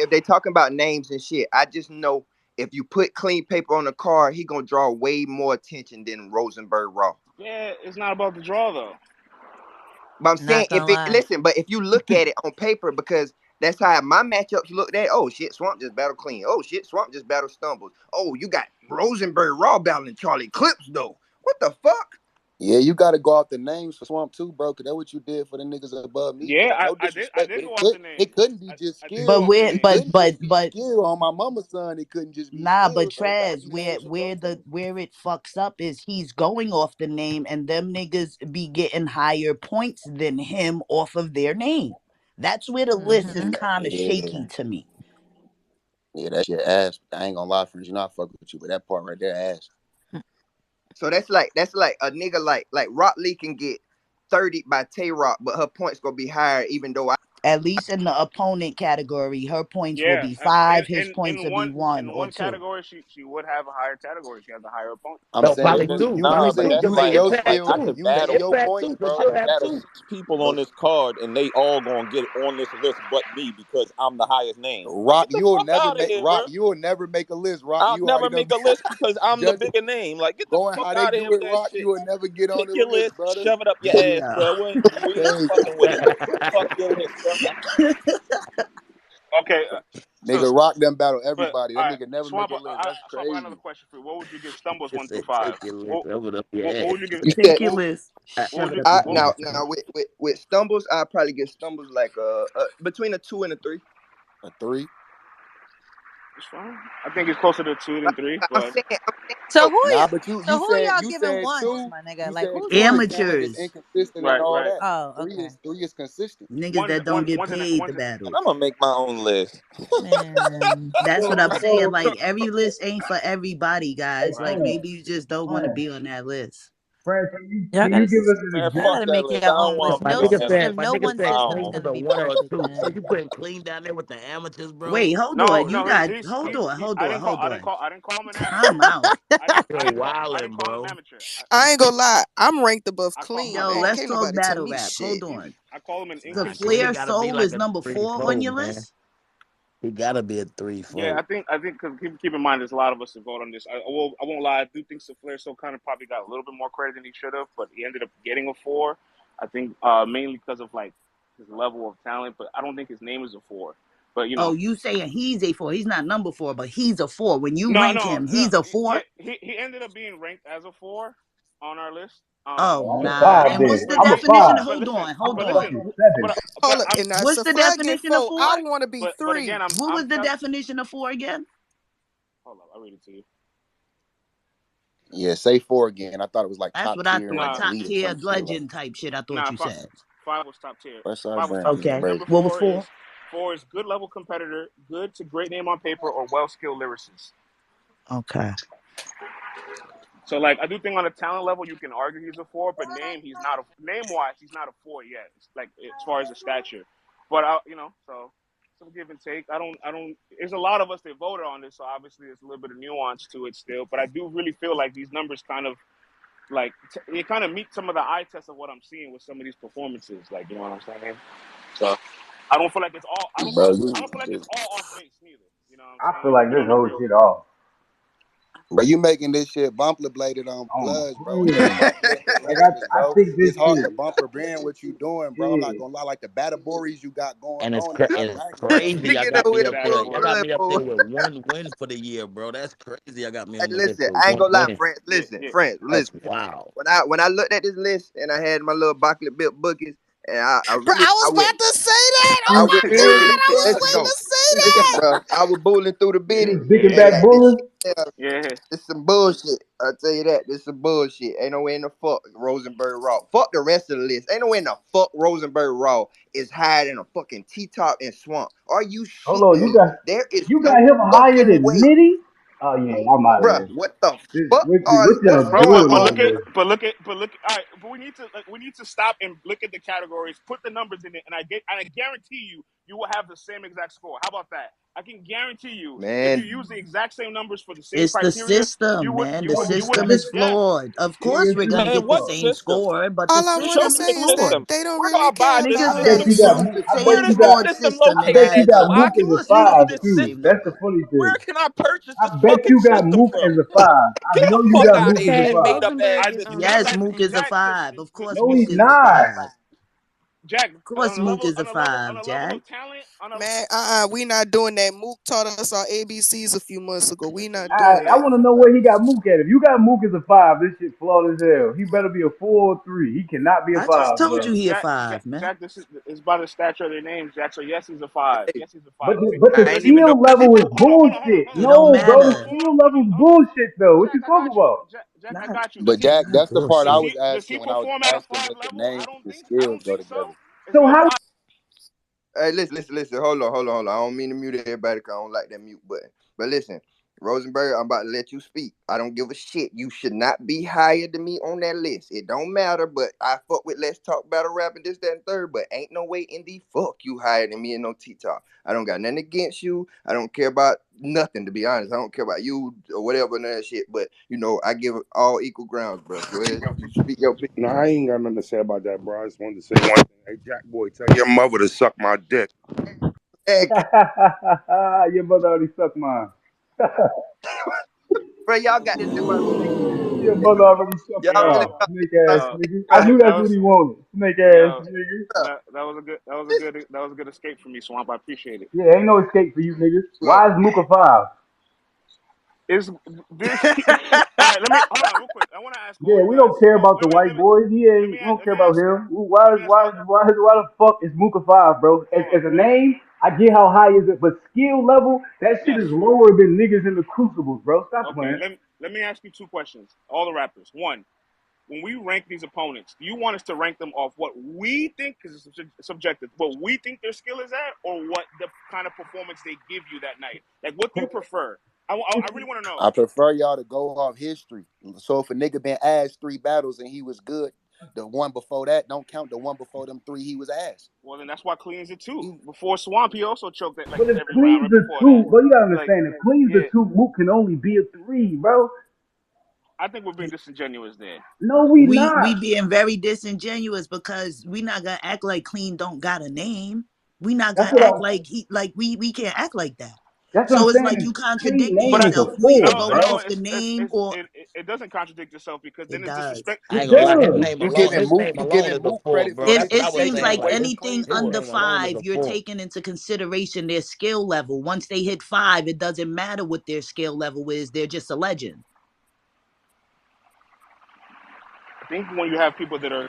five. they talking about names and shit, I just know if you put clean paper on the card, he gonna draw way more attention than Rosenberg Raw. Yeah, it's not about the draw though. But I'm saying Not gonna lie. but if you look at it on paper, because that's how my matchups looked at. Oh shit, Swamp just battle clean. Oh shit, Swamp just battle stumbles. Oh, you got Rosenberg Raw battling Charlie Clips though. What the fuck? Yeah, you got to go off the names for Swamp too, bro. Cause that's what you did for the niggas above me. Yeah, Like, no I disrespect, did but go off the it names. couldn't be just I did go But skill. off the where, It names. couldn't just be but skill. On my mama's son, it couldn't just be nah, but skill. So it got to Trez, be names for both of them. where it fucks up is he's going off the name, and them niggas be getting higher points than him off of their name. That's where the list is Mm-hmm. kind of Yeah, shaky to me. yeah, that shit ass. I ain't gonna lie, friends. You know I fuck with you, but that part right there ass. So that's like a nigga like Rock Lee can get 30 by Tay Rock, but her points gonna be higher even though I At least in the opponent category, her points will Yeah, be 5, his in points will be 1 in or one 2. category she would have a higher category. She has a higher opponent. I'm no, saying, probably but two, Nah, probably but two, that's because using the like your impact I skill, too, could the using battle your impact points, too, because bro. she'll I could have battle two. 6 people on But this card and they all gonna get on this list but me because I'm the highest name. Rock, Get the fuck out of here, bro. You will never make a list. Rock, I'll you never already know. make a list because I'm the Just bigger name. Like, get the going fuck how they out of here do with it, that Rock, you shit. will never get on Pick the your list, list, brother. shove it up your ass, Yeah. bro. We ain't Crazy. fucking with it. Fuck your list, bro. Okay, so Nigga, Rock them battle but everybody. all That right, nigga never make Swamp. a list. That's Swamp. I got another crazy. question for you. What would you give Stumbles It 1 through said, 5? take your list, What rub it up your what ass. would you give? you Take said your What, list. I, what would Shove it you? up your What, now with Stumbles, I probably get Stumbles like between a 2 and a 3. A 3. it's fine. I think it's closer to 2 than 3, I'm but saying So so who Nah, you? but So who y'all you giving said ones, 2. my nigga? You Like said who's 2 is ones? saying it's Amateurs. inconsistent and right, all right. that. Oh, 3 okay. is 3 is consistent. Niggas that don't get paid to One's battle. I'm gonna make my own list. Man. That's what So, I'm saying. so, Like, every list ain't for everybody, hey, guys. Like, right. friend, maybe you just don't want to friend, be on that list. friend, Y'all can you gotta give us an Man, y'all fuck gotta example? that make list. your I don't own want so list. to be No on that list. my system, no nigga one said system is clean I was gonna a be 1 or perfect, 2. So man. you putting clean down there with the amateurs, bro? Wait, No, you no, got, he, hold I on, didn't call hold on. I didn't call him an amateur. Time out. You're I didn't wilding, call him bro. amateur. I ain't gonna lie. I'm ranked above I clean, Yo, call man. him let's Can't talk nobody tell battle me rap. shit. Hold on. I call him an The Nah, clean Flair inconsistent. gotta be Soul like is a number 3 4 on 4, your man. list? He gotta be a 3 Yeah, 4. I think because keep in mind there's a lot of us that vote on this. I won't lie. I do think Flair so kind of probably got a little bit more credit than he should have, but he ended up getting a 4. I think mainly because of like his level of talent, but I don't think his name is a 4. But you Oh, know, you saying he's a 4. He's not number 4, but he's a 4. When you no, rank no, him, he's a yeah, 4? he ended up being ranked as a 4 on our list. Oh, Oh, I'm a But nah. five And then. what's the but I'm a definition? five. but Hold listen, on, I'm hold but a on. listen, fucking 7. but Hold up, I'm and that's What's the the flagging definition of folk. 4? I want to be but 3. again What I'm was the definition of 4 again? hold up, I'll read it to you. Yeah, say 4 again. I thought it was like That's top what I tier and thought. like Nah, Top elite or tier some shit. Like legend type shit, I thought nah, you said. five was top tier. Westside Five was Brand top is tier. Okay. crazy. Number What was four 4? is good level competitor, good to great name on paper, or well skilled lyricist. Okay. So like I do think on a talent level you can argue he's a 4, but name wise he's not a 4 yet. It's like as far as the stature, but so some give and take. I don't. There's a lot of us that voted on this, so obviously there's a little bit of nuance to it still. But I do really feel like these numbers kind of like it kind of meet some of the eye tests of what I'm seeing with some of these performances. Like you know what I'm saying? So I don't feel like it's all. Bro, I don't feel like it's all off base neither. You know what I'm I feel saying? like Even this on the whole real. shit off. you making this shit bumper bladed on On plugs, bro. It's clean. not just the Like rappers, I bro. think this It's hard shit. to bumper brand what you doing, bro. I'm not Yeah. gonna lie, like the categories you got going And on is not it's regular, bro. crazy. Y'all Nigga got know me with up full there. Exactly. Y'all got blood, me up boy. there with 1 win for the year, bro. That's crazy. Y'all got me Hey, on the list listen, with I ain't one gonna lie, win. friends. Yeah, Listen, yeah. friends, That's listen. wow. When I looked at this list and I had my little bucket built bookies, and Bro, I I was went about to say that. I Oh You my went feel bulling. god, me, I was bro? Listen waiting though, to say listen, that. bro. I was bulling through the You bitty, was Yeah, dicking and back like this, bullying? yeah, yeah. this some bullshit. I tell you that, this some bullshit. Ain't no way in the fuck Rosenberg Raw. Fuck the rest of the list. Ain't no way in the fuck Rosenberg Raw is higher than a fucking T-top and swamp. Are you Hold shitting on, me? There is you got no him higher fucking than way. Nitty? Oh yeah, I'm out of Bruh, here. what the This, fuck what is y'all Bro, going doing but over on? here? look at. All right, but we need to stop and look at the categories, put the numbers in it, and I guarantee you, you will have the same exact score. How about that? I can guarantee you, if you Man, use the exact same numbers for the same It's the criteria, system, man. The What the you would system have is system? Jack. flawed. Of course, Nigga, we're gonna Man, get the what same system? score, but the All I want Show to system me is say the is that flawed. system. they don't We're really gonna buy care this Niggas I about bet said you us. got system. Mook. Mook. I Say bet Where a you does this got. flawed system I system and bet located you adds at? got So up. I Mook can as Of a course, we use gonna five get this the too. same system. That's the number. funny Where thing. can I purchase I this bet fucking you got system Mook from? as a five. I Get the know you fuck got out of Mook as a here, Okay, five. made up ass Rosenberg is nigga. on Jack, the Yes, Jack, Mook system. is a Jack, because five. Of course, No, Mook he's is a not. five. Jack, Of course, Mook is a on five, a level Jack. of talent, Man, we not doing that. Mook taught us our ABCs a few months ago. We not doing I that. want to know where he got Mook at. If you got Mook as a five, this shit flawed as hell. He better be a 4 or 3. He cannot be a I just five, told bro. you he a five, man. Jack, this is by the stature of their names, Jack. So yes, he's a five. Hey, Yes, he's a But five. the I Because ain't even know skill what level is hold bullshit. on. It don't No, bro, the matter. skill level is bullshit though. What Jack, you I talking got you. about? Jack, I Not, got you. But Jack, not that's the part I bullshit. was Does he asking when I was perform at a asking five if the level? names and the I skills don't go think together. so. Is So he a how? five? Hey, listen. Hold on. I don't mean to mute everybody because I don't like that mute button. But listen, Rosenberg, I'm about to let you speak. I don't give a shit. You should not be higher than me on that list. It don't matter, but I fuck with Let's Talk Battle Rap and this, that, and third, but ain't no way in the fuck you higher than me in no T-Top. I don't got nothing against you. I don't care about nothing, to be honest. I don't care about you or whatever, none of that shit, but, I give it all equal grounds, bro. Go ahead. You speak your piece. No, I ain't got nothing to say about that, bro. I just wanted to say one thing. Hey, Jackboy, tell your mother to suck my dick. Hey, Your mother already sucked mine. bro, y'all got this shit by snake. Your mother already sucked Y'all really mine. thought Snake ass Uh, nigga. I about knew that that's what was he wanted. Snake ass yo. nigga. That was a good. That was a good escape for me, Swamp. I appreciate it. Yeah, ain't no escape for you niggas. bro. Why is Mook a five? Is this? All right, let me hold on real quick. I want to ask all Yeah, you we don't guys. care Well, about the white boy. He ain't. We don't let care me about ask him. let me ask all. Why the fuck is Mook a five, bro? Hold on. As a name, I get how high is it, but skill level, that shit Yes. is lower than niggas in the crucibles, bro. Stop Okay. playing. Let me ask you two questions. All the rappers. One. When we rank these opponents, do you want us to rank them off what we think, because it's subjective, what we think their skill is at, or what the kind of performance they give you that night? Like, what do you prefer? I really want to know. I prefer y'all to go off history. So if a nigga been asked 3 battles and he was good, the one before that don't count. The one before them 3 he was asked. Well, then that's why Clean's a two. He, Before Swamp, he also choked at like But if every round Cleve's right the before that. two, bro, you gotta Like, understand. If Cleve's the yeah, two, Mook can only be a 3, bro. I think we're being disingenuous there. No, we We not. being very disingenuous because we not gonna act like Clean don't got a name. We not That's gonna what act I. like we can't act like that. That's what So I'm it's like saying. you Clean contradicting But name is a yourself. You either four, going no, bro. off the name or it doesn't contradict itself, because then it it's does. disrespect. I It ain't gonna lie. does. you giving Mook Four, credit for bro. It That's what making it I was seems statements saying. like way than anything Clean His would. under name alone is five, a you're four. taking into consideration their skill level. Once they hit five, it doesn't matter what their skill level is. They're just a legend. I think when you have people that are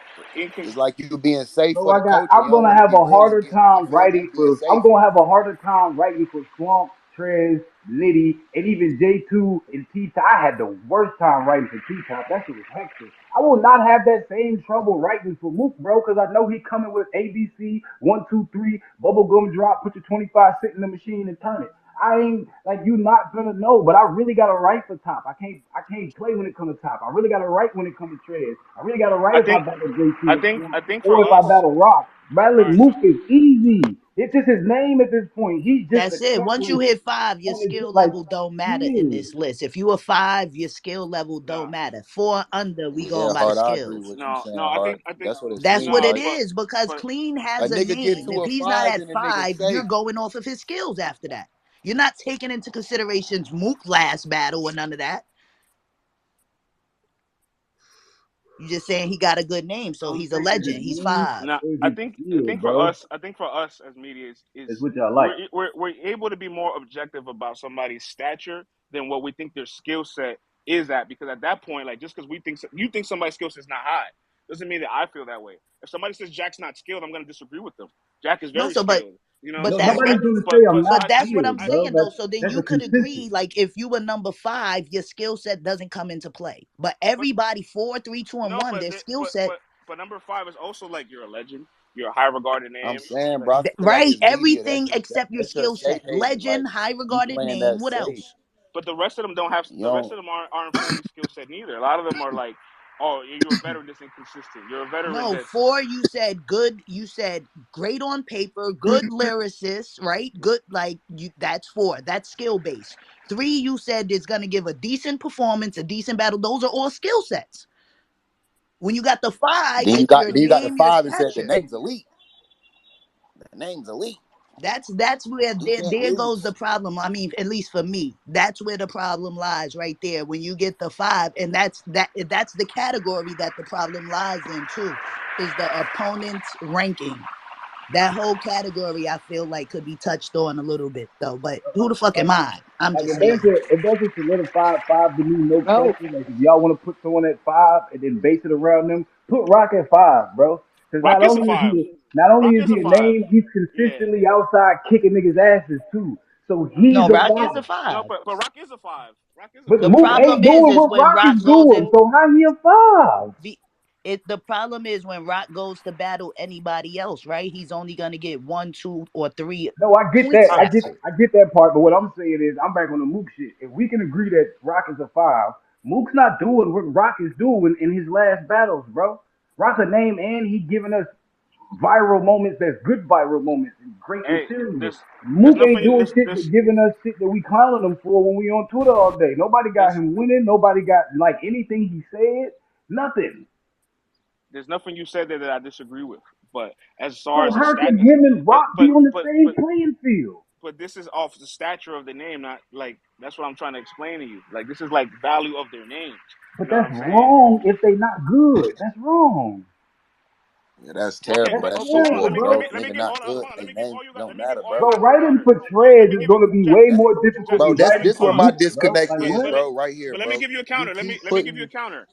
It's like you being safe So for the culture. You I'm don't gonna want to have be a real and harder get, you time feel me? writing Being for. I'm safe. gonna have a harder time writing for Swamp, Trez, Nitty, and even J2 and T Top. I had the worst time writing for T Top. That shit was hectic. I will not have that same trouble writing for Mook, bro, because I know he coming with ABC 1, 2, 3, bubblegum drop, put your 25 cent in the machine and turn it. I ain't like you not gonna know, but I really gotta write for Top. I can't play when it comes to Top. I really gotta write when it comes to Trez. I really gotta write I if I think battle J2 or Swamp I think for or if I us, battle Rock. all Battling right. Mook is easy. It's just his name at this point. He's just a That's it. Once you catalyst. hit five, your And it's skill just like, level don't matter in yeah. this list. If you a five, your skill level don't No, matter. Four under, we going Yeah, by the Hard. I agree skills. with you saying, Hard. I think That's what it That's seemed what no, it like. is because but Clean A has a nigga get name. to If a he's not 5, at then a nigga five, you're safe. going off of his skills after that. You're not taking into considerations Mook last battle or none of that. You're just saying he got a good name, so I'm he's a saying his legend. He's name five. no. is his I skill, think bro. for us as media It's is what y'all like. we're able to be more objective about somebody's stature than what we think their skill set is at. Because at that point, like, just because you think somebody's skill set is not high, doesn't mean that I feel that way. If somebody says Jack's not skilled, I'm going to disagree with them. Jack is No, very so skilled. You know what I'm but No, that's saying? what nobody's gonna say I'm not but I that's think what I'm skilled, bro. saying though. So then That's you a could consensus. agree, like if you were number five, your skill set doesn't come into play. But but everybody four, three, two, and no, one, but their skill set, but number five is also like you're a legend. You're a high regarded I'm name. saying, Like, bro, I feel like right? as media, Everything except your that's your skill safe set. haven. Like Legend, high you regarded playing name. that What safe. else? But the rest of them don't have. You The rest know, of them aren't fully skill set neither. A lot of them are like, oh, you're a veteran that's inconsistent. You're a veteran No, that's. 4, you said good, you said great on paper, good lyricist, right? Good, like you, that's 4. That's skill based. 3, you said is gonna give a decent performance, a decent battle. Those are all skill sets. When you got the 5, then you it's got your then you got the name, your 5 and said the stature. name's elite. The name's elite. That's where He can't there goes the lose. problem. I mean, at least for me, that's where the problem lies right there. When you get the 5, and that's the category that the problem lies in too, is the opponent's ranking. That whole category, I feel like, could be touched on a little bit though. But who the fuck am I? I'm Like just saying. if that's a solidified 5 to me, no Bro, question. Like if y'all want to put someone at 5 and then base it around them, put Rock at 5, bro. Because Rock is a 5. not only Rock is is he a a 5. name, he's Yeah. consistently outside kicking niggas' asses too. So he's no, a Rock is a 5. No, 5. but Rock is a 5. Rock is a But The 5. Mook problem ain't doing is what when Rock Rock is goes doing. in. So how he a 5? The problem is when Rock goes to battle anybody else, right? He's only gonna get 1, 2, or 3 No, I get points that. for I, that. I get that part. But what I'm saying is, I'm back on the Mook shit. If we can agree that Rock is a 5, Mook's not doing what Rock is doing in his last battles, bro. Rock a name and he giving us viral moments that's good viral moments and great hey, material. there's Mook ain't nothing. doing shit but giving us shit that we clowning him for when we on Twitter all day. Nobody got There's him winning. Nobody got like anything he said. Nothing. there's nothing you said there that I disagree with. But as far So as a how stat, can him and but Rock be but on the but same but playing field? but this is off the stature of the name, not like that's what I'm trying to explain to you. Like this is like value of their names. You But know what that's I'm saying? wrong if they not good. That's wrong. Yeah, that's Okay, terrible, That's bro. but That's hold on. terrible, football, bro. bro. Let me Nigga give not hold on, good. hold on. They Let me give name all you guys. don't Let me give matter, all you bro. Bro, guys a writing counter. for Let Trez me is give you gonna be Jack. way more difficult Jack. Bro, than Let me writing this for where hold my on. Mook, bro. disconnect Like But is, but what? bro. Right here, but let me bro. give you a You counter. keep Let me give you putting a counter.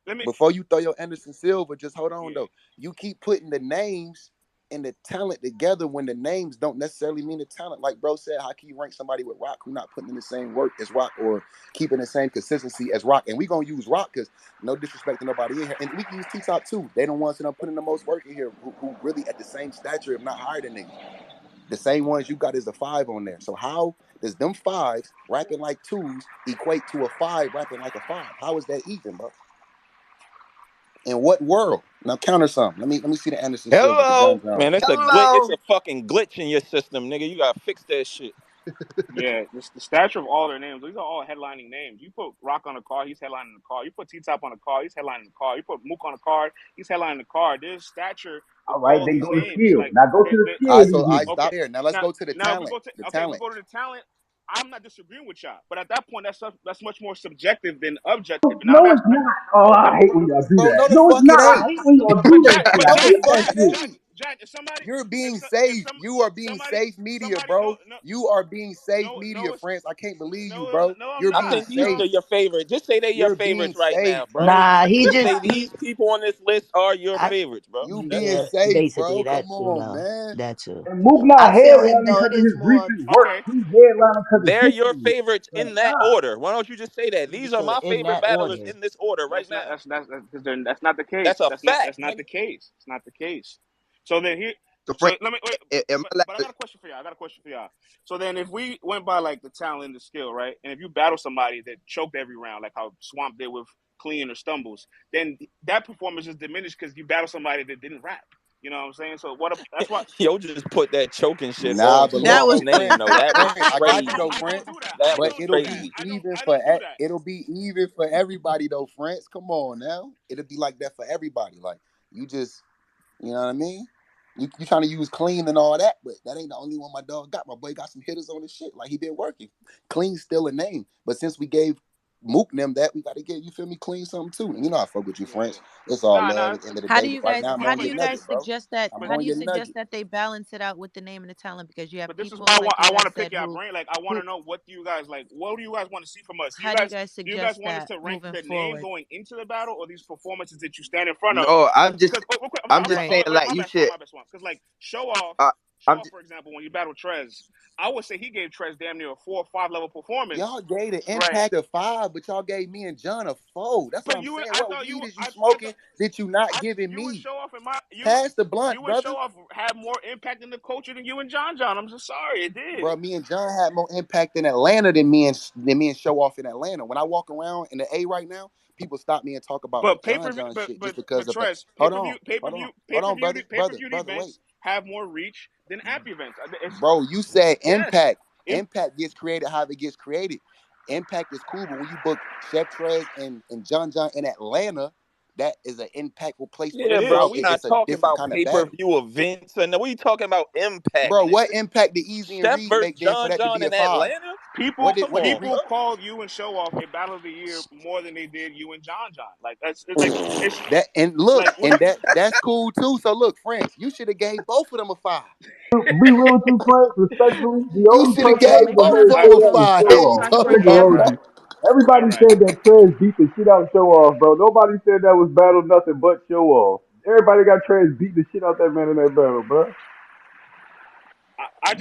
Let me. before you throw your Anderson Silva, just hold on Yeah. though. You keep putting the names and the talent together when the names don't necessarily mean the talent. Like bro said, how can you rank somebody with Rock who not putting in the same work as Rock or keeping the same consistency as Rock? And we gonna use Rock because no disrespect to nobody in here. And we can use T-Top too. They the ones that are putting the most work in here who really at the same stature, if not higher than niggas. The same ones you got is a 5 on there. So how does them 5s rapping like 2s equate to a 5 rapping like a 5? How is that even, bro? In what world? Now counter some. Let me see the Anderson Silva, the John Hello, John. man. It's a glitch. It's Hello. a fucking glitch in your system, nigga. You gotta fix that shit. Yeah, the stature of all their names. These are all headlining names. You put Rock on a car, he's headlining the car. You put T Top on a car, he's headlining the car. You put Mook on a car, he's headlining the car. There's stature with All right, all then these go to names. skill. Like Now go to the they All skill right, so he I get. stop okay. there. Now let's go to the Now if we talent. go to The okay, if we talent. go to the talent, I'm not disagreeing with y'all. But at that point, that's much more subjective than objective. And now I'm No, it's asking. not. Oh, Oh, I hate when y'all do Bro, that. no the No, it's fuck it not. I ain't. hate when y'all but do that Jack, shit. but I Jack, hate that Fuck it Jack, shit. Jack, ain't. Jack. If somebody, You're if being some, if safe. some, You are being somebody, safe media, somebody, no, bro. no, You are being safe no, media, no, it's friends. I can't believe you, no, bro. no, I'm You're I being not. think these No, are safe. your favorites. Just say they're your You're being favorites right safe, now. bro. Nah, he Just just say these people on this list are your I favorites, bro. You That's being yeah, it. safe, basically bro. that Come too on, though. man. That too. And Mook not I feel like headlining though because it of is his more recent work. okay. He's headlining because of They're your history. favorites Like, in that nah. order. Why don't you just say that? These are yeah, my in favorite that battlers order. in this order right That's not. now. That's not the case. That's a fact, That's not nigga. the case. It's not the case. So then here. So, So friend, let me wait. am I But I got a question for y'all. I got a question for y'all. So then, if we went by like the talent and the skill, right? And if you battle somebody that choked every round, like how Swamp did with Clean or Stumbles, then that performance is diminished because you battle somebody that didn't rap. You know what I'm saying? So what? That's why. Yo, just put that choking shit Nah, on but That look Swamp's was though, name, Prince, though. That was Prince, I got you though, crazy. We don't Prince. do that. That We But was don't it'll do that. be crazy. even I for don't do that. it'll be even for everybody though, Prince. Come on now, it'll be like that for everybody. Like you just, you know what I mean? You trying to use clean and all that, but that ain't the only one my dog got. My boy got some hitters on his shit. Like he been working. Clean's still a name, but since we gave Mook them that, we got to get you feel me clean something too. And you know I fuck with you, Yeah. Prince. It's all Nah, love nah. at the end of the how day. do But you right guys now I'm how on do your you But guys nugget, bro. suggest that I'm how on do you your suggest nugget. that they balance it out with the name and the talent because you have But this is people why like you I want guys to pick said your brain. Like I want who to know what do you guys like. What do you guys want to see from us? how do you guys Do you guys suggest want us that to rank moving the name forward? going into the battle or these performances that you stand in front of? no, Because real quick, I'm I'm sorry. just Right. Oh, saying wait, like my you bad, Swamp. should. My bad, Swamp. Because like Uh, Show I'm off, for example, when you battle Trez, I would say he gave Trez damn near a 4 or 5 level performance. Y'all gave the Right. impact a 5, but y'all gave me and John a 4. That's what But I'm you, saying. I What thought weed you, is you smoking that you not I, giving you would me? show off in my Pass the blunt, you and brother. Show Off had more impact in the culture than you and John John. I'm just sorry, it did. Bro, me and John had more impact in Atlanta than me and Show Off in Atlanta. When I walk around in the A right now, people stop me and talk about But pay John per view, John shit just but because of that. Trez, Hold on, brother, pay per view wait. events have more reach than app events. Bro, you said Yes. impact. Impact gets created how it gets created. Impact is cool, but when you book Chef Trez and John John in Atlanta, that is an impactful place for the Yeah, It bro. crowd. is. We not It's a talking different about kind of pay per battle. view events, and we talking about impact, Bro, what nigga. impact did Easy and Chef Reed versus make then for John that to John be a in 5? Atlanta. People Come What did on, Reed? people bro. called you and Show Off a battle of the year more than they did you and John John. Like it's like it's That and look, like what and that's cool too. So look, French, you should have gave both of them a 5. Be real with you, Frank, respectfully. The You only should have person I gave ever both heard of say them a that was 5. Show Hell, you Off. Talk That your talking nigga all shit, about? hold right, you. Frank. all Everybody right. said that Trez beat the shit out of Show Off, bro. Nobody said that was battle nothing but Show Off. Everybody got Trez beat the shit out that man in that battle, bro.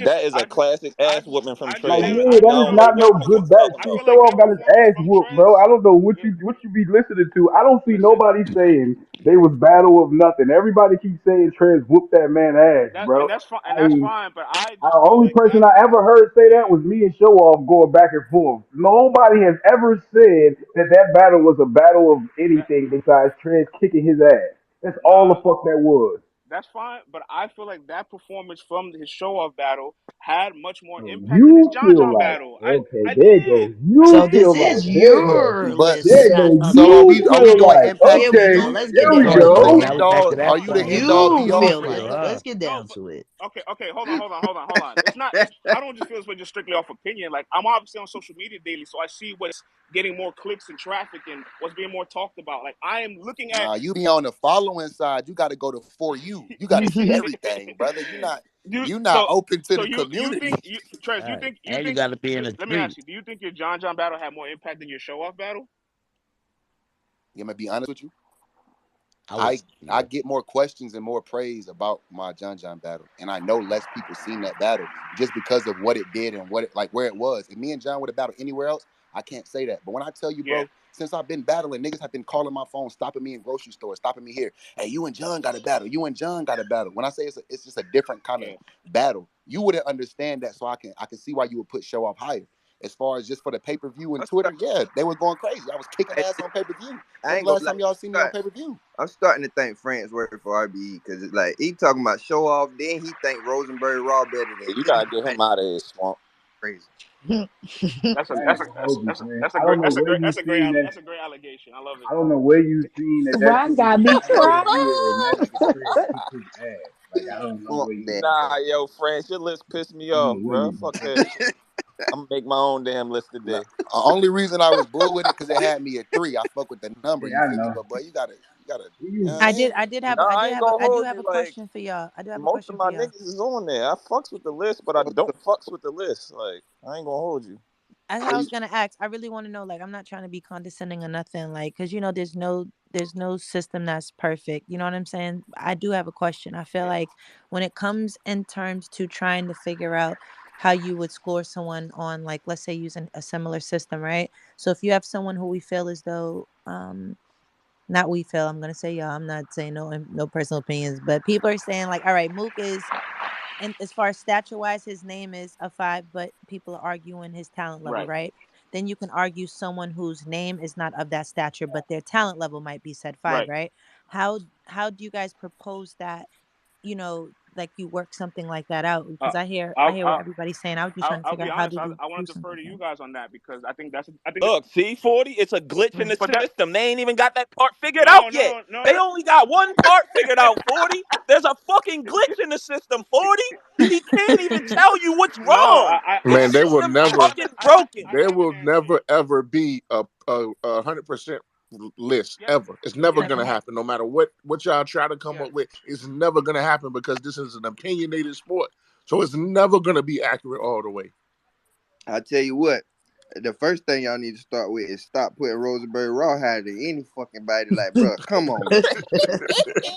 That is a classic ass whooping from Like, Trey. yeah, I that is don't know not what no you good talking back I shit. feel about. Show like Off that got his performance ass from whooped, bro. Trez. I don't know what Yeah, you be listening to. I don't see listen. nobody saying they was battle of nothing. Everybody keeps saying Trez whooped that man ass, bro. And I that's mean, fine. But I the just feel only like person that. I ever heard say that Yeah, was me and Show Off going back and forth. Nobody has ever said that that battle was a battle of that anything besides Trez kicking his ass. That's all the nah, fuck that was. that's fine. But I feel like that performance from his Show Off battle had much more So impact than his you John feel John like, battle. okay, I there it goes. did. You So I this feel like, is there it goes. your But There list, it not goes. other so You are we feel people's. doing like, impact? Here we okay, go. Let's get there we down Oh, to so it. go. now End we back to all? that Are you the point. end all You be all feel for like. this? Let's get no, down to it. okay. Hold on. It's not. It's I don't just feel this way just strictly off opinion. Like I'm obviously on social media daily, so I see what's getting more clicks and traffic and what's being more talked about. Like I am looking at. Nah, you be on the following side. You got to go to for you. You got to see everything, brother. You not So open to the you community. think Trez, All right. And you got to be in the let me ask street. you, do you think your John John battle had more impact than your Show Off battle? I'm gonna be honest with you. I would I say I yeah. get more questions and more praise about my John John battle, and I know less people seen that battle just because of what it did and what it like where it was. If me and John would have battled anywhere else, I can't say that. But when I tell you, Yeah, bro, since I've been battling, niggas have been calling my phone, stopping me in grocery stores, stopping me here. Hey, you and John got a battle. You and John got a battle. When I say it's just a different kind of yeah. battle, you wouldn't understand that. So I can see why you would put Show Off higher. As far as just for the pay per view and I'm Twitter, start, yeah, they were going crazy. I was kicking I ass on pay per view. I When's ain't the gonna last lie. time y'all seen me on pay per view? I'm starting to think France work for RBE because it's like he talking about Show Off, then he think Rosenberg Raw better than You me. gotta get him out of his swamp. Crazy. That's a I ain't that's a gonna hold you, man. I don't know that's a where great you seen that. that's a great allegation. I love it. I don't know where you seen that Ron shit was got the me battle of the crying. year and that nigga Trez kicked his ass. Like, I don't know Fuck where you that. got that Nah, from. yo, France, your list pissed me I don't off, know where bro. you Fuck got that that. shit. I'm gonna make my own damn list Nah, today. only reason I was bull with it because it had me at 3. I fuck with the number, Yeah, you I feel me? know. But boy, you gotta, Who you know you? what I mean? Nah, I ain't gonna I do hold have you. a Like question for y'all. I do have a most of question for my y'all. niggas is on there. I fucks with the list, but I don't fucks with the list. Like I ain't gonna hold you. As I was gonna ask, I really want to know. Like, I'm not trying to be condescending or nothing. Like, cause there's no system that's perfect. You know what I'm saying? I do have a question. I feel Yeah, like when it comes in terms to trying to figure out how you would score someone on, like, let's say using a similar system, right? So if you have someone who we feel as though, not we feel, I'm gonna say y'all. I'm not saying no personal opinions, but people are saying like, all right, Mook is, and as far as stature wise, his name is a 5, but people are arguing his talent level, right. right? Then you can argue someone whose name is not of that stature, but their talent level might be said 5, Right. right? How do you guys propose that? Like you work something like that out? Uh, Because I I'll, hear what I'll everybody's saying. I was just trying to I'll figure be out how honest. do you I want do to defer something to like you that. guys on that because I think Look, see, 40, it's a glitch in the but that system. They ain't even got that part figured out no yet. no no They no only got one part figured out, 40. There's a fucking glitch in the system, 40. He can't even tell you what's no. wrong. The Man, they will system is never. fucking broken. I There have an will answer. never ever be a 100% list Yes ever. It's never yes gonna Okay. happen. No matter what y'all try to come yes. up with, it's never gonna happen because this is an opinionated sport. So it's never gonna be accurate all the way. I tell you what, the first thing y'all need to start with is stop putting Rosenberg Raw higher than any fucking body. Like, bro, come on, bro.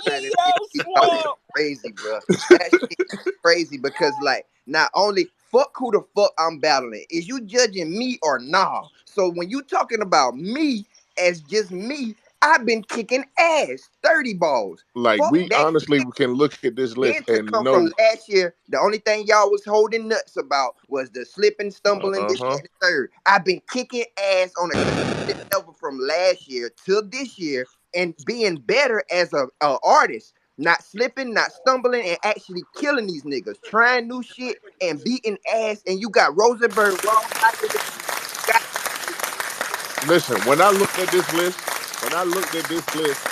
Trying to make Yo, me talk is swamp. crazy, bro. That shit crazy because like not only fuck who the fuck I'm battling, is you judging me or nah? So when you talking about me as just me, I've been kicking ass, 30 balls. Like Fuck we that honestly shit. can look at this list Then to and come from know. last year, the only thing y'all was holding nuts about was the slipping, stumbling, this, Uh-huh. that, and the third. I've been kicking ass on a consistent level from last year to this year and being better as a artist. Not slipping, not stumbling, and actually killing these niggas. Trying new shit and beating ass. And you got Rosenberg Ross out here with you. Got Listen, when I looked at this list, when I looked at this list,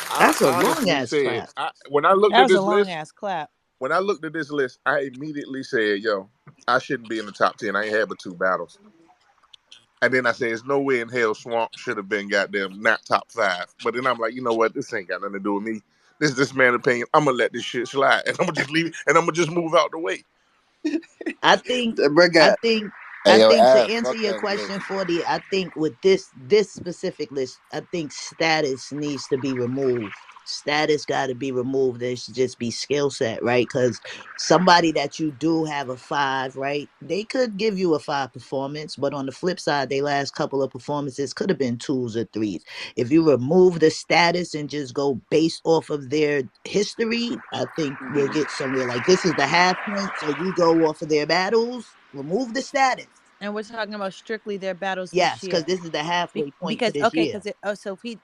I That's a long honestly ass said, clap. when I looked That at was a this long list, ass clap. when I looked at this list, I immediately said, "Yo, I shouldn't be in the top 10. I ain't had but two battles." And then I said, "There's no way in hell Swamp should have been goddamn not top five." But then I'm like, you know what? This ain't got nothing to do with me. This is this man's opinion. I'm gonna let this shit slide, and I'm gonna just leave it, and I'm gonna just move out the way. I think that bro I got think Hey I yo, think to Av, answer fuck your that list. question, 40, I think with this specific list, I think status needs to be removed. Status got to be removed. There should just be skill set, right? Because somebody that you do have a five, right? They could give you a five performance, but on the flip side, they last couple of performances could have been twos or threes. If you remove the status and just go based off of their history, I think we'll get somewhere. Like this is the half point, so you go off of their battles, remove the status. And we're talking about strictly their battles this Yes, because year. this is the halfway point to Because this okay, year. because so if he,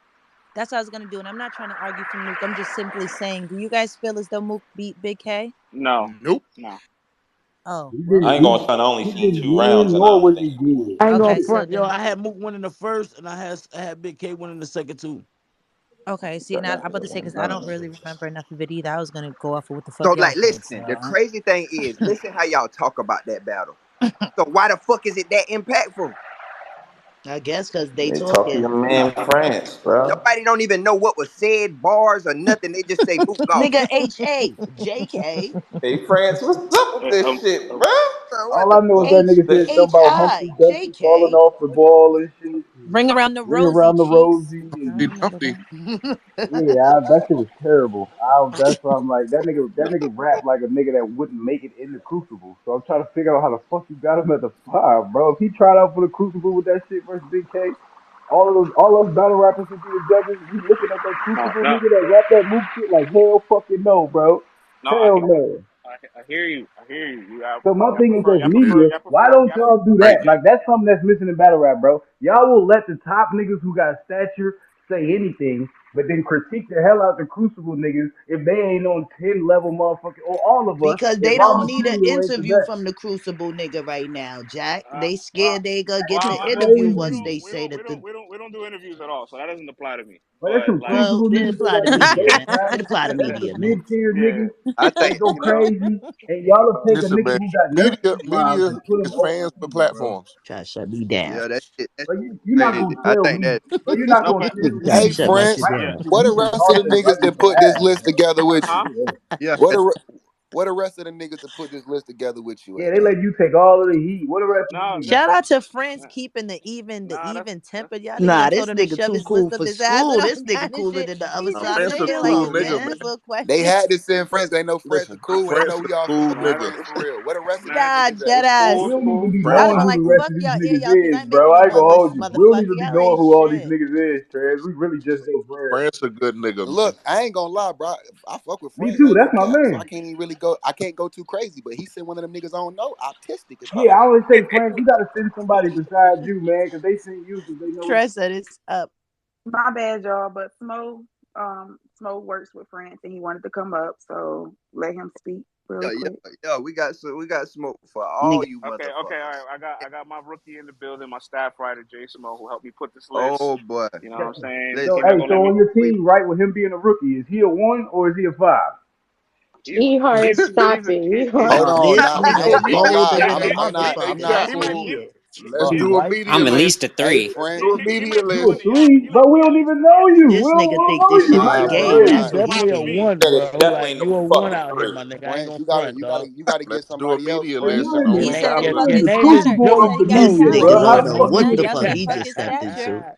that's what I was gonna do, and I'm not trying to argue for Mook. I'm just simply saying, do you guys feel as though Mook beat Big K? No, Nope. no. Oh, He well, didn't I ain't gonna front. I only he seen didn't two win, rounds, and I nor don't was think he it was good. I ain't gonna okay. So front, yo. then, I had Mook winning the first, and I had Big K winning the second too. okay. See, that now nigga I'm about to say because I running. don't really remember enough of it either. I was gonna go off of what the so fuck y'all like think. listen, the So crazy thing is, listen how y'all talk about that battle. So why the fuck is it that impactful? I guess because they They talk to your talking. man France, bro. Nobody don't even know what was said, bars or nothing. They just say Mook lost. Nigga H.A. J.K. Hey France, what's up with Uh, this um, shit, uh, bro? Bro, what All the I know is fuck? that H nigga said The, something about Humpty H.I. Dumpty falling J.K. off the ball and shit. And ring around the ring rosy around the cheeks. rosy. Okay, I And remember Humpty. that. yeah, that shit was terrible. That's why I'm like, that nigga rap like a nigga that wouldn't make it in the Crucible. So I'm trying to figure out how the fuck you got him at the five, bro. If he tried out for the Crucible with that shit versus Big K, all those battle rappers who be the judges, we looking at that no, Crucible no, nigga that rap that Mook shit like hell fucking no, bro. no. Hell no. I hear you. I hear you. So my thing is as Yeah. media, why don't Y'all prefer y'all do Right. that? Like that's something that's missing in battle rap, bro. Y'all will let the top niggas who got stature say anything, but then critique the hell out the crucible niggas if they ain't on 10 level motherfucker or all of us Because if they our don't need an material ain't the interview best. from the Crucible nigga right now, Jack. Uh, They well, scared they gonna get well, the Fucking interview we once crazy. they say that the we don't do interviews at all, so that doesn't apply to me. But that's But some like, well, crucible it niggas though apply to that media, debate man. rap. It apply to That's media, some man. mid tier yeah, niggas I that think go you know. crazy and y'all will take a Listen, nigga man. who got nothing Media, but rhymes media and put him is over fans for you, bro. platforms. Try to shut me down. Yeah, that's But you're not crazy. gonna I tell think me, that. but you're not no, gonna but tell Try me to Hey shut my France, shit rapping down. shit what you the can rest of talk the that niggas right that with your put this ass, list bro. together with huh? you? Yeah, What the what the rest of the niggas that put this list together with you Yeah, at, they gang? let you take all of the heat. What the rest of No, these that, niggas? Shout out to France that keeping the nah, even that's tempered. Y'all niggas Nah, done told this him to nigga shove too his list cool up for his ass and school. all This nigga kind of cooler shit. than the other He Now, just side of France the a saying like cool airlock, he nigga, man. answering man. for a They question. had to send friends. They know friends are Listen, cool, and they France know a we all cool from nah, nigga. for real. Where the rest of these nah, Nah, niggas at? dead it's ass. We cool, it's don't even cool. be I France was knowing gonna who a the like rest fuck of these y'all, yeah, niggas y'all, because is, I'm bro. making I my ain't gonna own list, hold you. We don't motherfucker. even be Y'all knowing ain't who all these shit. niggas is, Trez. We really just go friends. France a good nigga, man. Look, I ain't gonna lie, bro. I fuck with Me friends. too. Ain't no That's my cap. So I man. can't even really go. I can't go too crazy. But he sent one of them niggas I don't know. Autistic as Yeah, fuck. I always say, friends, you gotta send somebody besides you, man, because they send you because they know. Tress said it's up. My bad, y'all. But Smo works with France, and he wanted to come up, so let him speak real yeah, quick. we got smoke for all Nigga, you Okay, all right. motherfuckers. I got my rookie in the building, my staff writer Jay Smo, who helped me put this list. Oh boy, You know what I'm Yo, saying? yo, He listen, not hey, gonna so let me. on your we team, right, with him being a rookie, is he a one or is he a five? He's Ehart, stop it. Hold Ehart. on. this Now Let's do I a nigga ain't gonna media bolder lie. list. than I'm a I'm not Hey, I'm motherfucking not Jack, cool. idiot. let's He do a white. media I'm at list. least a Hey three. friend. Do a He media might be You a one list. of y'all, but three, he but might we be don't at least even a know three. you. This nigga We don't think know this you. You shit is might Nah, be a bro. gay. Nah, three. he Nah. definitely a He one, Jack, bro. Definitely Like ain't no you a one fucking out here, three. my nigga. I ain't friends. gonna front, dog. You gotta get let's do a somebody else, media Man, friends. list you and in no the He He said cap he you list. fuck in his the Your name is stature. crucible He of said Joe he the got This Schmo, media, stature. nigga bro. bro. How don't the know Like fuck you you what Nah, the get he fuck said that? he he fuck just his stepped into. stature.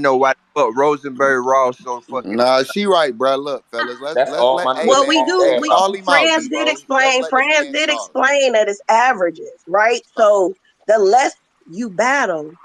know why the fuck Rosenberg Raw so fucking. Nah, she right, bro. Look, fellas, That's let's all let. my Hey, nigga Well, man, Paul hey, said we about call me. him out, friends did Debo. Let's explain. let the Friends man did talk. explain that it's averages, right? So the less you battle,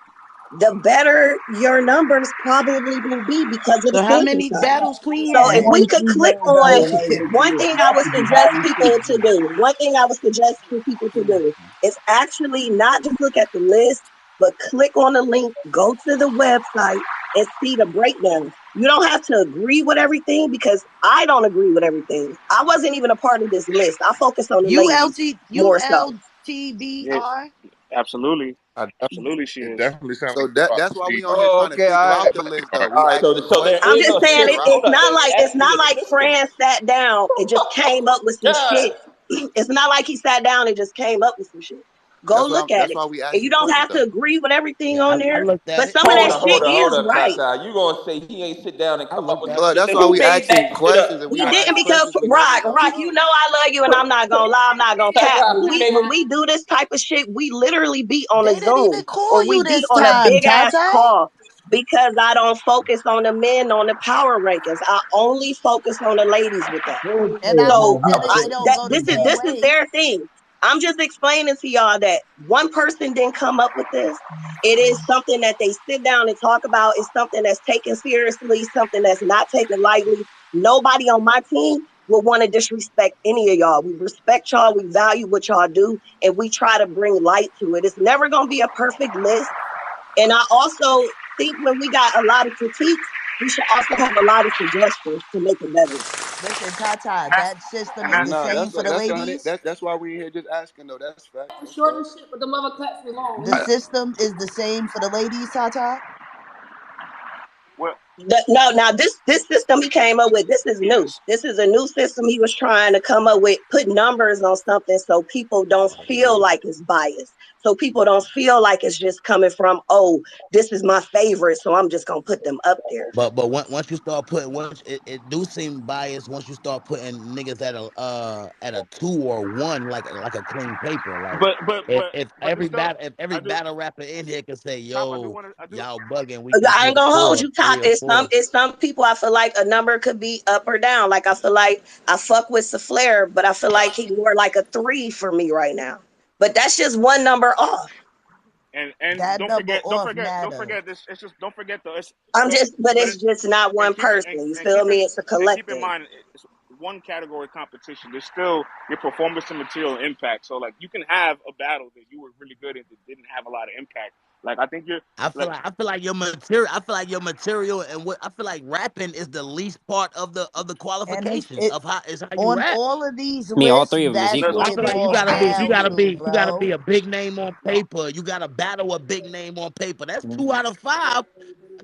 the better your numbers probably will be because of the So how sample many size. battles Queen So if had? we One could click female on battle don't make a one list. thing It I has would to be suggest highly people to syndicated. do, one thing I would suggest for people to do is actually not just look at the list, but click on the link, go to the website and see the breakdown. You don't have to agree with everything because I don't agree with everything. I wasn't even a part of this list. I focus on the ladies more so. Yeah, ULTBR. absolutely, I definitely, absolutely, she it is. definitely sounds So like you're about that's to why see. we on here Oh, trying to okay, figure all right. out the list though. All We right, asking so there I'm questions is just a and saying shit, it, system. right? it's Hold up, not there's like actually a system. Fran sat down and just came up with some God, shit. It's not like he sat down and just came up with some shit. Go look at That's it. why we And you asking don't questions have to though. agree with everything Yeah, on I there, looked at but it. some of I that hold up, looked shit at hold it. up, hold is up, right. Tata. You gonna say he ain't sit down and I come up looked with at no it. But shit? that's Then why who we made that asking shit up? questions. If we He don't didn't ask because questions, we never Rock, gonna you know. know I love you and I'm not gonna lie, I'm not gonna cap. Tata, who made When we do this type of shit, we literally be on a They didn't even Zoom call or we you be this on a time, big ass Tata. call because I don't focus on the men on the power rankings. I only focus on the ladies with that. And I Bullshit, hope So man. that He it said don't that go the he same this is way. their thing. I'm just explaining to y'all that one person didn't come up with this. It is something that they sit down and talk about. It's something that's taken seriously, something that's not taken lightly. Nobody on my team will want to disrespect any of y'all. We respect y'all, we value what y'all do, and we try to bring light to it. It's never going to be a perfect list. And I also think when we got a lot of critiques, we should also have a lot of suggestions to make it better. Listen, Tata, And that's that system and is that's the No, same for the that's a hundred. ladies. That's why we here just asking though. That's facts. For That's short and facts. shit, but the mother claps me long. The system is the same for the ladies, Tata. what No, now this system he came up with, this is new. yes. This is a new system he was trying to come up with, put numbers on something so people don't feel like it's biased. So people don't feel like it's just coming from, oh, this is my favorite, so I'm just gonna put them up there. But once you start putting it do seem biased once you start putting niggas at a 2 or 1 like a clean paper. Like if But this though, if every I do battle rapper in here can say, top. I do yo, want to. I do. y'all bugging, we can I get ain't a gonna hold four, you, Top. three or four. It's some people I feel like a number could be up or down. Like I feel like I fuck with Flair, but I feel like he more like a 3 for me right now. But that's just one number off. And That number off don't matter. forget this. It's just don't forget though. It's so But but it, it's just not and one keep it person. You feel me? It's a and keep in collective. mind it's one category competition. There's still your performance and material impact. So like you can have a battle that you were really good at that didn't have a lot of impact. Like I think you're like I feel like your material. I feel like your material and what I feel like rapping is the least part of the And qualifications it of how is how you on rap. all of these I mean, all lists, three of them is that's there's what equal. I it feel like there's boils down to, you gotta bro. be a big name on paper. You gotta battle a big name on paper. That's 2 out of 5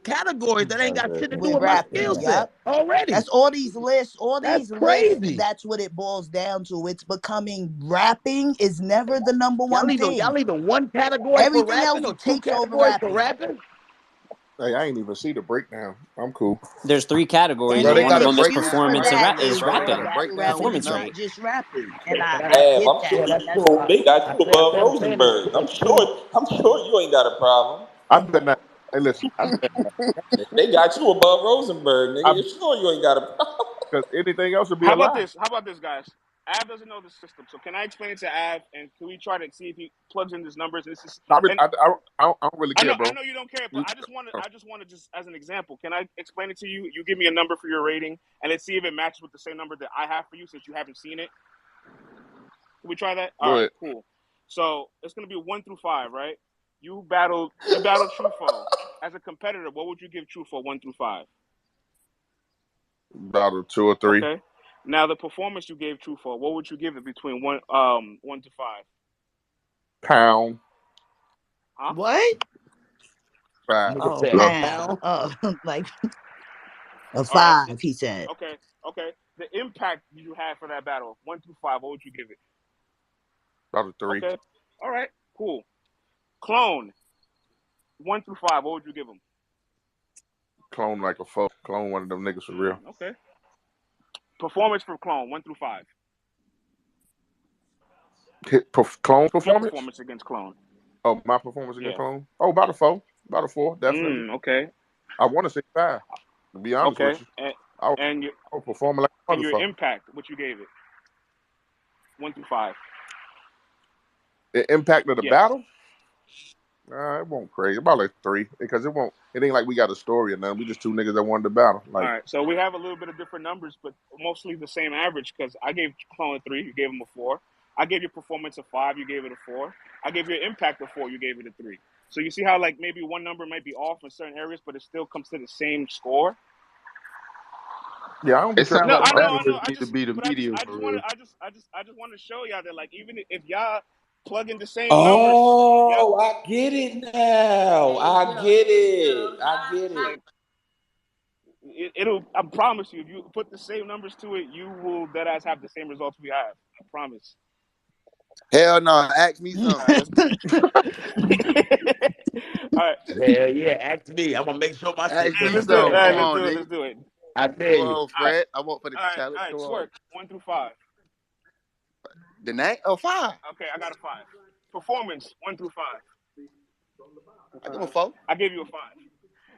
categories that ain't got shit to do With with my rapping. skill set Yup. already. That's all these lists, That's crazy. that's what it boils down to. It's becoming rapping is never the number one Y'all thing. leaving 1 category for Everything rapping else or two takes over categories for rapping. rapping? Hey, I ain't even see the breakdown. I'm cool. There's 3 categories, And Bro, and they one there's of got a them is excuses breakdown for on performance and that everything, is bro. as They got well. a rapping, Battle breakdown rapping with the is performance not rate. numbers. just rapping. And Yeah, I, but I Ab, get I'm that. sure yeah, you And that's that's cool. know. They got I you said above what I'm saying is Rosenberg. it's cool. I'm sure you ain't got a problem. I bet not. Hey, listen. I bet not. They got you above Rosenberg, I nigga. You sure you ain't got a problem? because anything else would be a lie. How about this, guys? Av doesn't know the system, so can I explain it to Av and can we try to see if he plugs in his numbers? This is I, really, and I don't really care, I bro. know you don't care, but You, I just want to just as an example. Can I explain it to you? You give me a number for your rating, and let's see if it matches with the same number that I have for you since you haven't seen it. Can we try that? All go right, ahead. cool. So it's gonna be 1 through 5, right? You battled Trufo as a competitor. What would you give Trufo 1 through 5? About a 2 or 3 Okay. Now the performance you gave Trufo, what would you give it between 1 to 5? pound Huh? what? 5. Nigga Oh, said a pound. pound. Oh, like a All right. 5, he said. Okay. Okay. The impact you had for that battle, 1 through 5, what would you give it? About a 3. Okay. All right. Cool. Clone, 1 through 5, what would you give him? Clone like a 4. Clone one of them niggas for real. Okay. Performance for Clone, 1 through 5. Clone Your performance? performance against Clone. Oh, my performance against Yeah. Clone? Oh, about a 4. About a 4, definitely. Okay. I want to say 5. To be honest with Okay. you, I was, And your I was performing like a and your motherfucker. impact, what you gave it? 1 through 5. The impact of the Yes. battle? It won't crazy. About like 3 because it won't. It ain't like we got a story or nothing. We just two niggas that wanted to battle. All Like right, so we have a little bit of different numbers, but mostly the same average. Because I gave Clone a 3, you gave him a 4. I gave your performance a 5, you gave it a 4. I gave your impact a 4, you gave it a 3. So you see how like maybe one number might be off in certain areas, but it still comes to the same score. yeah, I don't be It sounds tripping No, like about I none know, of I this know. battles shit. I need to just, be the but I just, medium I for just want real. to, I just want to show y'all that like even if y'all plug in the same numbers, yeah, Oh, I get it now. I get it. I get it. like it'll. I promise you, if you put the same numbers to it, you will dead ass have the same results we have. I promise. Hell no, ask me All something. right, let's. All right, Hell yeah, ask me. I'm gonna make sure my shit Ask yeah, me clean. let's do it. something. All right, Come let's on, do it. nigga. Let's do it. I Come dare you. on, All right, Fred. I want for the challenge. all right. Come on. Twerk 1 through 5. The name? Oh, 5. Okay, I got a 5. Performance 1 through 5. I give him a 4. I gave you a 5.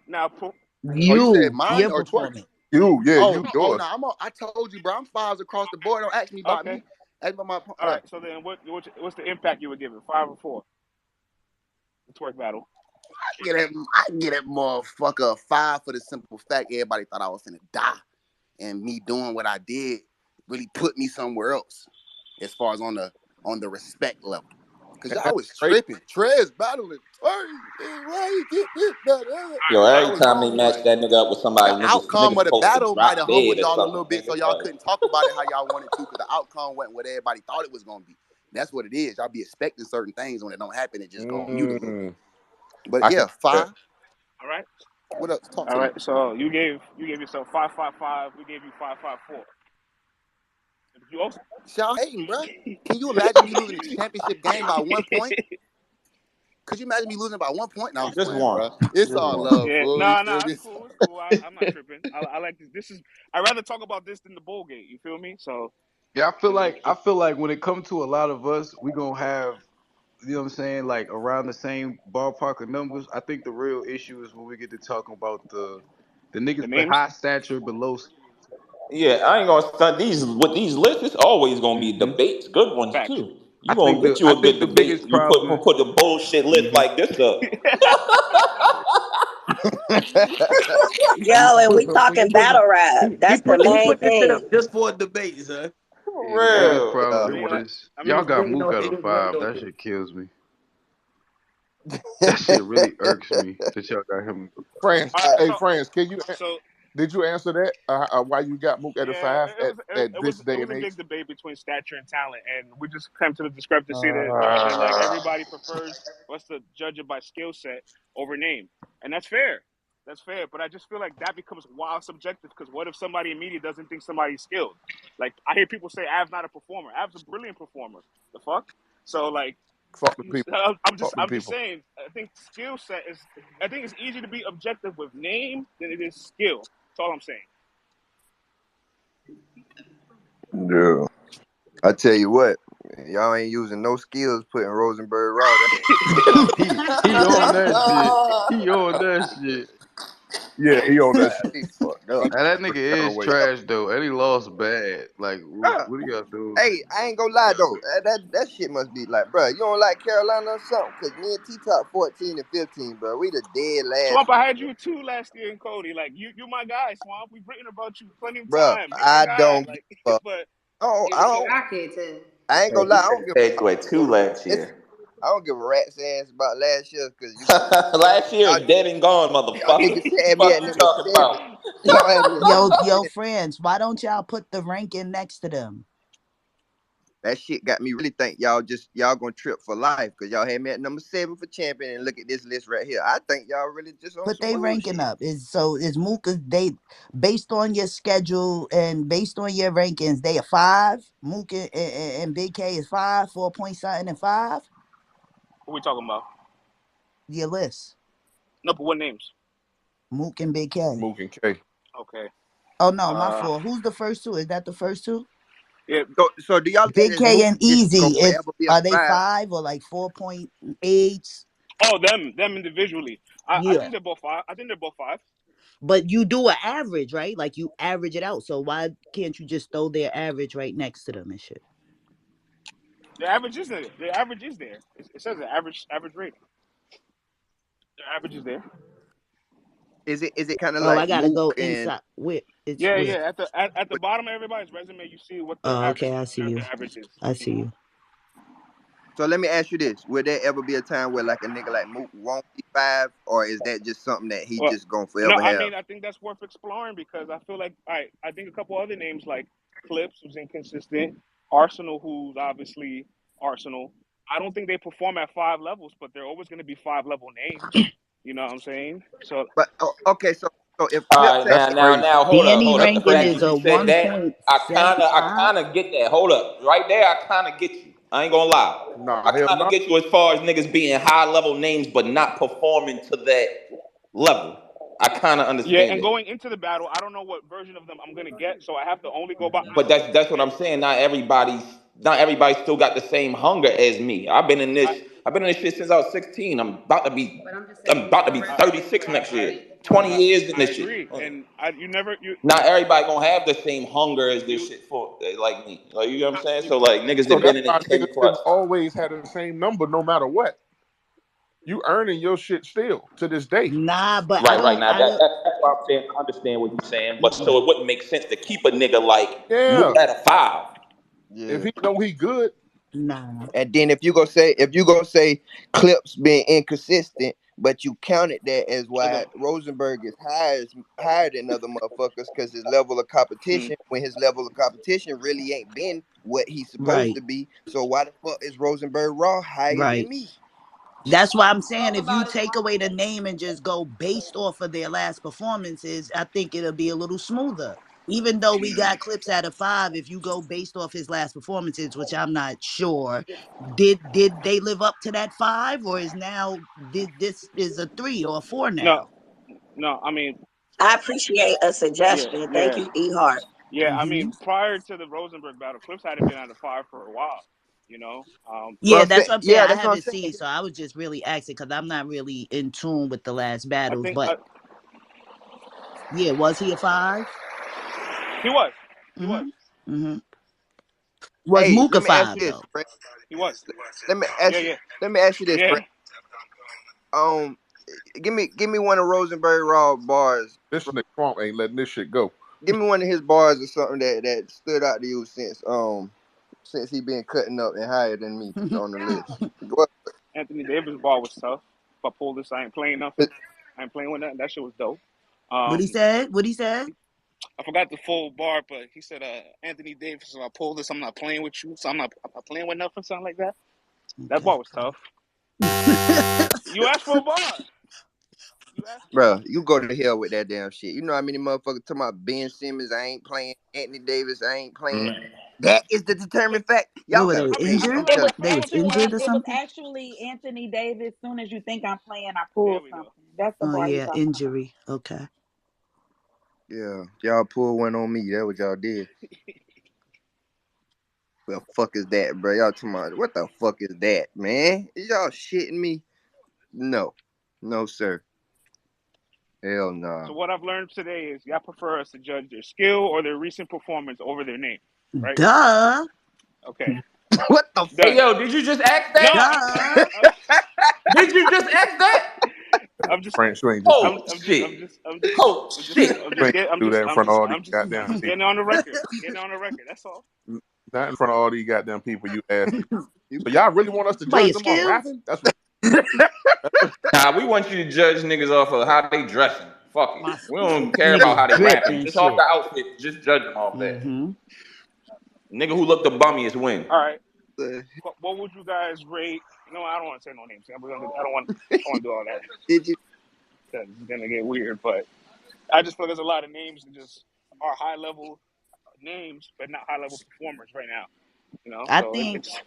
Now, Oh, you said Your mine or twerk? performance. Yeah, Oh, you oh yours. no, I told you, bro. I'm 5s across the board. Don't ask me about okay. me. Ask me about my. All right. So then, what's the impact you would give it? 5 or 4? The twerk battle. I get that motherfucker a 5 for the simple fact everybody thought I was gonna die, and me doing what I did really put me somewhere else, as far as on the respect level. Cause y'all That's was crazy. tripping, Trez battling, why you get this, that. Yo, Y'all every was time they wrong. match Like that nigga up with somebody, the niggas outcome niggas of the supposed to battle might drop have dead humbled or y'all a little something, bit, so nigga. y'all Like, couldn't talk about it how y'all wanted to, because the outcome wasn't what everybody thought it was gonna be. That's what it is. Y'all be expecting certain things when it don't happen, it just go on mute a little bit. Mm, But I can yeah, see that. 5. All right. What else? Talk All to me. right. So you gave yourself 555. We gave you 554. You also. Y'all hating, bro. Can you imagine me losing the championship game by 1 point? Could you imagine me losing by 1 point? No, I'm just just playing, one. bro. It's Just all one. love, Yeah. fool. You No, feel it's me? cool. It's cool. I'm not tripping. I like this. This is. I'd rather talk about this than the bowl game. You feel me? So. Yeah, I It's, feel like when it comes to a lot of us, we gonna have, you know what I'm saying, like around the same ballpark of numbers. I think the real issue is when we get to talking about the the niggas with names. high stature below skills. Yeah, I ain't gonna start these with these lists. It's always gonna be Hmm. debates, good ones Facts. too. You gonna get I you a good think the debate. biggest You problem. put the bullshit list Hmm. like this up. Yo, and we he talking put battle rap. he That's the put he main put this shit up thing. just for a debate, son. Hey, the biggest For real. problem Yeah. I mean, like, is I mean, y'all it's got He ain't Mook no at a haters, love 5. no That haters. shit kills me. That shit really irks me that y'all got him. France, all right. hey France, So did you answer that? Why you got Mook at a yeah, 5 at this it day was and a age? big debate between stature and talent, and we just came to the discrepancy that like everybody prefers us to judge it by skill set over name, and that's fair. That's fair, but I just feel like that becomes wild subjective because what if somebody in media doesn't think somebody's skilled? Like I hear people say, "Av's not a performer. Av's a brilliant performer." The fuck? So like, Fuck the people. Fuck them I'm just people. saying. I think skill set is. I think it's easier to be objective with name than it is skill. That's all I'm saying. Yeah. I tell you what, y'all ain't using no skills putting Rosenberg Raw. He on that shit. He on that shit. Yeah, he on that shit. He fucked up. And that nigga Kind of is way. trash though, and he lost bad. Like, Bruh, what are y'all doing? hey, I ain't gonna lie though. That shit must be like, bro, you don't like Carolina or something? Cause me and T Top 14 and 15, bro. We the dead last Swamp, one, I had you too last year in Cody. Like you my guy, Swamp. We've written about you plenty of bro. time. You my I guy. don't give Like, a fuck. but I Yeah, don't. I could too. I ain't Hey, gonna he lie. I said don't give. he had two last Listen, year. I don't give a rat's ass about last year because Last year y'all, is dead and gone, y'all motherfucker. niggas had me Fuck at you number talking 7. about? Y'all had me at number Yo, 7. friends, why don't y'all put the ranking next to them? That shit got me really think y'all gonna trip for life because y'all had me at number 7 for champion and look at this list right here. I think y'all really just on Put some they ranking bullshit. up. Is Mooka they based on your schedule and based on your rankings, they a 5. Mooka and Big K is 5, 4 point something and 5. what we talking about? Your list. No, but what names? Mook and Big K. Mook and K. Okay. Oh no, my Uh, fault. Who's the first two? Is that the first two? yeah. So do y'all think Big this K Mook and just Easy. gonna If forever be a are they 5? 5 or like 4.8? Oh, them individually. I Yeah. think they're both five. I think they're both five. But you do an average, right? Like you average it out. So why can't you just throw their average right next to them and shit? The average is there. The average is there. It says the average rating. The average is there. Is it kind of Oh, I like gotta Mook go and inside. Where? It's Yeah, where? yeah. At the bottom of everybody's resume, you see what the Oh, average okay. I see the you. average is. I see you. so let me ask you this: will there ever be a time where like a nigga like Mook won't be 5, or is that just something that he Well, just gonna no, forever I have? mean I think that's worth exploring because I feel like I think a couple other names like Clips, who's inconsistent, Arsenal, who's obviously Arsenal. I don't think they perform at 5 levels, but they're always going to be 5 level names. You know what I'm saying? So But okay, so if All Clips right, had That's came, now, hold up, Danny hold up. that's The ranking fact is that crazy. you a said that, I 1.75. kind of get that. Hold up, right there, I kind of get you. I ain't gonna lie. nah, I hell kind of no. get you as far as niggas being high level names but not performing to that level. I kind of yeah, understand and it. going into the battle, I don't know what version of them I'm going to get, so I have to only go by But that's what I'm saying. Not everybody still got the same hunger as me. I I've been in this shit since I was 16. But I'm just I'm saying about to your be I 36 resume, next year. right? 20 I, years in I this shit. agree, and I you never you Not everybody gonna have the same hunger as this you shit for like me. Like you know what I, I'm saying? you So like niggas So that that's been in why it niggas 10 plus. shouldn't always have the same number no matter what. You earning your shit still to this day. Nah, but I Right don't. now. I don't. That's why I'm saying I understand what you're saying, but so Mm-mm. it wouldn't make sense to keep a nigga like Yeah. Mook at a 5. If Yeah. he know he good, Nah. And then if you gonna say Clips being inconsistent, but you counted that as as a why Rosenberg is higher than other motherfuckers because his level of hmm. competition, when his level of competition really ain't been what he's supposed Right. to be. So why the fuck is Rosenberg Raw higher than Right. me? That's why I'm saying Talk if you about his take away the rumble. name and just go based off of their last performances, I think it'll be a little smoother. Even though we got Clips at a 5, if you go based off his last performances, which I'm not sure, did they live up to that 5, or is now did this is a 3 or a 4 No, now? no, I mean, I appreciate a yeah, suggestion. Thank yeah, you, E Hart. yeah. I Hmm. mean, prior to the Rosenberg battle, Clips hadn't been at a 5 for a while. You know, But Yeah, I'm that's saying, what I'm saying. yeah, I that's what I'm haven't saying. seen, so I was just really asking because I'm not really in tune with the last I battles. think But yeah, was he a 5? he was, he was, Mm-hmm. Mm-hmm. Was Hey, Mook a let me ask you 5 this, though? Fred. he was. Let me Yeah, ask you. yeah, Let me ask you this, yeah. Fred. Um, give me one of Rosenberg Raw bars. this nigga Trump ain't letting this shit go. Give me one of his bars or something that stood out to you since he been cutting up and higher than me on the list. What? Anthony Davis ball was tough. If I pull this, I ain't playing nothing. I ain't playing with that. That shit was dope. What he Um, said? What he said? I forgot the full bar, but he said, "Anthony Davis, if I pull this, I'm not playing with you. So I'm not playing with nothing, something like that." That Okay. bar was tough. You asked for a bar. You asked for Bro, it. you go to hell with that damn shit. You know how many motherfuckers talking about Ben Simmons, I ain't playing, Anthony Davis, I ain't playing. Man. That is the determined fact. What Y'all were gotta they I quit. mean, I I'm injured? feel like It telling was you. They was injured or it was something? actually Anthony Davis. Soon as you think I'm playing, I there pull we go. something. That's the Oh bar he yeah, talking about. injury. Okay. Yeah, y'all pull one on me. That what y'all did. What the fuck is that, bro? Y'all talking about, what the fuck is that, man? Is y'all shitting me? No. No, sir. Hell nah. So what I've learned today is y'all prefer us to judge their skill or their recent performance over their name, right? Duh. Okay, What the Hey done. yo, did you just ask No, that? Duh. Did you just ask that? I'm just, France, you ain't just do Holy shit. Holy you shit. ain't do that in front of all these I'm goddamn just people. getting on the record. Getting on the record. That's all. Not in front of all these goddamn people. You asked. You So y'all really want us to By judge your them on skills? rapping? Nah, we want you to judge niggas off of how they dressing. Fuck it. My We don't care about niggas how they drip rapping. and Just off the shit. outfit, just judge them off that. Mm-hmm. Nigga who look the bummiest win. All right. uh, What would you guys rate? No, I don't want to say no names. I don't want to do all that did you? because it's gonna get weird. But I just feel there's a lot of names that just are high level names, but not high level performers right now. You know, I so think it's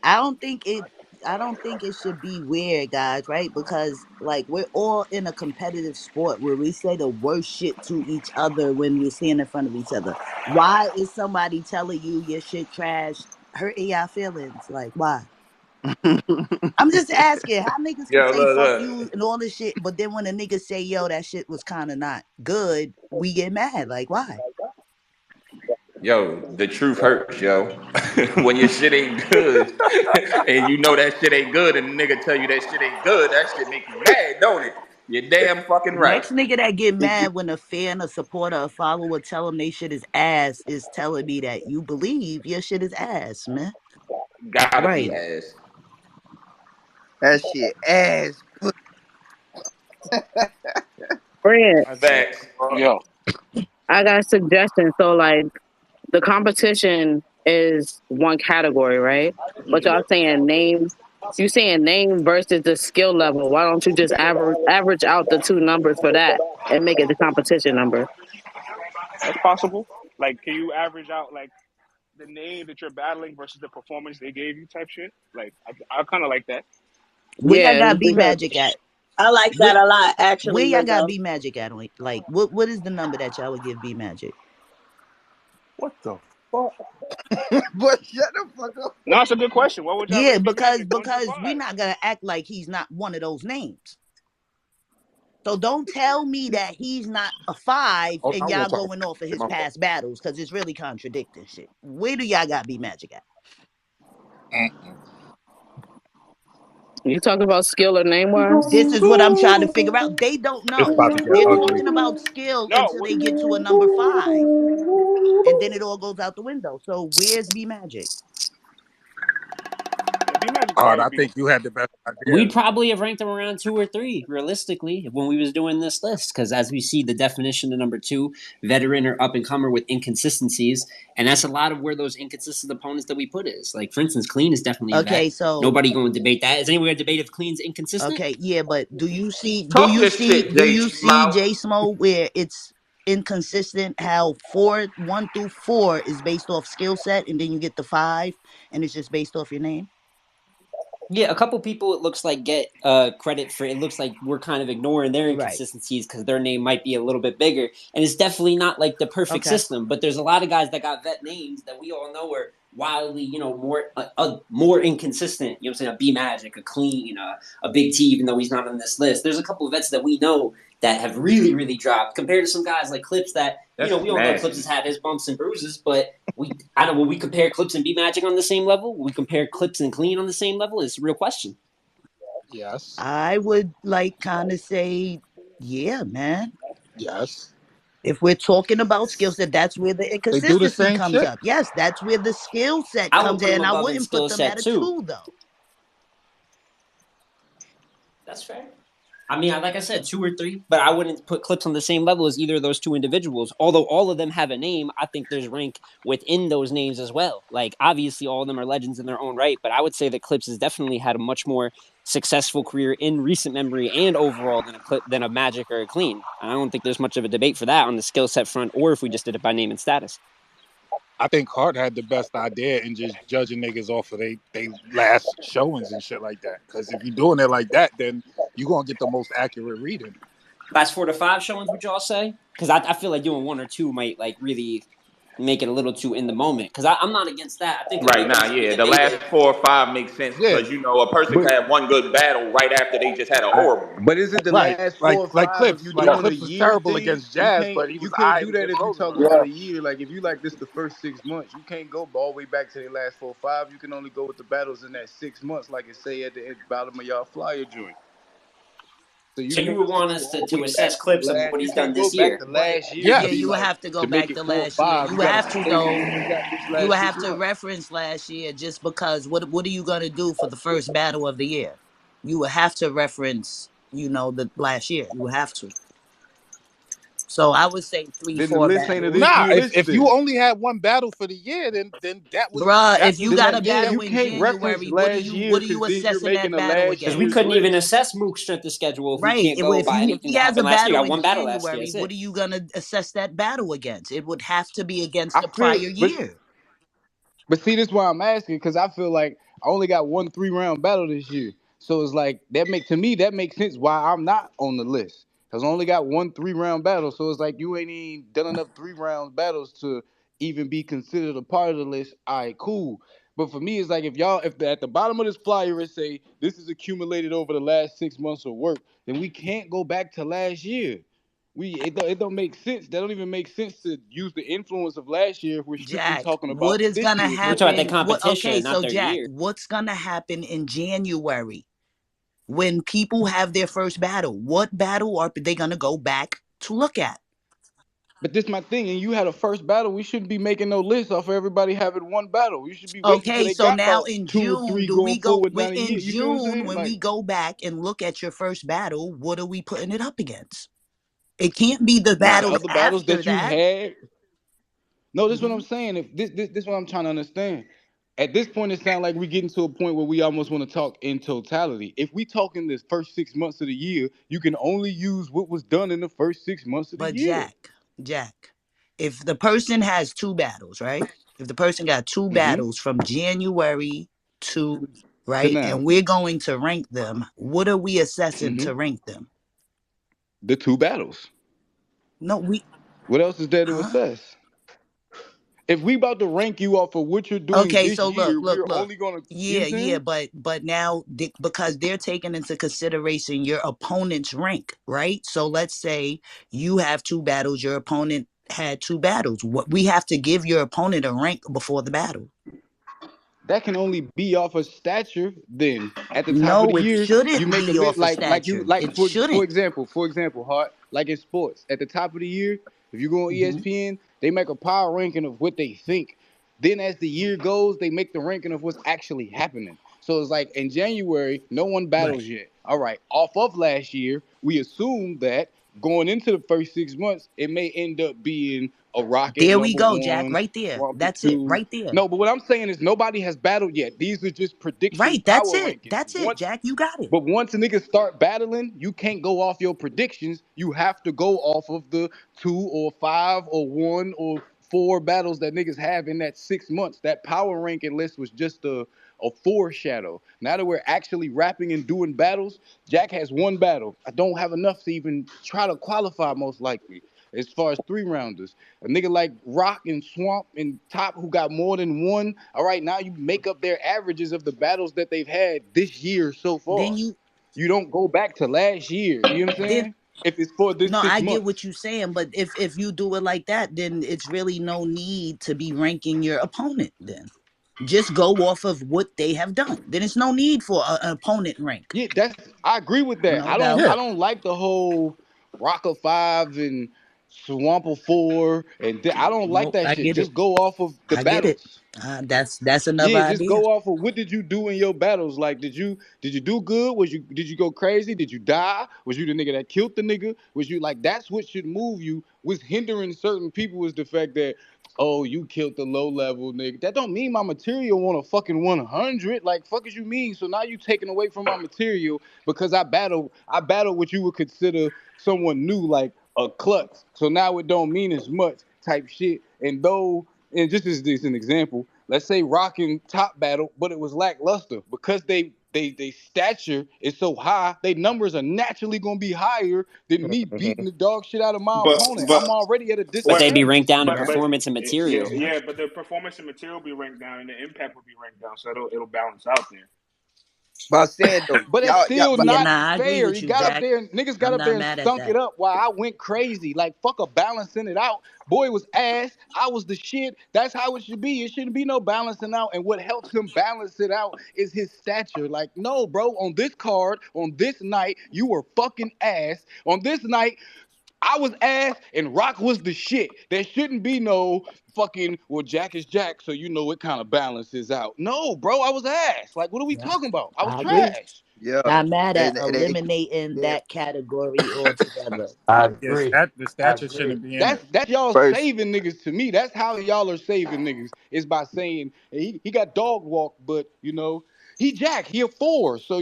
I don't think it I don't think it should be weird, guys, right? Because like we're all in a competitive sport where we say the worst shit to each other when we stand in front of each other. Why is somebody telling you your shit trash hurting your feelings? Like why? I'm just asking how niggas can Yo, say look, fuck look. you and all this shit, but then when a nigga say yo that shit was kind of not good, we get mad. Like why? Yo, the truth hurts, yo. When your shit ain't good, and you know that shit ain't good, and the nigga tell you that shit ain't good, that shit make you mad, don't it? You're damn fucking right. Next nigga that get It do. mad when a fan, a supporter, a follower tell him they shit is ass is telling me that you believe your shit is ass, man. Gotta be Right. ass. That shit ass. Friend, I think, Facts. yo, I got a suggestion. So like the competition is one category, right? But Mhm. y'all saying name, you saying name versus the skill level. Why don't you just average out the two numbers for that and make it the competition number? that's possible. Like, can you average out like the name that you're battling versus the performance they gave you, type shit? Like, I kind of like that. Where y'all Yeah, got B because Magic at? I like Where, that a lot, where actually, y'all got Lizzo. B Magic at? Like, what is the number that y'all would give B Magic? What the fuck? But shut the fuck up. No, it's a good question. What would y'all Yeah, rate B because Magic? One through because we five? not gonna act like he's not one of those names. So don't tell me that he's not a five Oh, I and want y'all to talk going off of about his my fault. past battles because it's really contradicting shit. Where do y'all got B Magic at? Mm-mm. you talking about skill or name wise. This is what I'm trying to figure out. They don't It's know. about to get They're ugly. talking about skill No. until they get to a number five, and then it all goes out the window. So where's B Magic? Yeah, B Magic's All right, gotta I be. think you had the best We'd idea. probably have ranked him around 2 or 3, realistically, when we was doing this list. Because as we see, the definition of number 2, veteran or up and comer with inconsistencies, and that's a lot of where those inconsistent opponents that we put is. Like for instance, Clean is definitely a Okay, vet. so Nobody going to debate that. Is anyone going to debate if Clean's inconsistent? okay, yeah, but do you see do Talk you your see shit, do J you see Smout. J Smo where it's inconsistent how 1 through 4 is based off skill set and then you get the five and it's just based off your name? Yeah, a couple people it looks like get credit for it. Looks like we're kind of ignoring their Right. inconsistencies because their name might be a little bit bigger, and it's definitely not like the perfect Okay. system. But there's a lot of guys that got vet names that we all know are wildly, more inconsistent. You know what I'm saying? A B Magic, a Clean, a Big T, even though he's not on this list. There's a couple of vets that we know that have really, really dropped compared to some guys like Clips that That's we all know Clips nasty. has had his bumps and bruises, but I don't. Will we compare Clips and B Magic on the same level? Will we compare Clips and Clean on the same level? It's a real question. Yes. I would like kind of say, yeah, man. Yes. If we're talking about skill set, that's where the They do the inconsistency same comes shit. up. Yes, that's where the skill set I would comes put him in. I above in wouldn't put skill them at set a too. two though. That's fair. I mean, like I said, 2 or 3, but I wouldn't put Clips on the same level as either of those two individuals. Although all of them have a name, I think there's rank within those names as well. Like, obviously, all of them are legends in their own right, but I would say that Clips has definitely had a much more successful career in recent memory and overall than a Magic or a Clean. I don't think there's much of a debate for that on the skill set front, or if we just did it by name and status. I think Hart had the best idea in just judging niggas off of they last showings and shit like that. Because if you're doing it like that, then you gonna get the most accurate reading. Last 4 to 5 showings, would y'all say? Because I feel like doing 1 or 2 might like really make it a little too in the moment. Because I'm not against that. I think a Right big now, one's to be yeah. The last debated. 4 or 5 makes sense Yeah, because a person But can have one good battle right after they just had a I, horrible one. but is it the right. last Like four or like five? If Clips. you're Like doing a Clips was year terrible thing, against Jazz, but he you was can't alright do that against if you're talking Rosenberg. about a year. Like if you like this the first 6 months, you can't go all the way back to the last 4 or 5. You can only go with the battles in that 6 months, like it say at the bottom of y'all flyer joint. So you So you can't would want just us go all the to way back assess to the clips of last. what You he's done can't go this back year. to But last year to yeah, be Yes. you would like have to go to make back it to four or last year. five. You You would got to have to say you though. only got this You would last six have to months. reference last year just because what are you gonna do for the first battle of the year? You would have to reference, the last year. You would have to. So I would say three, Then the four list ain't a this battles. Nah, year if list. if you Then only had one battle for the year, then Bruh, that if was you then got a again, that you battle in can't reference January, what are last you year what are because you then you're assessing making that a battle last Because we against? year's couldn't even list. assess Mook's strength of schedule if we Right. can't go by If anything he that has a happened last year. battle Got in one battle last year. January, That's what it. are you gonna assess that battle against? It would have to be against I the feel, prior but year. see, this is why I'm asking because I feel like I only got one 3 round battle this year, so it's like that makes sense why I'm not on the list because I only got one 3 round battle. So it's like you ain't even done enough 3 round battles to even be considered a part of the list. All right, cool. But for me, it's like if at the bottom of this flyer it say this is accumulated over the last 6 months of work, then we can't go back to last year. It don't make sense. That don't even make sense to use the influence of last year if we're strictly Jack, talking what about is this gonna year's We're talking about their happen? performance. What okay, competition, not so their Jack, year. what's gonna happen in January when people have their first battle? What battle are they gonna go back to look at? But this my thing, and you had a first battle. We shouldn't be making no list off of everybody having one battle. We should be waiting till Okay, they so got now about in 2 or 3 June, do going we go forward down the in year. You feel what I'm June saying? when Like we go back and look at your first battle? What are we putting it up against? It can't be the the battles other battles after that you that. had. No, this is what I'm Mhm. saying. If this what I'm trying to understand. At this point, it sounds like we're getting to a point where we almost want to talk in totality. If we talk in this first 6 months of the year, you can only use what was done in the first 6 months of the But year. Jack, if the person has two battles, right? If the person got two Hmm. battles from January to To right, now. and we're going to rank them, what are we assessing Hmm. to rank them? The two battles. No, we What else is there to huh? assess? If we about to rank you off of what you're doing Okay, this so look, year, look, we're look. only gonna, you know what Yeah, I'm yeah, saying? but now because they're taking into consideration your opponent's rank, right? So let's say you have two battles, your opponent had two battles. What we have to give your opponent a rank before the battle. That can only be off of stature. Then at the top of the No, it year, you shouldn't make a be lit off of like you stature. like It for shouldn't. example, Hart, like in sports, at the top of the year, if you go on Hmm. ESPN, they make a power ranking of what they think. Then as the year goes, they make the ranking of what's actually happening. So it's like in January, no one Right. battles yet. All right, off of last year, we assume that going into the first 6 months, it may end up being a Rocket There we number go, Jack. one, Right there. Swamp at That's it. two. Right there. No, but what I'm saying is nobody has battled yet. These are just prediction Right. That's power it. rankings. That's it, Jack. You got it. But once niggas start battling, you can't go off your predictions. You have to go off of the 2 or 5 or 1 or 4 battles that niggas have in that 6 months. That power ranking list was just a foreshadow. Now that we're actually rapping and doing battles, Jack has one battle. I don't have enough to even try to qualify, most likely, as far as 3 rounders. A nigga like Rock and Swamp and Top who got more than one. All right, now you make up their averages of the battles that they've had this year so far. Then you You don't go back to last year. You know what I'm then saying? If it's for this no, six I get what months. you're saying, but if you do it like that, then it's really no need to be ranking your opponent then. Just go off of what they have done. Then it's no need for an opponent rank. Yeah, I agree with that. No Yeah. I doubt. don't like the whole Rocker 5 and Swamper 4 and I don't like Nope, that I shit. get it. Just go off of the I get it. battles. That's another Yeah, just idea. go off of what did you do in your battles? Like, did you do good? Did you go crazy? Did you die? Was you the nigga that killed the nigga? Was you like that's what should move you? What's hindering certain people was the fact that you killed the low level nigga. That don't mean my material on a fucking 100. Like fuck as you mean? So now you taking away from my material because I battle what you would consider someone new like a klutz. So now it don't mean as much type shit. And just as this an example, let's say rocking top battle, but it was lackluster because they stature is so high, their numbers are naturally gonna be higher than me beating the dog shit out of my But opponent. but I'm already at a But what? they'd be ranked disadvantage. down in But Right. performance and yeah, material. yeah. But the performance and material be ranked down, and the impact will be ranked down, so it'll balance out there. But I'm saying though, But that's y'all, still but Yeah, not nah, I agree fair. with He you, got up Jack. there, niggas got I'm up not there and mad at stunk it that. up while I went crazy. Like, fuck a balancing it out. Boy was ass. I was the shit. That's how it should be. It shouldn't be no balancing out. And what helps him balance it out is his stature. Like, no, bro, on this card, on this night, you were fucking ass. On this night, I was ass and Rock was the shit. There shouldn't be no fucking, well, Jack is Jack, so you know it kind of balances out. No, bro, I was ass. Like, what are we Yeah, talking about? I was I agree. trash. yeah, Not mad at and eliminating yeah, that category altogether. I Yes, agree. the I statue agree. shouldn't be in there. That's y'all first, saving niggas to me. That's how y'all are saving niggas is by saying he got dog walk, but he Jack, he a 4. So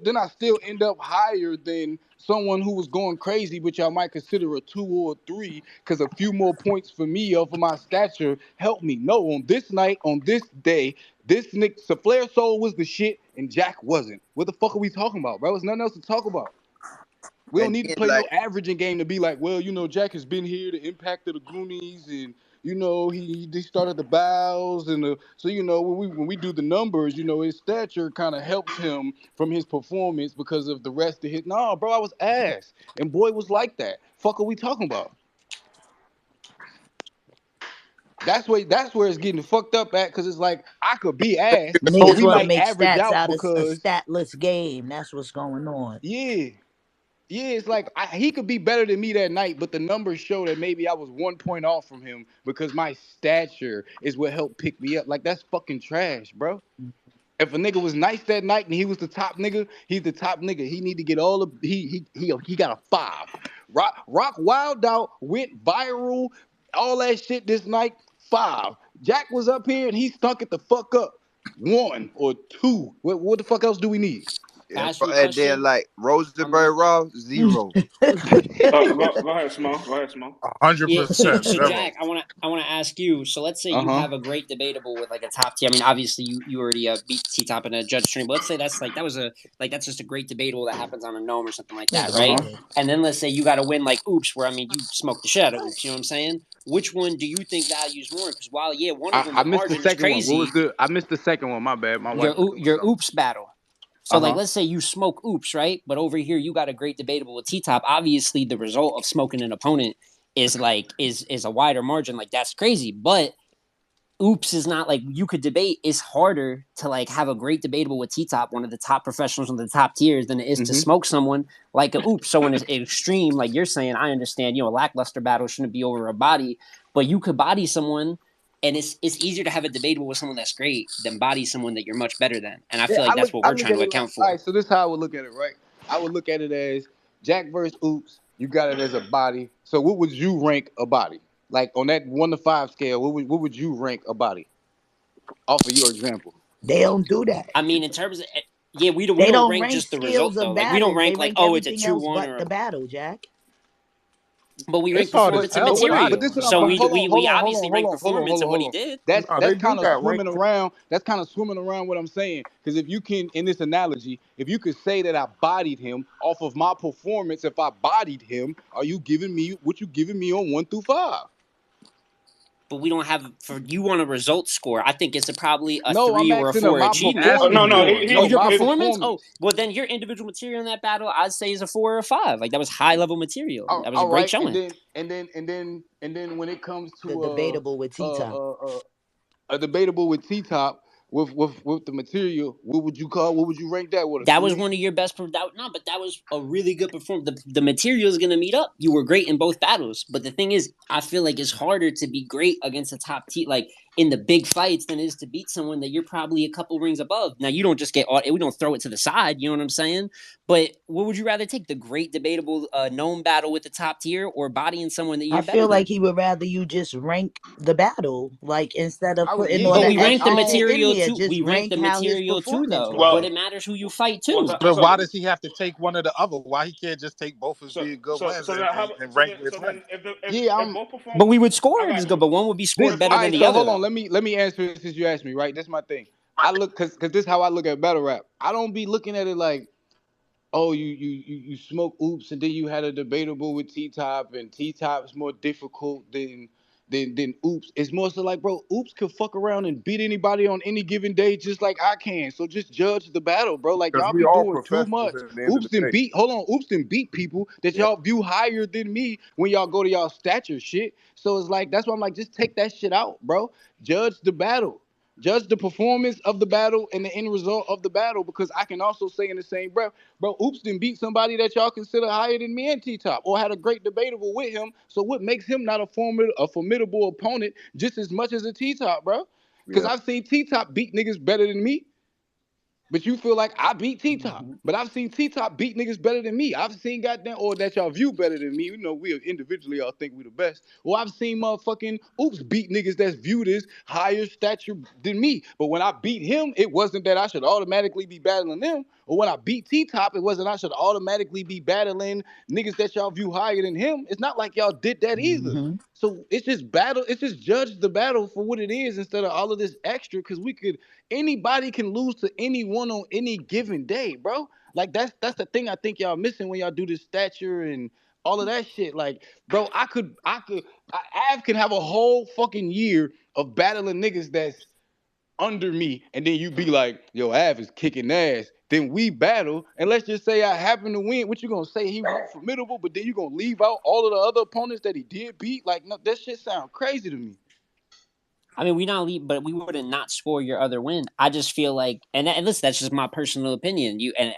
then I still end up higher than someone who was going crazy, which y'all might consider a 2 or 3, because a few more points for me over my stature helped me. No, on this night, on this day, this Nick Flair Soul was the shit and Jack wasn't. What the fuck are we talking about, bro? There's nothing else to talk about. We don't and need to then play no like averaging game to be like, well, Jack has been here, the impact of the Goonies, and he started the bows and so when we do the numbers, his stature kind of helps him from his performance because of the rest of his. No, bro, I was ass, and boy was like that. Fuck, are we talking about? That's where it's getting fucked up at, because it's like I could be ass, but Niggas we want to might make average stats out out of a because statless game. That's what's going on. yeah. Yeah, it's like he could be better than me that night, but the numbers show that maybe I was 1 point off from him because my stature is what helped pick me up. Like, that's fucking trash, bro. If a nigga was nice that night and he was the top nigga, he's the top nigga. He need to get all the he got a 5. Rock Wild Out went viral, all that shit this night. 5. Jack was up here and he stunk it the fuck up. 1 or 2. What the fuck else do we need? Can I ask you a And then question? like I mean, Rosenberg Raw 0. Go ahead, Smo. Go ahead, Smo. yeah. So 100% so zero. Jack, I wanna ask you. So let's say you Uh-huh. have a great debatable with like a top tier. I mean, obviously you already beat T Top in a judge stream, but let's say that's just a great debatable that happens on a gnome or something like that, Nigga right? Uh-huh. said. And then let's say you got to win like Oops, where I mean you smoked the shit out of Oops. You know what I'm saying? Which one do you think values more? Because while one of them I the missed the margin is second one. What was crazy, the? I missed the second one. My bad. My wife was doing your something. Oops battle. So Uh like huh. let's say you smoke Oops, right? But over here you got a great debatable with T Top. Obviously the result of smoking an opponent is like is a wider margin. Like that's crazy. But Oops is not like you could debate. It's harder to like have a great debatable with T Top, one of the top professionals on the top tiers, than it is to Mm-hmm. smoke someone like a Oops. So when it's extreme, like you're saying, I understand, a lackluster battle shouldn't be over a body, but you could body someone, and it's easier to have a debatable with someone that's great than body someone that you're much better than. And I Yeah, feel like that's what I we're look trying at to it like, account all for. right. So this is how I would look at it, right? I would look at it as Jack versus Oops. You got it as a body. So what would you rank a body? Like on that 1 to 5 scale, what would you rank a body off of your example? They don't do that. I mean, in terms of yeah, we They don't don't rank rank just the result skills though. of Like we don't battles. They rank like, rank oh, it's a everything else 2-1 but or the battle, Jack. but we rank It's hard as performance and hell But to wait, but rank. material. this what I'm. So But we hold on, we hold we on, hold on, obviously hold rank on, hold on, performance hold on, and what hold he on. did. No, That's they kind do of got rank. swimming around. That's kind of swimming around what I'm saying. Because if you can, in this analogy, if you could say that I bodied him off of my performance, if I bodied him, are you giving me what you giving me on 1 through 5? But we don't have for you want a result score. I think it's probably a No, 3 I'm or a asking of 4 my He achievement. oh Asking performance no no you. score. Oh, No, he your my if performance? Oh, performance. well then your individual material in that battle, I'd say is a 4 or a 5. Like that was high level material. That was a All great right, and showing. then when it comes The to debatable with uh, T-Top. uh, uh, a debatable with T Top with the material, what would you rank that with, a That was 3? one of your best. No, but that was a really good performance. The material is going to meet up. You were great in both battles, but the thing is, I feel like it's harder to be great against a top team, like in the big fights, than it is to beat someone that you're probably a couple rings above. Now you don't just we don't throw it to the side. You know what I'm saying? But what would you rather take, the great debatable known battle with the top tier, or bodying someone that I you're better feel like than? he would rather you just rank the battle, like instead of I would, putting yeah, all But yeah, the we like rank the I extra don't. shit in material there. too. Just We rank rank the how his material too, performance though. But well was. it matters who you fight well too. so But so why does he have to take one or the other? Why he can't just take both as so being good so wins so and, that and, how and so rank then with so him? then if Yeah, if I'm both perform But we would I score it got as you. good. But one would be this. scored All better than right, the so other, hold on. though. Let me answer it since you asked me. Right, this is my thing. I look because this is how I look at battle rap. I don't be looking at it like, oh, you smoke Oops and then you had a debatable with T Top and T Top's more difficult than Oops. It's more so like, bro, Oops can fuck around and beat anybody on any given day just like I can. So just judge the battle, bro. Like Because y'all we be all doing too professionals much. at the end of Oops the didn't day. beat. Hold on, Oops didn't beat people that Yeah. y'all view higher than me when y'all go to y'all stature shit. So it's like that's why I'm like, just take that shit out, bro. Judge the battle. Judge the performance of the battle and the end result of the battle, because I can also say in the same breath, bro, Oops didn't beat somebody that y'all consider higher than me and T Top, or had a great debatable with him. So what makes him not a formidable opponent just as much as a T Top, bro? Because Yeah. I've seen T Top beat niggas better than me. But you feel like I beat T Top. But I've seen T Top beat niggas better than me. I've seen goddamn, or that y'all view better than me. You know, we individually all think we the best. Or I've seen motherfucking Oops beat niggas that's viewed as higher stature than me. But when I beat him, it wasn't that I should automatically be battling them. Or when I beat T Top, it wasn't I should automatically be battling niggas that y'all view higher than him. It's not like y'all did that either. Hmm. So it's just battle. It's just judge the battle for what it is instead of all of this extra. Because anybody can lose to anyone on any given day, bro. Like that's the thing I think y'all missing when y'all do this stature and all of that shit. Like, bro, Av can have a whole fucking year of battling niggas that's under me, and then you be like, yo, Av is kicking ass. Then we battle, and let's just say I happen to win. What you gonna say? He went formidable, but then you gonna leave out all of the other opponents that he did beat? Like, no, that shit sound crazy to me. I mean, we not leave, but we wouldn't not score your other win. I just feel like, and listen, that's just my personal opinion. You and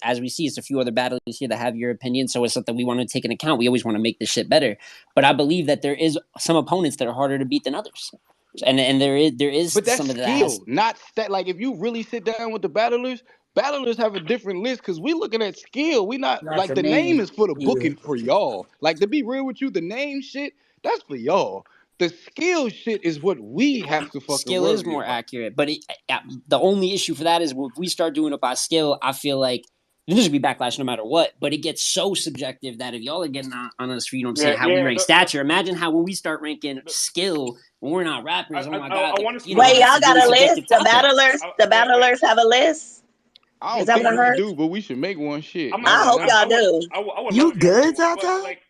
as we see, it's a few other battles here that have your opinion, so it's something we want to take into account. We always want to make this shit better, but I believe that there is some opponents that are harder to beat than others, and there is But that's some of that skill, not stat. Like if you really sit down with the battlers have a different list because we looking at skill. We not Not like the the name name. is for the Yeah. booking for y'all. Like to be real with you, the name shit that's for y'all. The skill shit is what we have to fucking skill is worry more about. accurate. But the only issue for that is if we start doing it by skill, I feel like there's gonna be backlash no matter what. But it gets so subjective that if y'all are getting on us for how we rank stature, imagine how when we start ranking skill when we're not rappers. Oh my god, I want to see. Wait, that's y'all a really got a list? subjective topic. The battlers have a list? I Is don't that what think I we heard? do, but we should make one shit. I'm I not, I don't hope know. y'all do. I would love You if y'all good, made one, but Tata? like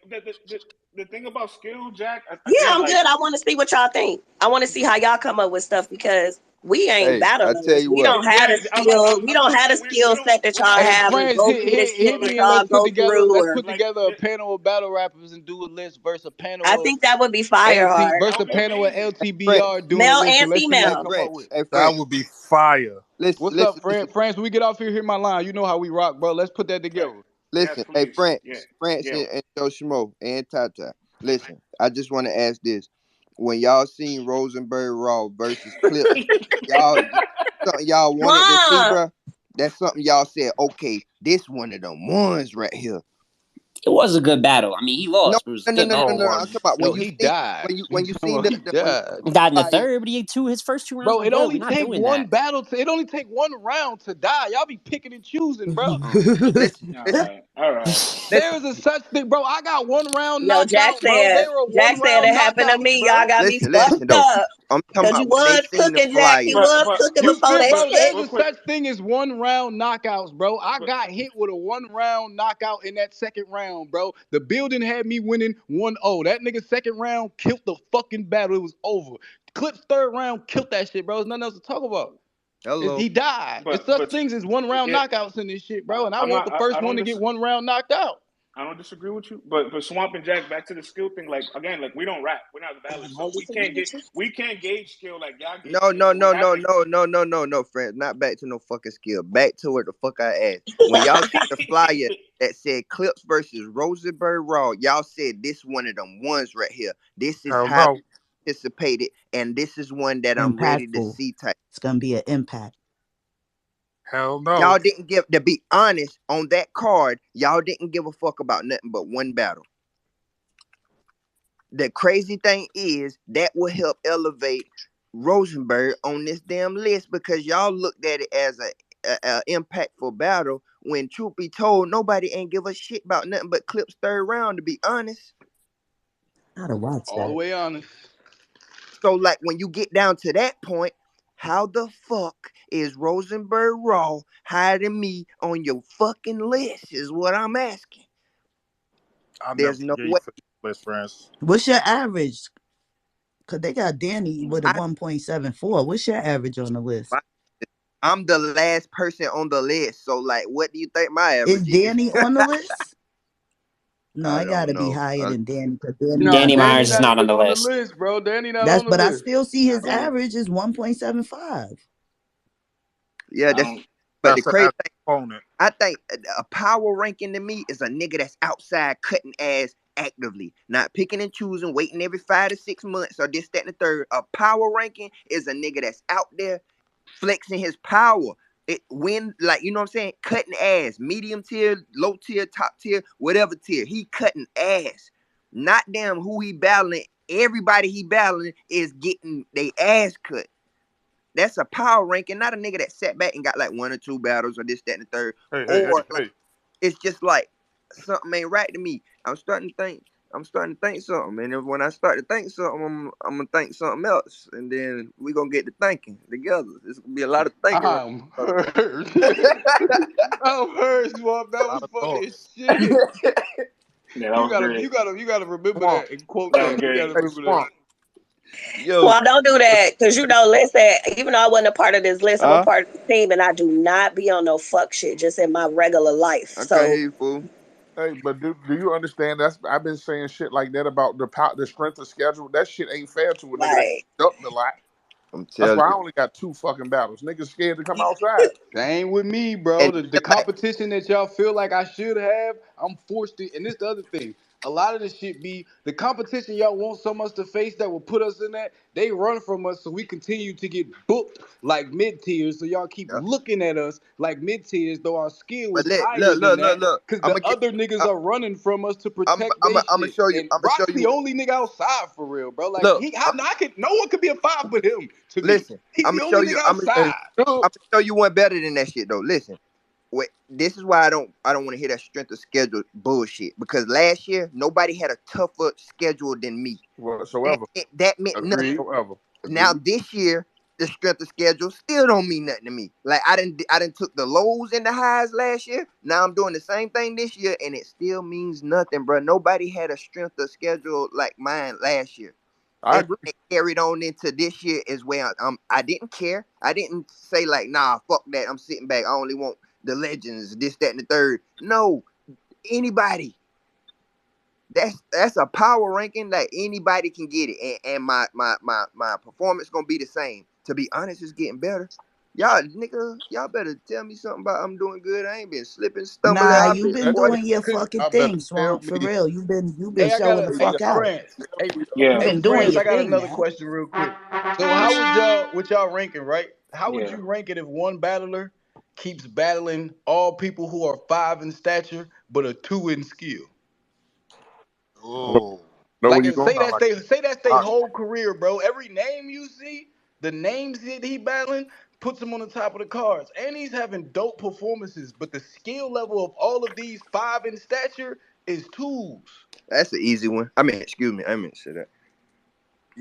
the thing about skill, Jack, Yeah, again, I'm like good. I want to see what y'all think. I want to see how y'all come up with stuff because we ain't Hey, I tell battlers. you We what. don't have yeah, the skill. We I'm don't saying have the like we skill don't set that y'all we're not Hey, have like or friends, go through the shit hit that me and y'all go through. let's Or put like together a panel of battle rappers and do a list versus a I panel of think that would be fire hard. that would be amazing. Prince, LTBR doing a Male list, and and let's see what hey we female. come up Prince, with. hey That Prince. would be fire. Listen, What's listen, up, listen, France? When we get off here, hit my line. You know how we rock, bro. Let's put that Right. together. Yes, listen. Hey please. France, Yeah, France yeah. and Joe Schmo and Tata. Listen, I just want to ask this: when y'all seen Rosenberg Raw versus Clips, y'all something y'all wanted to see, Swamp. bro? That's something y'all said. Okay, this one of them ones right here. It was a good battle. I mean, he No, lost, but it was a no, no, good no, no, No, it battle. no. I'm talking wasn't. about when No, you he seen died. when you seen He died. He died in the fire. third, but his first two rounds Bro, were it good. We're only not take doing one that. battle to. It only take one round to die. Y'all be picking and choosing, bro. Listen, listen, All right. There listen, is a such thing, bro. I got one round Yo, knockout, bro. They were one Jack said round it happened to knockouts, me. Y'all bro. got me listen fucked though. up. I'm talking Cause you about when they was seen the cooking, Jack. You flyer. was But cooking You before feel, that bro? real, shit. There's real a quick. such thing as one round knockouts, bro. I But got hit with a one round knockout in that second round, bro. The building had me winning 1-0. That nigga second round killed the fucking battle. It was over. Clip's third round killed that shit, bro. There's nothing else to talk about. Hello. He died. It's but such but things as one round yeah, knockouts in this shit, bro. And I I'm want not. the first I one don't to dis, get one round knocked out. I don't disagree with you. But Swamp and Jack, back to the skill thing. Like again, like we don't rap. We're not the battlers, so we can't gauge skill like y'all gauge No, skill. no, So we no, have no, to. no, no, no, no, no, friends. Not back to no fucking skill. Back to what the fuck I asked. When y'all seen the flyer that said Clips versus Rosenberg Raw, y'all said this one of them ones right here. This is Hell how no. anticipated, and this is one that I'm ready to Impactful. see type. It's gonna be an impact. Hell no. Y'all didn't give, to be honest, on that card, y'all didn't give a fuck about nothing but one battle. The crazy thing is that will help elevate Rosenberg on this damn list because y'all looked at it as a impactful battle when truth be told, nobody ain't give a shit about nothing but Clip's third round, to be honest. Gotta watch All the that. way honest. So like when you get down to that point, how the fuck is Rosenberg Raw hiding me on your fucking list is what I'm asking. I'll never There's no forgive you way. for this, friends. What's your average? Cause they got Danny with a I, 1.74. What's your average on the list? I'm the last person on the list. So like what do you think my Is average is? Danny on the list? No, I I don't gotta be know. higher than Danny because Danny Nah, not Danny on Danny Myers is there. not not on even the on the list. list, bro. Danny not on the But I list. still see his Danny, average is 1.75. Yeah, I that's don't. but the That's crazy an opponent. I think a power ranking to me is a nigga that's outside cutting ass actively, not picking and choosing, waiting every 5 to 6 months or this, that, and the third. A power ranking is a nigga that's out there flexing his power. It when like you know what I'm saying, cutting ass, medium tier, low tier, top tier, whatever tier. He cutting ass. Not damn who he battling. Everybody he battling is getting they ass cut. That's a power ranking, not a nigga that sat back and got like 1 or 2 battles or this, that, and the third. Hey, hey, hey, Or like hey. it's just like something ain't right to me. I'm starting to think something. And if, when I start to think something, I'm gonna think something else. And then we gonna get to thinking together. It's gonna be a lot of thinking right I'm now. hurt. I'm hurt, Swamp. That A lot was of funny as thoughts. shit. Yeah, that was great. You gotta remember Swamp. that and quote That was that. You great. gotta Hey, remember that. Swamp. Yo, Well, don't do that because listen, even though I wasn't a part of this list, I'm a huh? part of the team, and I do not be on no fuck shit just in my regular life. I can't hear So you, fool. Hey, but do you understand? I've been saying shit like that about the strength of schedule. That shit ain't fair to a nigga that like, ducked a lot. I'm That's telling why I you. only got 2 fucking battles. Niggas scared to come outside. Same with me, bro. And The like, competition that y'all feel like I should have, I'm forced to. And this the other thing. A lot of the shit be the competition y'all want so much to face that will put us in that. They run from us, so we continue to get booked like mid tiers. So y'all keep yeah. looking at us like mid tiers, though our skill But is higher than that. look. Cause I'm the gonna get. other niggas are running from us to I'm protect I'm they I'm gonna shit. show you. And I'm gonna show Rock's you. the only nigga outside for real, bro. Like Look, no one could be a 5 but him to me. listen. He's I'm the gonna show only you. nigga And outside. shook. I'm gonna show you one better than that shit though. Listen. Wait, this is why I don't want to hear that strength of schedule bullshit. Because last year nobody had a tougher schedule than me. Whatsoever. That meant nothing. Agreed. Whatsoever. Now Agreed. this year, the strength of schedule still don't mean nothing to me. Like I didn't took the lows and the highs last year. Now I'm doing the same thing this year, and it still means nothing, bro. Nobody had a strength of schedule like mine last year, I and agree. it carried on into this year as well. I didn't care. I didn't say like, nah, fuck that. I'm sitting back. I only want the legends, this, that, and the third. No, anybody. That's a power ranking that anybody can get it, and my performance gonna be the same. To be honest, it's getting better. Y'all nigga, y'all better tell me something about I'm doing good. I ain't been slipping, stumbling. Nah, I've you've been been That quarter. doing your Cause fucking y'all better thing, tell Swamp. For me. real, you've been Hey, I got showing the a hey fuck out. France. Hey, Yeah, You've hey been doing France, your I got thing, another man. question real quick. So how would y'all with y'all ranking, right? How would yeah. you rank it if one battler keeps battling all people who are 5 in stature but a 2 in skill? Oh, Know Like where you going? say Like that's their I, whole career, bro. Every name you see, the names that he battling puts him on the top of the cards. And he's having dope performances, but the skill level of all of these 5 in stature is twos. that's an easy one. I mean, excuse me. I meant to say that.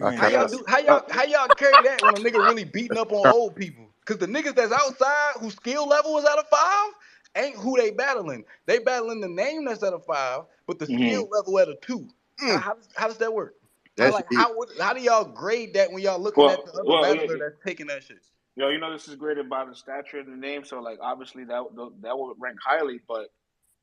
I How can't. y'all Uh, do? uh, How y'all carry that when a nigga really beating up on old people? Cause the niggas that's outside whose skill level is at a 5 ain't who they battling. They battling the name that's at a 5, but the mhm. skill level at a 2. Mm, How does that work? that's easy. How do y'all grade that when y'all looking at Well, the other well, yeah, battler that's taking that shit? this is great about the stature and the name. So, like, obviously that would rank highly, but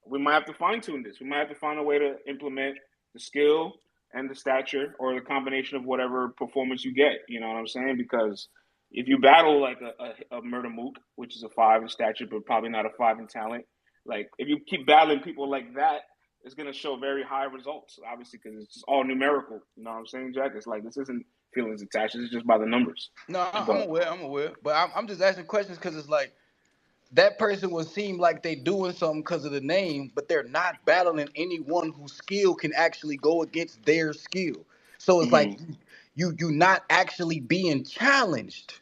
we might have to fine tune this. We might have to find a way to implement the skill and the stature, or the combination of whatever performance you get. You know what I'm saying? Because if you battle like a murder mook, which is a 5 in stature, but probably not a 5 in talent, like if you keep battling people like that, it's gonna show very high results. Obviously, because it's just all numerical. You know what I'm saying, Jack? It's like this isn't feelings attached. It's just by the numbers. No, I'm But aware. I'm aware. But I'm just asking questions because it's like that person would seem like they doing something because of the name, but they're not battling anyone whose skill can actually go against their skill. So it's like mhm. you not actually being challenged.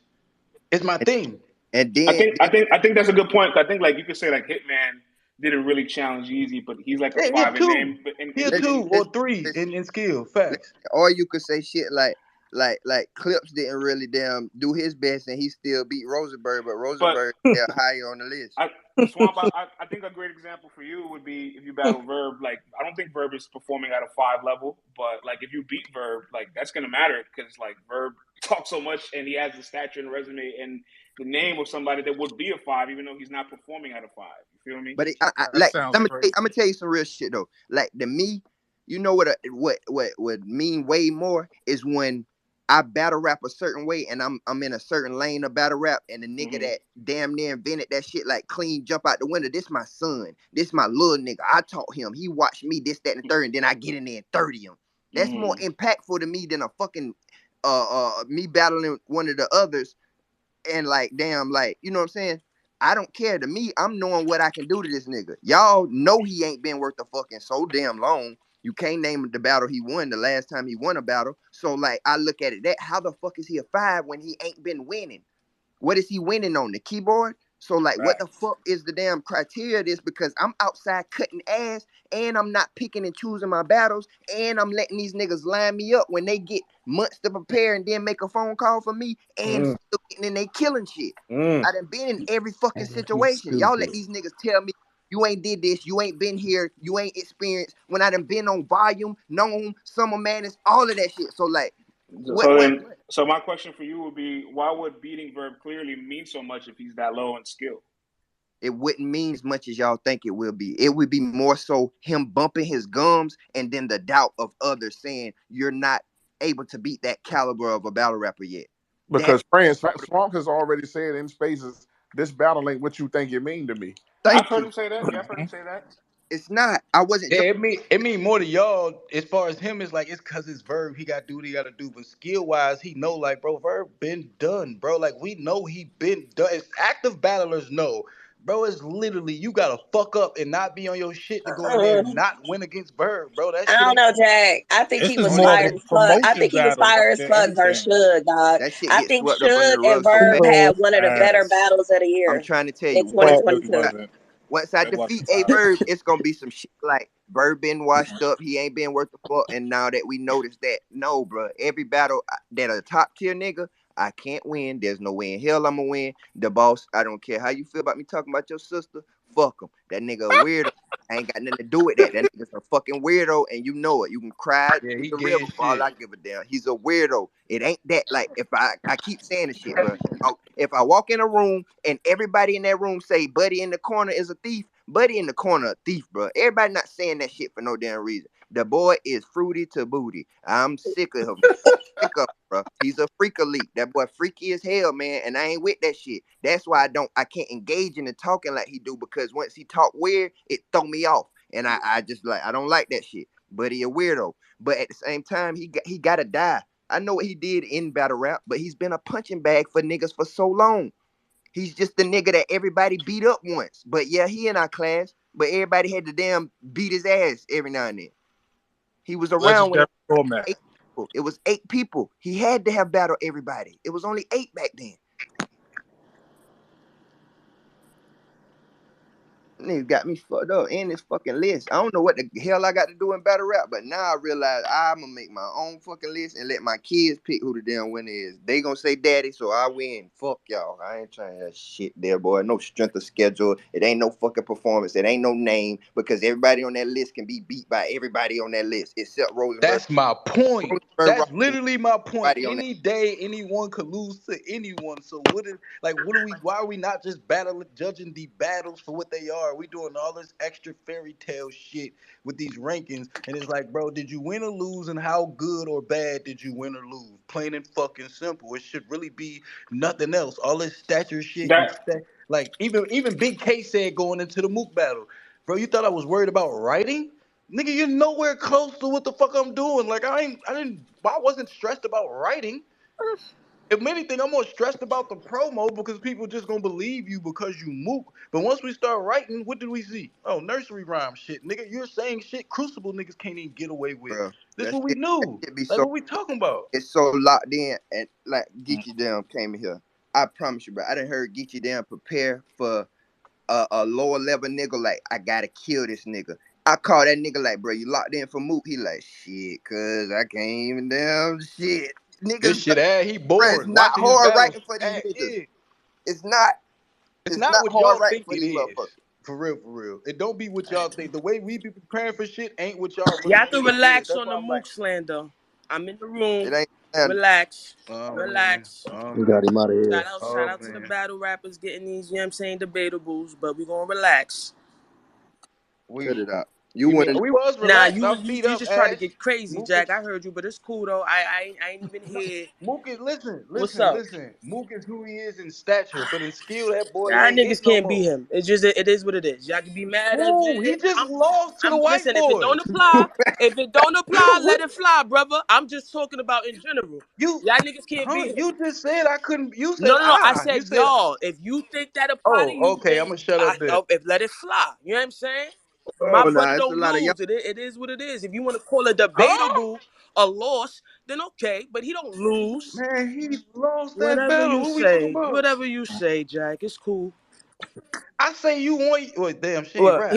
Is my And, thing. and I then, think I think I think that's a good point. I think like you could say like Hitman didn't really challenge Easy, but he's like a Yeah, he a 5 in two. name. But He a listen, two in or listen, three listen, in skill. Facts. or you could say shit like Clips didn't really damn do his best, and he still beat Rosenberg, but but Rosenberg still higher on the list. but Swamp, I think a great example for you would be if you battle Verb. Like I don't think Verb is performing at a 5 level, but like if you beat Verb, like that's gonna matter because like Verb talks so much and he has the stature and resume and the name of somebody that would be a 5, even though he's not performing at a 5. You feel me? But I that like sounds crazy. I'm gonna tell you some real shit though. Like the me, you know what would mean way more is when I battle rap a certain way and I'm in a certain lane of battle rap, and the nigga Mm-hmm. that damn near invented that shit like clean jump out the window. This my son. This my little nigga. I taught him. He watched me this, that, and the third, and then I get in there and 30 him. That's more Mm-hmm. impactful to me than a fucking me battling one of the others, and like damn, like you know what I'm saying. I don't care. To me, I'm knowing what I can do to this nigga. Y'all know he ain't been worth the fucking so damn long. You can't name the battle he won the last time he won a battle. So like I look at it that how the fuck is he a 5 when he ain't been winning? What is he winning on the keyboard? So like, what the Facts. fuck is the damn criteria of this? Because I'm outside cutting ass, and I'm not picking and choosing my battles, and I'm letting these niggas line me up when they get months to prepare and then make a phone call for me, and Mm, still getting in they killing shit. mm. I done been in every fucking You situation. Y'all let stupid. these niggas tell me. You ain't did this. You ain't been here. You ain't experienced. When I done been on volume, known, summer madness, all of that shit. So like, So what? then, so my question for you would be, why would beating Verb clearly mean so much if he's that low in skill? It wouldn't mean as much as y'all think it will be. It would be more so him bumping his gums and then the doubt of others saying you're not able to beat that caliber of a battle rapper yet. Because That's friends, Swamp has already said in spaces, this battle ain't what you think it mean to me. I've thank heard you. him say that. Yeah, I've heard him say that. It's not. I wasn't Yeah, joking. it mean more to y'all as far as him. It's like it's cause it's Verb. He got to do what he got to do. But skill wise, he know like bro, Verb been done, bro. Like we know he been done. It's active battlers know, bro. It's literally you gotta fuck up and not be on your shit to go in there and not win against Verb, bro. That I shit don't ain't. know, Jack. I think This he is was Only more of fire a thing as fuck. I promotion think he was battle fire as than fuck versus anything. Suge, dog. that shit I gets think swept up under Suge the and rug so Verb fast. had So one of the better ass. battles of the I'm year trying to tell in you, No, once it really 2022. wasn't. once I It wasn't defeat A fire. Verb, it's gonna be some shit like Verb been washed up. He ain't been worth the fuck. And now that we notice that, no, bro, every battle that a top tier nigga, I can't win. There's no way in hell I'ma win. The boss, I don't care how you feel about me talking about your sister. Fuck him. That nigga a weirdo. I ain't got nothing to do with that. That nigga's a fucking weirdo, and you know it. You can cry Yeah, in he the gay river as for all shit. I give a damn. He's a weirdo. It ain't that. Like if I keep saying the shit, bro. If I walk in a room and everybody in that room say Buddy in the corner is a thief, Buddy in the corner a thief, bro. Everybody not saying that shit for no damn reason. The boy is fruity to booty. I'm sick of him. Sick of him, bro. He's a freak elite. That boy freaky as hell, man. And I ain't with that shit. That's why I can't engage in the talking like he do, because once he talk weird, it throw me off. And I just like, I don't like that shit. But he a weirdo. But at the same time, he gotta die. I know what he did in battle rap, but he's been a punching bag for niggas for so long. He's just the nigga that everybody beat up once. But yeah, he in our class, but everybody had to damn beat his ass every now and then. He was around when it Legendary was format. 8 people. It was 8 people. He had to have battled everybody. It was only 8 back then. Nigga got me fucked up in this fucking list. I don't know what the hell I got to do in battle rap, but now I realize I'm gonna make my own fucking list and let my kids pick who the damn winner is. They gonna say daddy, so I win. Fuck y'all. I ain't trying that shit there, boy. No strength of schedule. It ain't no fucking performance. It ain't no name, because everybody on that list can be beat by everybody on that list except Rosenberg. That's my point. Rosenberg That's Rock can literally my beat point. everybody on that. Any day, anyone could lose to anyone. So what is like? What are we? Why are we not just battling, judging the battles for what they are? We doing all this extra fairy tale shit with these rankings, and it's like, bro, did you win or lose, and how good or bad did you win or lose? Plain and fucking simple. It should really be nothing else. All this stature shit and That like even Big K said going into the Mook battle, bro. You thought I was worried about writing? Nigga, you're nowhere close to what the fuck I'm doing. Like I wasn't stressed about writing. If anything, I'm more stressed about the promo because people just gonna believe you because you mook. But once we start writing, what did we see? Oh, nursery rhyme shit. Nigga, you're saying shit Crucible niggas can't even get away with. Bro, This what we that knew. shit be Like so, what we talking about? it's so locked in, and like Geechee Down came in here. I promise you, bro. I done heard Geechee Down prepare for a lower level nigga. Like, I gotta kill this nigga. I call that nigga like, bro, you locked in for Mook. He like, shit, cuz I can't even damn shit. This Niggas, shit he bro, it's boring. not Watching his hard battles. writing for these niggas. Yeah. It's not. It's It's not not what hard y'all writing think for it these is. motherfuckers. For real, for real. It don't be what y'all think. The way we be preparing for shit ain't what y'all really Y'all can think it is. relax That's on why the I'm like, Mook slander. I'm in the room. It ain't slander. Relax. oh man, Relax. oh We got man, him out of here. Shout oh out to the man. battle rappers getting these, you know what I'm saying, debatables, but we gonna relax. Cut We it out. You You mean win. we was Nah, relaxed? you I'm you feet you up, just try to Ash. get crazy, Mook is Jack. I heard you, but it's cool though. I ain't even here. Mook is listen, What's listen, up? listen. Mook is who he is in stature, but in skill, that boy Y'all ain't niggas it no can't beat more. him. It's just it is what it is. Y'all can be mad if Who? He just lost to the I'm white listen. If it don't boys. apply, let What it fly, brother. I'm just talking about in general. you? Y'all niggas can't Huh? beat him. You just said I couldn't. You said No, no, no. I You said said. y'all. If you think that apply to Oh, you, okay. then I'm gonna shut up there. if let it fly. You know what I'm saying? My Oh, brother nah, it's a don't lot of y'all. lose. It is what it is. If you want to call a Huh? debatable a loss, then okay. But he don't lose. Man, he lost that Whatever battle. you What we talking say, about? whatever you say, Jack. It's cool. I say you want. Wait, damn, she ain't What? rap.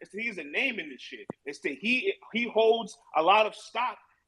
It's that he's a name in this shit. It's that he holds a lot of stock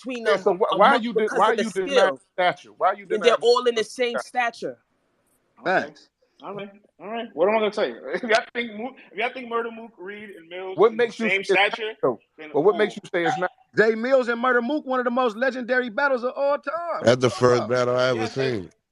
between Yeah, them so because why of are the you denying skill. stature? Why are you They're denying all in the the same stature. Okay. Facts. All right. All right. What am I gonna tell you? If y'all think Murder Mook, Reed, and Mills is What in the makes you say same it's not stature, though? then But what makes cool. you say it's not? Jay Mills and Murder Mook, one of the most legendary battles of all time. What That's you the talking first about? battle I ever Yes, they seen.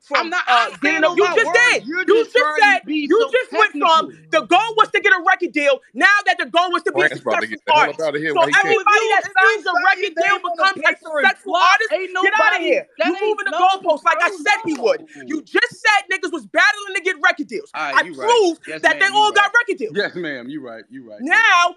from I'm not. I getting stand up. on You my just word. did. You're You just just trying to said. be You so just went from technical. the goal was to get a record deal. Now that the goal was to be a France about to get successful the hell up artist. out of here So while he So can. everybody that if you signs a say your record deal name on the becomes a paper and successful flop, artist. ain't Get out of nobody here. You that ain't moving the no, goalposts. Like I bro. said he would. No. You just said niggas was battling to get record deals. All right, I you right. proved Yes, that they ma'am. You all got right. record deals. Yes, ma'am. You right. You right. Yes. Now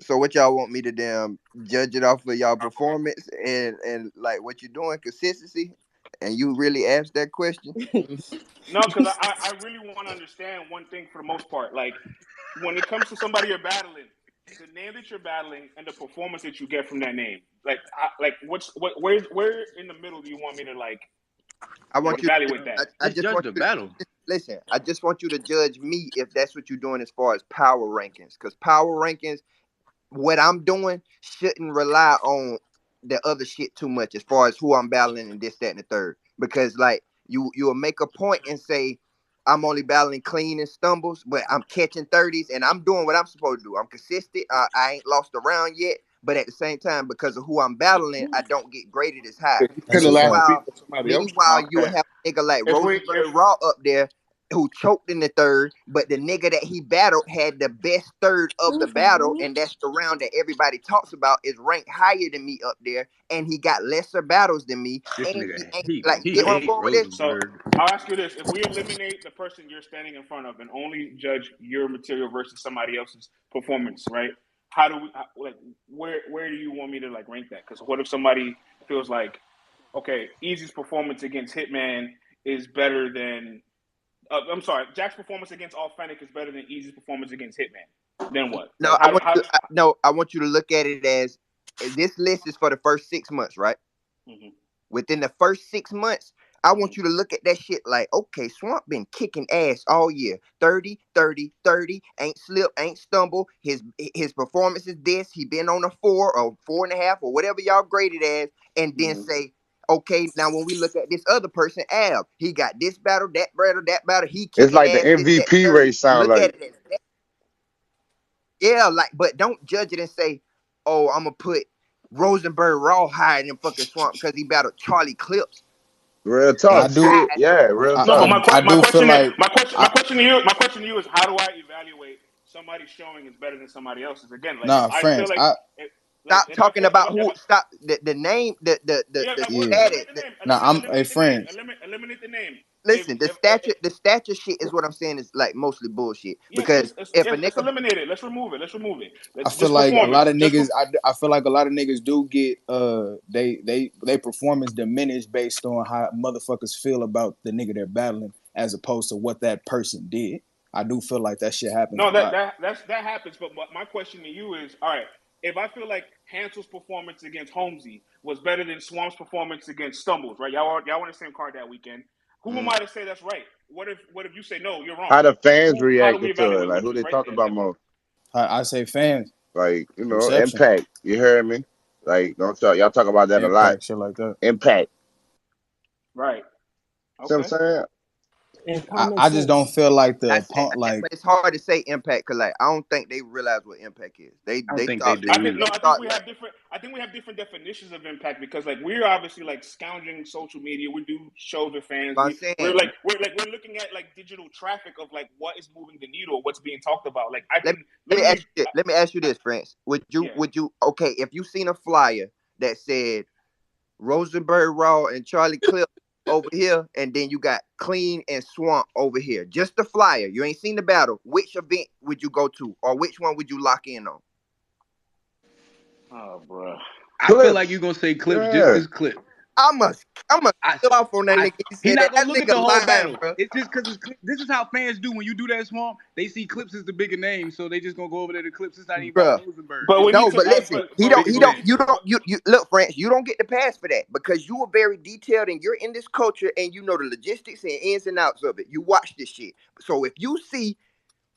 So what y'all want me to damn judge it off of y'all performance and like what you're doing, consistency? And you really asked that question? No, because I really want to understand one thing for the most part. Like, when it comes to somebody you're battling, the name that you're battling and the performance that you get from that name. Like, where in the middle do you want me to I want you. evaluate that? I Just just judge want the you to battle. listen. I just want you to judge me if that's what you're doing as far as power rankings. Because power rankings, what I'm doing shouldn't rely on the other shit too much as far as who I'm battling and this, that, and the third. Because like you'll make a point and say I'm only battling clean and stumbles, but I'm catching 30s and I'm doing what I'm supposed to do. I'm consistent. I ain't lost a round yet, but at the same time, because of who I'm battling, I don't get graded as high. If you That's a penalize the fact. beat Meanwhile, for somebody else, meanwhile, you will Okay. have a nigga like If we Rosenberg Raw up there who choked in the third, but the nigga that he battled had the best third of the battle, and that's the round that everybody talks about is ranked higher than me up there, and he got lesser battles than me, This and he nigga, ain't like you he get where I'm hate going with this? so, Rosenberg. I'll ask you this: if we eliminate the person you're standing in front of and only judge your material versus somebody else's performance, right? How do we where do you want me to rank that? Because what if somebody feels like, okay, Easy's performance against Hitman is better than I'm sorry, Jack's performance against Authentic is better than Easy's performance against Hitman. Then what? No, I How? want you. No, I want you to look at it as this list is for the first 6 months, right? Mhm. Within the first 6 months, I want you to look at that shit like, okay, Swamp been kicking ass all year. 30, 30, 30, ain't slip, ain't stumble. His performance is this. He been on a 4 or 4.5 or whatever y'all graded as, and then Mhm. say, okay, now when we look at this other person, Ab, he got this battle, that battle, that battle, he it's kicking like the ass, this, that, MVP third. race sound Look like. at it as that. Yeah, like, but don't judge it and say, oh, I'm gonna put Rosenberg Raw higher than fucking Swamp because he battled Charlie Clips. Real I talk. do. See, High. yeah, real No, but talk. I my do feel question is like I my question to you is how do I evaluate somebody's showing is better than somebody else's? Again, like if nah, I feel France. like I Stop if I talking feel about who. Stop the name. yeah, The yeah. eliminate status. the name, Nah, I'm a eliminate the name, friends. eliminate the name. If Listen, the stature shit is what I'm saying is like mostly bullshit. yes, Because if a it's nigga, eliminated. Let's remove it. Let's remove it. I Let's feel just like a lot performance. of niggas. I feel like a lot of niggas do get they performance diminished based on how motherfuckers feel about the nigga they're battling as opposed to what that person did. I do feel like that shit happens a No, lot. that happens. But my question to you is, all right, if I feel like Hansel's performance against Holmesy was better than Swamp's performance against Stumbles, right? Y'all on the same card that weekend. Who am I to say that's right? What if you say no, you're wrong? How the fans How do we reacted to it, evaluate like which who was they right talking there? about more, I say fans like reception, impact. You heard me? Like don't talk. Y'all talk about that a lot. impact, shit like that. Impact. Right. See what I'm Okay. saying? And common I just don't sense. feel like the that's opponent like but it's hard to say impact because like I don't think they realize what impact is. They I don't they think they thought do No, either. they I think thought we like have different. I think we have different definitions of impact because, like, we're obviously like scounging social media. We do shows with fans. I'm We're saying. like we're looking at like digital traffic of like what is moving the needle, what's being talked about. Like, I Let me can let me ask literally, you this. Let me ask you this, France. yeah. Would you okay if you seen a flyer that said Rosenberg Raw and Charlie Clip over here, and then you got Clean and Swamp over here. Just the flyer. You ain't seen the battle. Which event would you go to, or which one would you lock in on? Oh, bro. I feel like you're Clips. gonna say clips just Yeah. cause clip. I'm a I, kill off on that I, nigga. He he said that. not gonna That look at the nigga whole lying, battle. bro. It's just because this is how fans do when you do that Swamp. They see clips as the bigger name, so they just gonna go over there to clips. It's not even about Bruh. Rosenberg. But It's we just need No, to, but listen, he don't, but biggest he we don't, name. need you to. don't, But you look, France, you don't get the pass for that because you are very detailed and you're in this culture and you know the logistics and ins and outs of it. You watch this shit. So if you see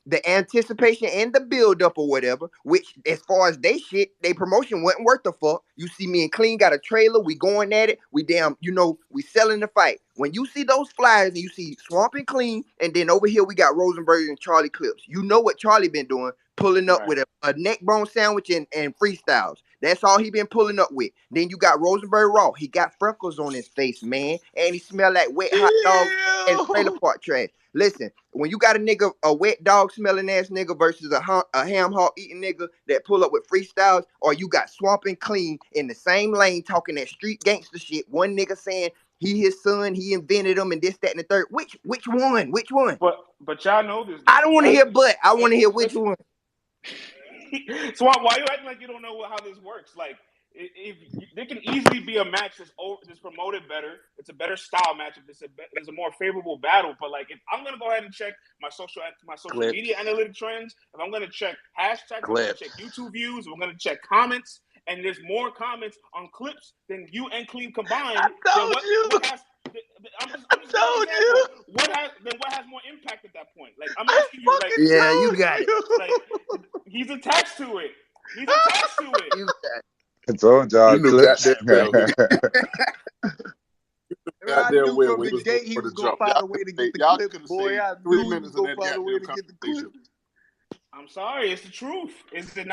the anticipation and the build up or whatever, which as far as they shit, they promotion wasn't worth the fuck. You see me and Clean got a trailer, we going at it, we damn, we selling the fight. When you see those flyers and you see Swamp and Clean, and then over here we got Rosenberg and Charlie Clips. You know what Charlie been doing, pulling up right, with a neck bone sandwich and freestyles. That's all he been pulling up with. Then you got Rosenberg Raw. He got freckles on his face, man, and he smell like wet hot dog and trailer Ew. park trash. Listen, when you got a nigga, a wet dog smelling ass nigga versus a ham hock eating nigga that pull up with freestyles, or you got Swamp and Clean in the same lane talking that street gangster shit. One nigga saying he his son, he invented him, and this, that, and the third. Which one? Which one? but y'all know this I though. don't want to Y'all, hear but. I want to hear which listen. one. So why you acting like you don't know how this works? Like, there can easily be a match that's promoted better. It's a better style matchup. There's a more favorable battle. But like, if I'm gonna go ahead and check my social media Clips. analytic trends, if I'm gonna check hashtags, if I'm gonna check Clips. YouTube views, if I'm gonna check comments, and there's more comments on clips than you and Clean combined, then what has I'm just giving an example. What has more impact at that point? Like, I'm asking you, like, Yeah, you got it. like he's attached to it. He's attached to it. You got it. I told You y'all knew clips. goddamn well. I Goddamn knew well from when he the was gate he before was the gonna jump. find a way to get the Y'all clips, could have boy. saved I 3 knew he was minutes of gonna that find a way goddamn to get the conversation. clips. I'm sorry, it's the truth. Does it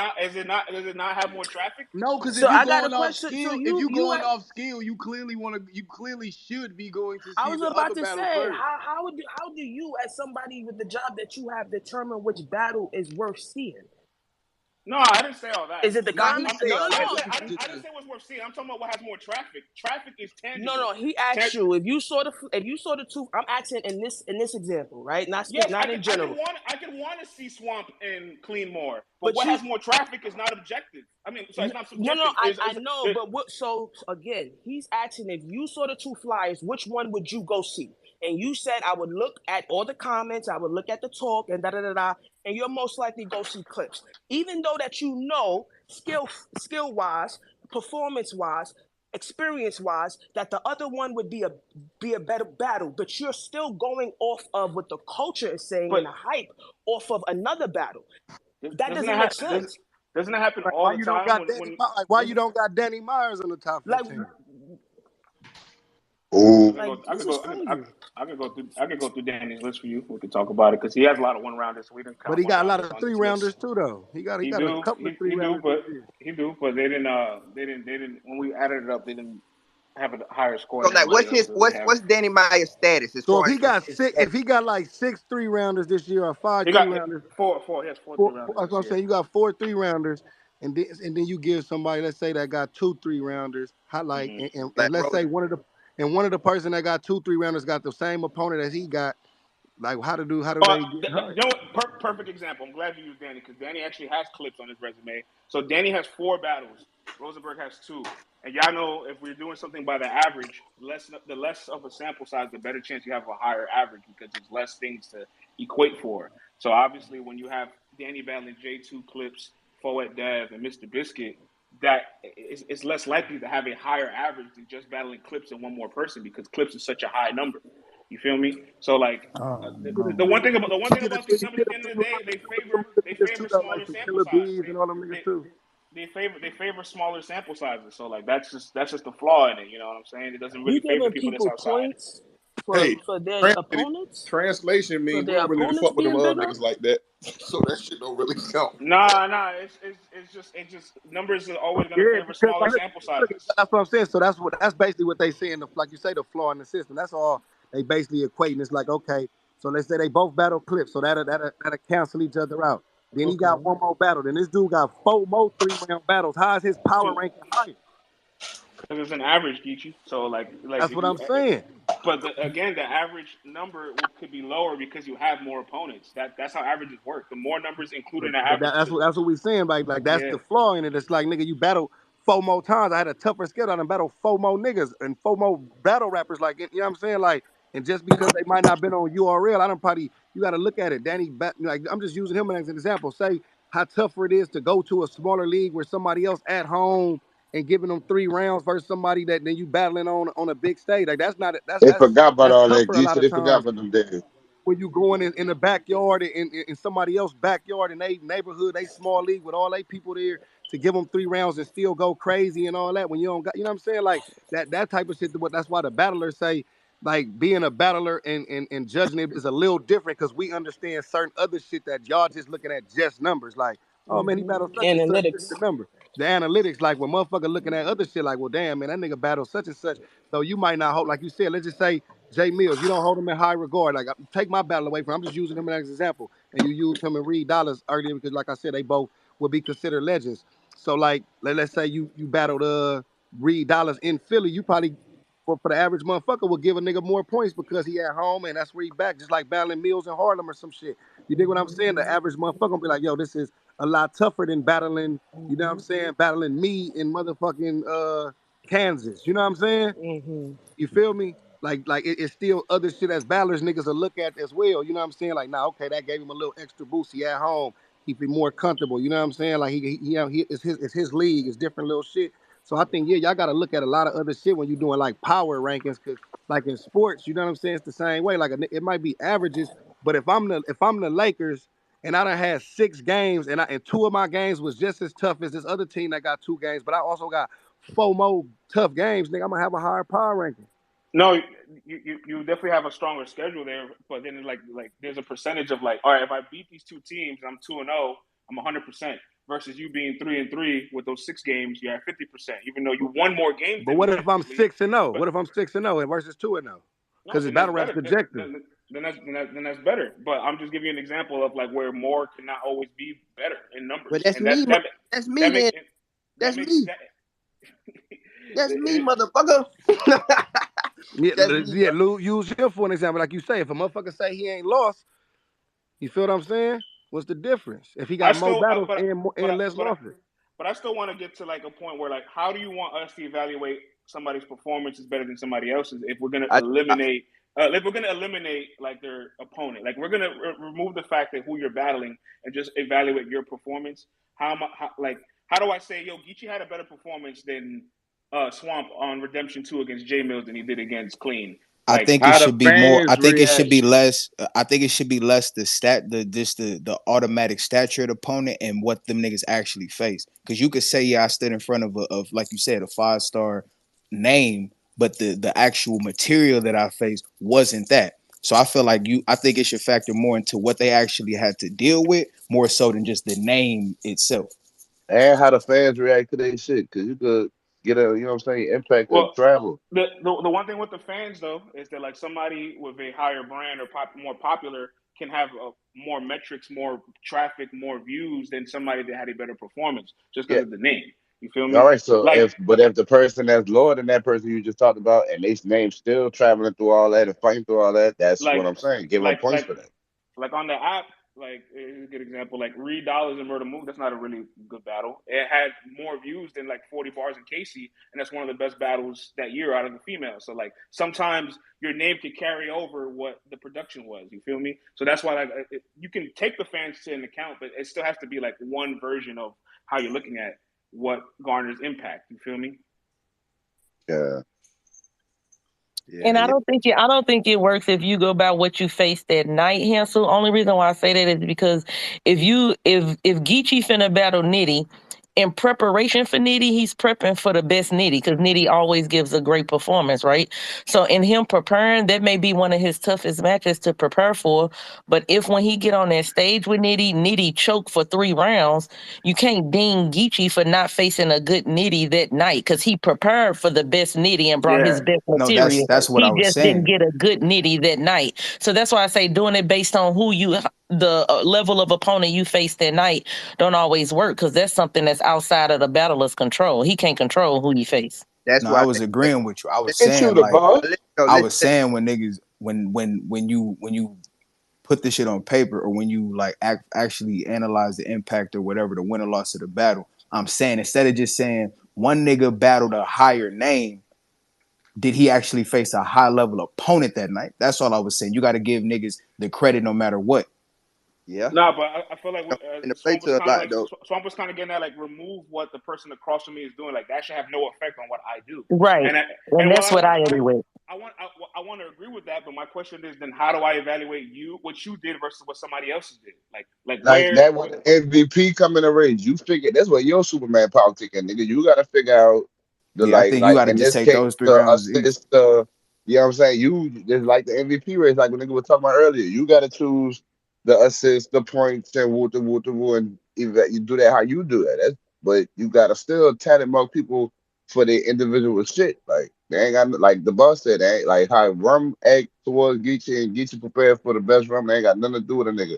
not have more traffic? No, because So if you I got a going off question. So skill, if you you going off skill, you clearly should be going to I see was the about other to battle say, first. how do you, as somebody with the job that you have, determine which battle is worth seeing? No, I didn't say all that. Is it the Nah, he comment? say No, all no, I that, didn't no. say but I didn't, I didn't say what's worth seeing. I'm talking about what has more traffic. Traffic is No, tangible. no. He asked you if you saw the two. I'm asking in this example, right? Yes, Not in general. I can want to see Swamp and Clean more, but But what you has more traffic is not objective. I mean, sorry, it's not no, subjective. I know, but what? So again, he's asking if you saw the two flyers, which one would you go see? And you said I would look at all the comments, I would look at the talk, and da da da da. And you're most likely go see clips, even though that you know skill wise, performance wise, experience wise, that the other one would be a better battle. But you're still going off of what the culture is saying but and the hype off of another battle. That doesn't doesn't make that sense. doesn't that happen like all why the you don't time got when why you doesn't don't got Danny Myers in the top Like 15? Ooh. this is crazy. I could go through Danny's list for you. We could talk about it because he has a lot of one rounders, so we didn't But count he one got a lot rounders of on three this rounders list. too, though. He got He a do, couple of three rounders this year. but they didn't when we added it up, they didn't have a higher score So than like, everybody else. So they have what's Danny Meyer's status as So if far he as got his if he got like 6 3-rounders this year or 5 he got 3-rounders, four. He has four four, three rounders that's what this I'm year. saying. You got 4 3-rounders, and then you give somebody, let's say that got 2 3-rounders, highlight, Mm-hmm. and like let's say Rosen? one of the person that got 2 3-rounders got the same opponent as he got. Like how do they get hurt? You know what? Perfect example. I'm glad you used Danny because Danny actually has clips on his resume. So Danny has 4 battles. Rosenberg has 2. And y'all know if we're doing something by the average, the less of a sample size, the better chance you have a higher average because there's less things to equate for. So obviously, when you have Danny battling J2 clips, Foet Dev, and Mr. Biscuit, that it's less likely to have a higher average than just battling clips and one more person because clips is such a high number. You feel me? So like Oh the no. one thing about these He numbers get at the a end of the three day, rounders with some other they niggas too favor though, like smaller some sample killer size. bees and all them niggas too. They favor smaller sample sizes. So like that's just the flaw in it. You know what I'm saying? It doesn't You really favor giving people that's people outside. points Hey, for their translation, opponents? translation For mean we their don't really opponents fuck with them being other bigger? niggas like that. So that shit don't really count. Nah. It's just numbers are always gonna Yeah, favor because smaller like, sample look, sizes. that's what I'm saying. So that's basically what they saying. Like you say, the flaw in the system. That's all they basically equating. It's like, okay, so let's say they both battle clips, so that'll cancel each other out. Then he got Okay. one more battle. Then this dude got 4 more 3-round battles. How is his power Two, ranking higher? because it's an average, Geechee. So like That's if what you I'm saying. but again, the average number could be lower because you have more opponents. That's how averages work. The more numbers included But in the but average, that's what we saying. Like that's yeah. the flaw in it. It's like nigga, you battle 4 more times. I had a tougher schedule. I done battle 4 more niggas and 4 more battle rappers. Like you know what I'm saying? Like, and just because they might not been on URL, I don't probably you got to look at it. Like I'm just using him as an example. Say how tougher it is to go to a smaller league where somebody else at home and giving them 3 rounds versus somebody that then you battling on a big stage. Like that's not They forgot about that's all that, tougher a lot Geisha. of They forgot times about them days. when you going in the backyard in somebody else's backyard in they neighborhood, they small league with all they people there to give them 3 rounds and still go crazy and all that when you don't got, you know what I'm saying? Like that type of shit. That's why the battlers say like being a battler and judging it is a little different because we understand certain other shit that y'all just looking at just numbers. Like, oh man, he battled such and such. This Analytics. the number. The analytics, like when motherfucker looking at other shit, like, well, damn, man, that nigga battled such and such. So you might not hold, like you said, let's just say Jay Mills, you don't hold him in high regard. Like, take my battle away from him. I'm just using him as an example. And you used him and Reed Dollars earlier because, like I said, they both would be considered legends. So, like, let's say you battled Reed Dollars in Philly, you probably for the average motherfucker would give a nigga more points because he at home and that's where he back, just like battling Mills in Harlem or some shit. You dig what I'm saying? The average motherfucker gonna be like, yo, this is a lot tougher than battling, you know what I'm saying? Battling me in motherfucking Kansas. You know what I'm saying? Mm-hmm. You feel me? Like it's still other shit as battlers niggas will look at as well. You know what I'm saying? Like, nah, okay, that gave him a little extra boost. He at home. He be more comfortable. You know what I'm saying? Like it's his league. It's different little shit. So I think y'all got to look at a lot of other shit when you're doing like power rankings, cause like in sports, you know what I'm saying? It's the same way. Like it might be averages, but if I'm the Lakers and I done had 6 games and two of my games was just as tough as this other team that got 2 games, but I also got 4 more tough games, nigga, I'm gonna have a higher power ranking. No, you definitely have a stronger schedule there, but then like there's a percentage of like, all right, if I beat these two teams, I'm 2-0, I'm 100%. Versus you being 3-3 with those 6 games, you're at 50%. Even though you won more games But than me what if I'm technically, 6-0? but What if I'm 6-0 versus 2-0? no, Because it's then that's battle rap better. subjective. Then that's better. But I'm just giving you an example of like where more cannot always be better in But numbers, that's and me, that's me that makes then. it that That's makes me. that. That's me, it, motherfucker. Yeah, That's me, yeah. Use him for an example. Like you say, if a motherfucker say he ain't lost, you feel what I'm saying? What's the difference? If he I got more still, battles and more, but and less losses. but I still want to get to like a point where like, how do you want us to evaluate somebody's performance is better than somebody else's if we're gonna I eliminate like their opponent, like we're gonna remove the fact that who you're battling and just evaluate your performance. How do I say, yo, Geechee had a better performance than Swamp on Redemption 2 against J Mills than he did against Clean? I Like, think it How the should be more. I fans think it should react. be less. I think it should be less the automatic stature of the opponent and what them niggas actually face. Because you could say, yeah, I stood in front of like you said, a 5-star name, but the actual material that I faced wasn't that. So I feel like I think it should factor more into what they actually had to deal with, more so than just the name itself. And how the fans react to their shit. Because you could get a, you know what I'm saying, impact of well, travel. the one thing with the fans though is that like somebody with a higher brand or more popular can have more metrics, more traffic, more views than somebody that had a better performance just because Yeah. of the name. You feel All me? right. So Like if the person that's lower than that person you just talked about and they name still traveling through all that and fighting through all that, that's like what I'm saying. Give them like points like for that. like on the app, like here's a good example. Like Reed Dollars and Murder Mook, that's not a really good battle. It had more views than like 40 bars and Casey, and that's one of the best battles that year out of the females. So like sometimes your name could carry over what the production was. You feel me? So that's why like you can take the fans to an account, but it still has to be like one version of how you're looking at what garners impact. You feel me? Yeah. Yeah, And yeah. I don't think it works if you go by what you faced that night, Hansel. Only reason why I say that is because if Geechee finna battle Nitty, in preparation for Nitty, he's prepping for the best Nitty because Nitty always gives a great performance, right? So in him preparing, that may be one of his toughest matches to prepare for. But if when he get on that stage with Nitty, Nitty choke for 3 rounds, you can't ding Geechee for not facing a good Nitty that night because he prepared for the best Nitty and brought his Yeah. best No, that's material. that's what I He was just didn't saying. get a good Nitty that night. So that's why I say doing it based on the level of opponent you face that night don't always work because that's something that's outside of the battler's control. He can't control who he face. No, that's I why was agreeing with you. I was Ain't you saying the like boss? I was saying when niggas when you put this shit on paper or when you like actually analyze the impact or whatever the win or loss of the battle, I'm saying instead of just saying one nigga battled a higher name, did he actually face a high level opponent that night? That's all I was saying. You got to give niggas the credit no matter what. Yeah. No, but I feel like And to play Swamp was to a kind of lot like though. Swamp was kind of getting at like remove what the person across from me is doing. Like that should have no effect on what I do. Right. And I, And and while that's what I agree with. I want to agree with that, but my question is then how do I evaluate you what you did versus what somebody else did? Like Like that when the MVP come in the race, you figure that's what your Superman power kicking, nigga. You gotta figure out the Yeah, I think you like got to in just this take case those 3 rounds easy. assist you know what I'm saying? You just like the MVP race, like what nigga was talking about earlier. You gotta choose the assist, the points, and woo and you do that how you do that. But you gotta still tally mark people for their individual shit. Like they ain't got like the boss said, they ain't like how rum act towards Geechee and Geechee prepared for the best rum. They ain't got nothing to do with a nigga.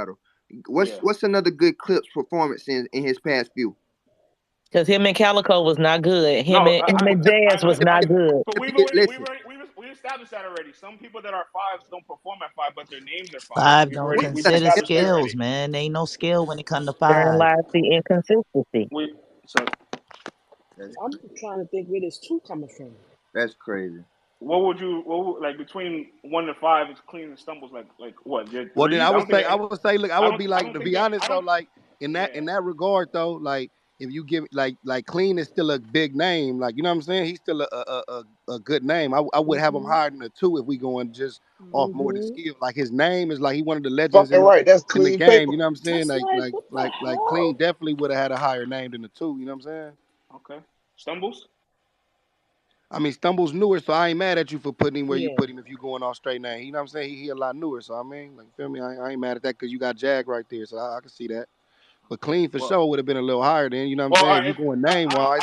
battle. Yeah. What's another good Clips performance in his past few? Because him and Calico was not good. Him No, and him and Jazz was not good. but Listen, we established that already. Some people that are fives don't perform at five, but their names are five. Five don't We've consider established that skills, already. man. Ain't no skill when it come to Therein five. lies the inconsistency. So that's I'm trying to think where this two coming from. that's crazy. what would like between 1 to 5 is clean and stumbles like what? Your Well, then threes? I don't think I would say, look, I would be I like, don't to think be that honest I though, don't. like Yeah. in that regard though, like if you give like clean is still a big name, like you know what I'm saying. He's still a good name. I would have him Mm-hmm. higher than a two if we going just off more than Mm-hmm. skill. Like his name is like he one of the legends Fucking right. That's in the clean game. paper. You know what I'm saying? Just like what the Like hell? clean definitely would have had a higher name than a two. You know what I'm saying? Okay. Stumbles. I mean, Stumble's newer, so I ain't mad at you for putting him where you Yeah. put him if you going off straight name. You know what I'm saying? He a lot newer, so I mean, like, feel me? I ain't mad at that because you got Jag right there, so I can see that. But Clean for Well, sure would have been a little higher then. You know what I'm well, saying? If you if going name wise,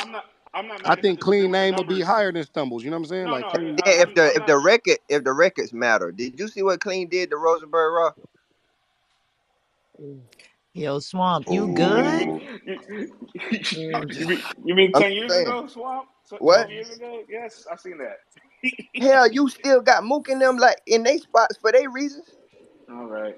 I'm not I mad at think the with Clean the name would be numbers. higher than Stumbles. You know what I'm saying? No, Like no, Clean. Yeah, I'm not. if the records matter, did you see what Clean did to Rosenberg Raw? Mm. Yo, Swamp, you good? Oh, Mm. You mean I'm 10 years saying ago, Swamp? what? 12 years ago? Yes, I seen that. Hell, you still got Mook in them like in they spots for their reasons. All right.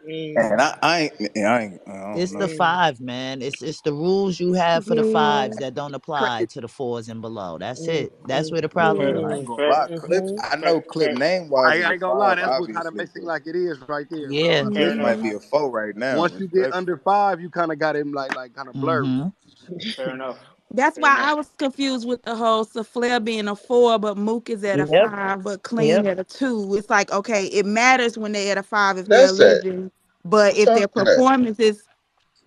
Mm. and I don't It's the know. Mm. five, man. It's the rules you have for the Yeah. fives that don't apply Crazy. to the fours and below. That's Mm. it. That's Mm. where the problem Fair, I ain't lies. Mm. gonna fair, lie. Clips. Mm-hmm. I fair, know Clip fair, name wise I is a ain't gonna lie. five, That's what kind of obviously, makes it but like it is right there, bro. Yeah. I fair Clips mean, enough. might like be a four right now, once you get especially. under five, you kind of got him like kind of blurry. Mm-hmm. Fair enough. That's Fair why enough. I was confused with the whole Souffleur being a 4, but Mook is at a Yep. 5, but Clean Yep. at a 2. It's like, okay, it matters when they're at a 5 if they're a That's that. legend, but Who if told their you that? performance is,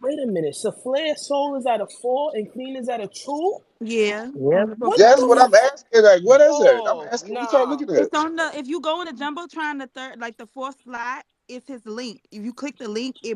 Wait a minute. Souffleur Soul is at a 4 and Clean is at a 2? yeah, Yep. on the What That's the what I'm performance. asking. Like, what is it? I'm Oh, asking. What y'all nah. looking at? It's on the, if you go in the Jumbotron, the third, like the fourth slot, it's his link. If you click the link, it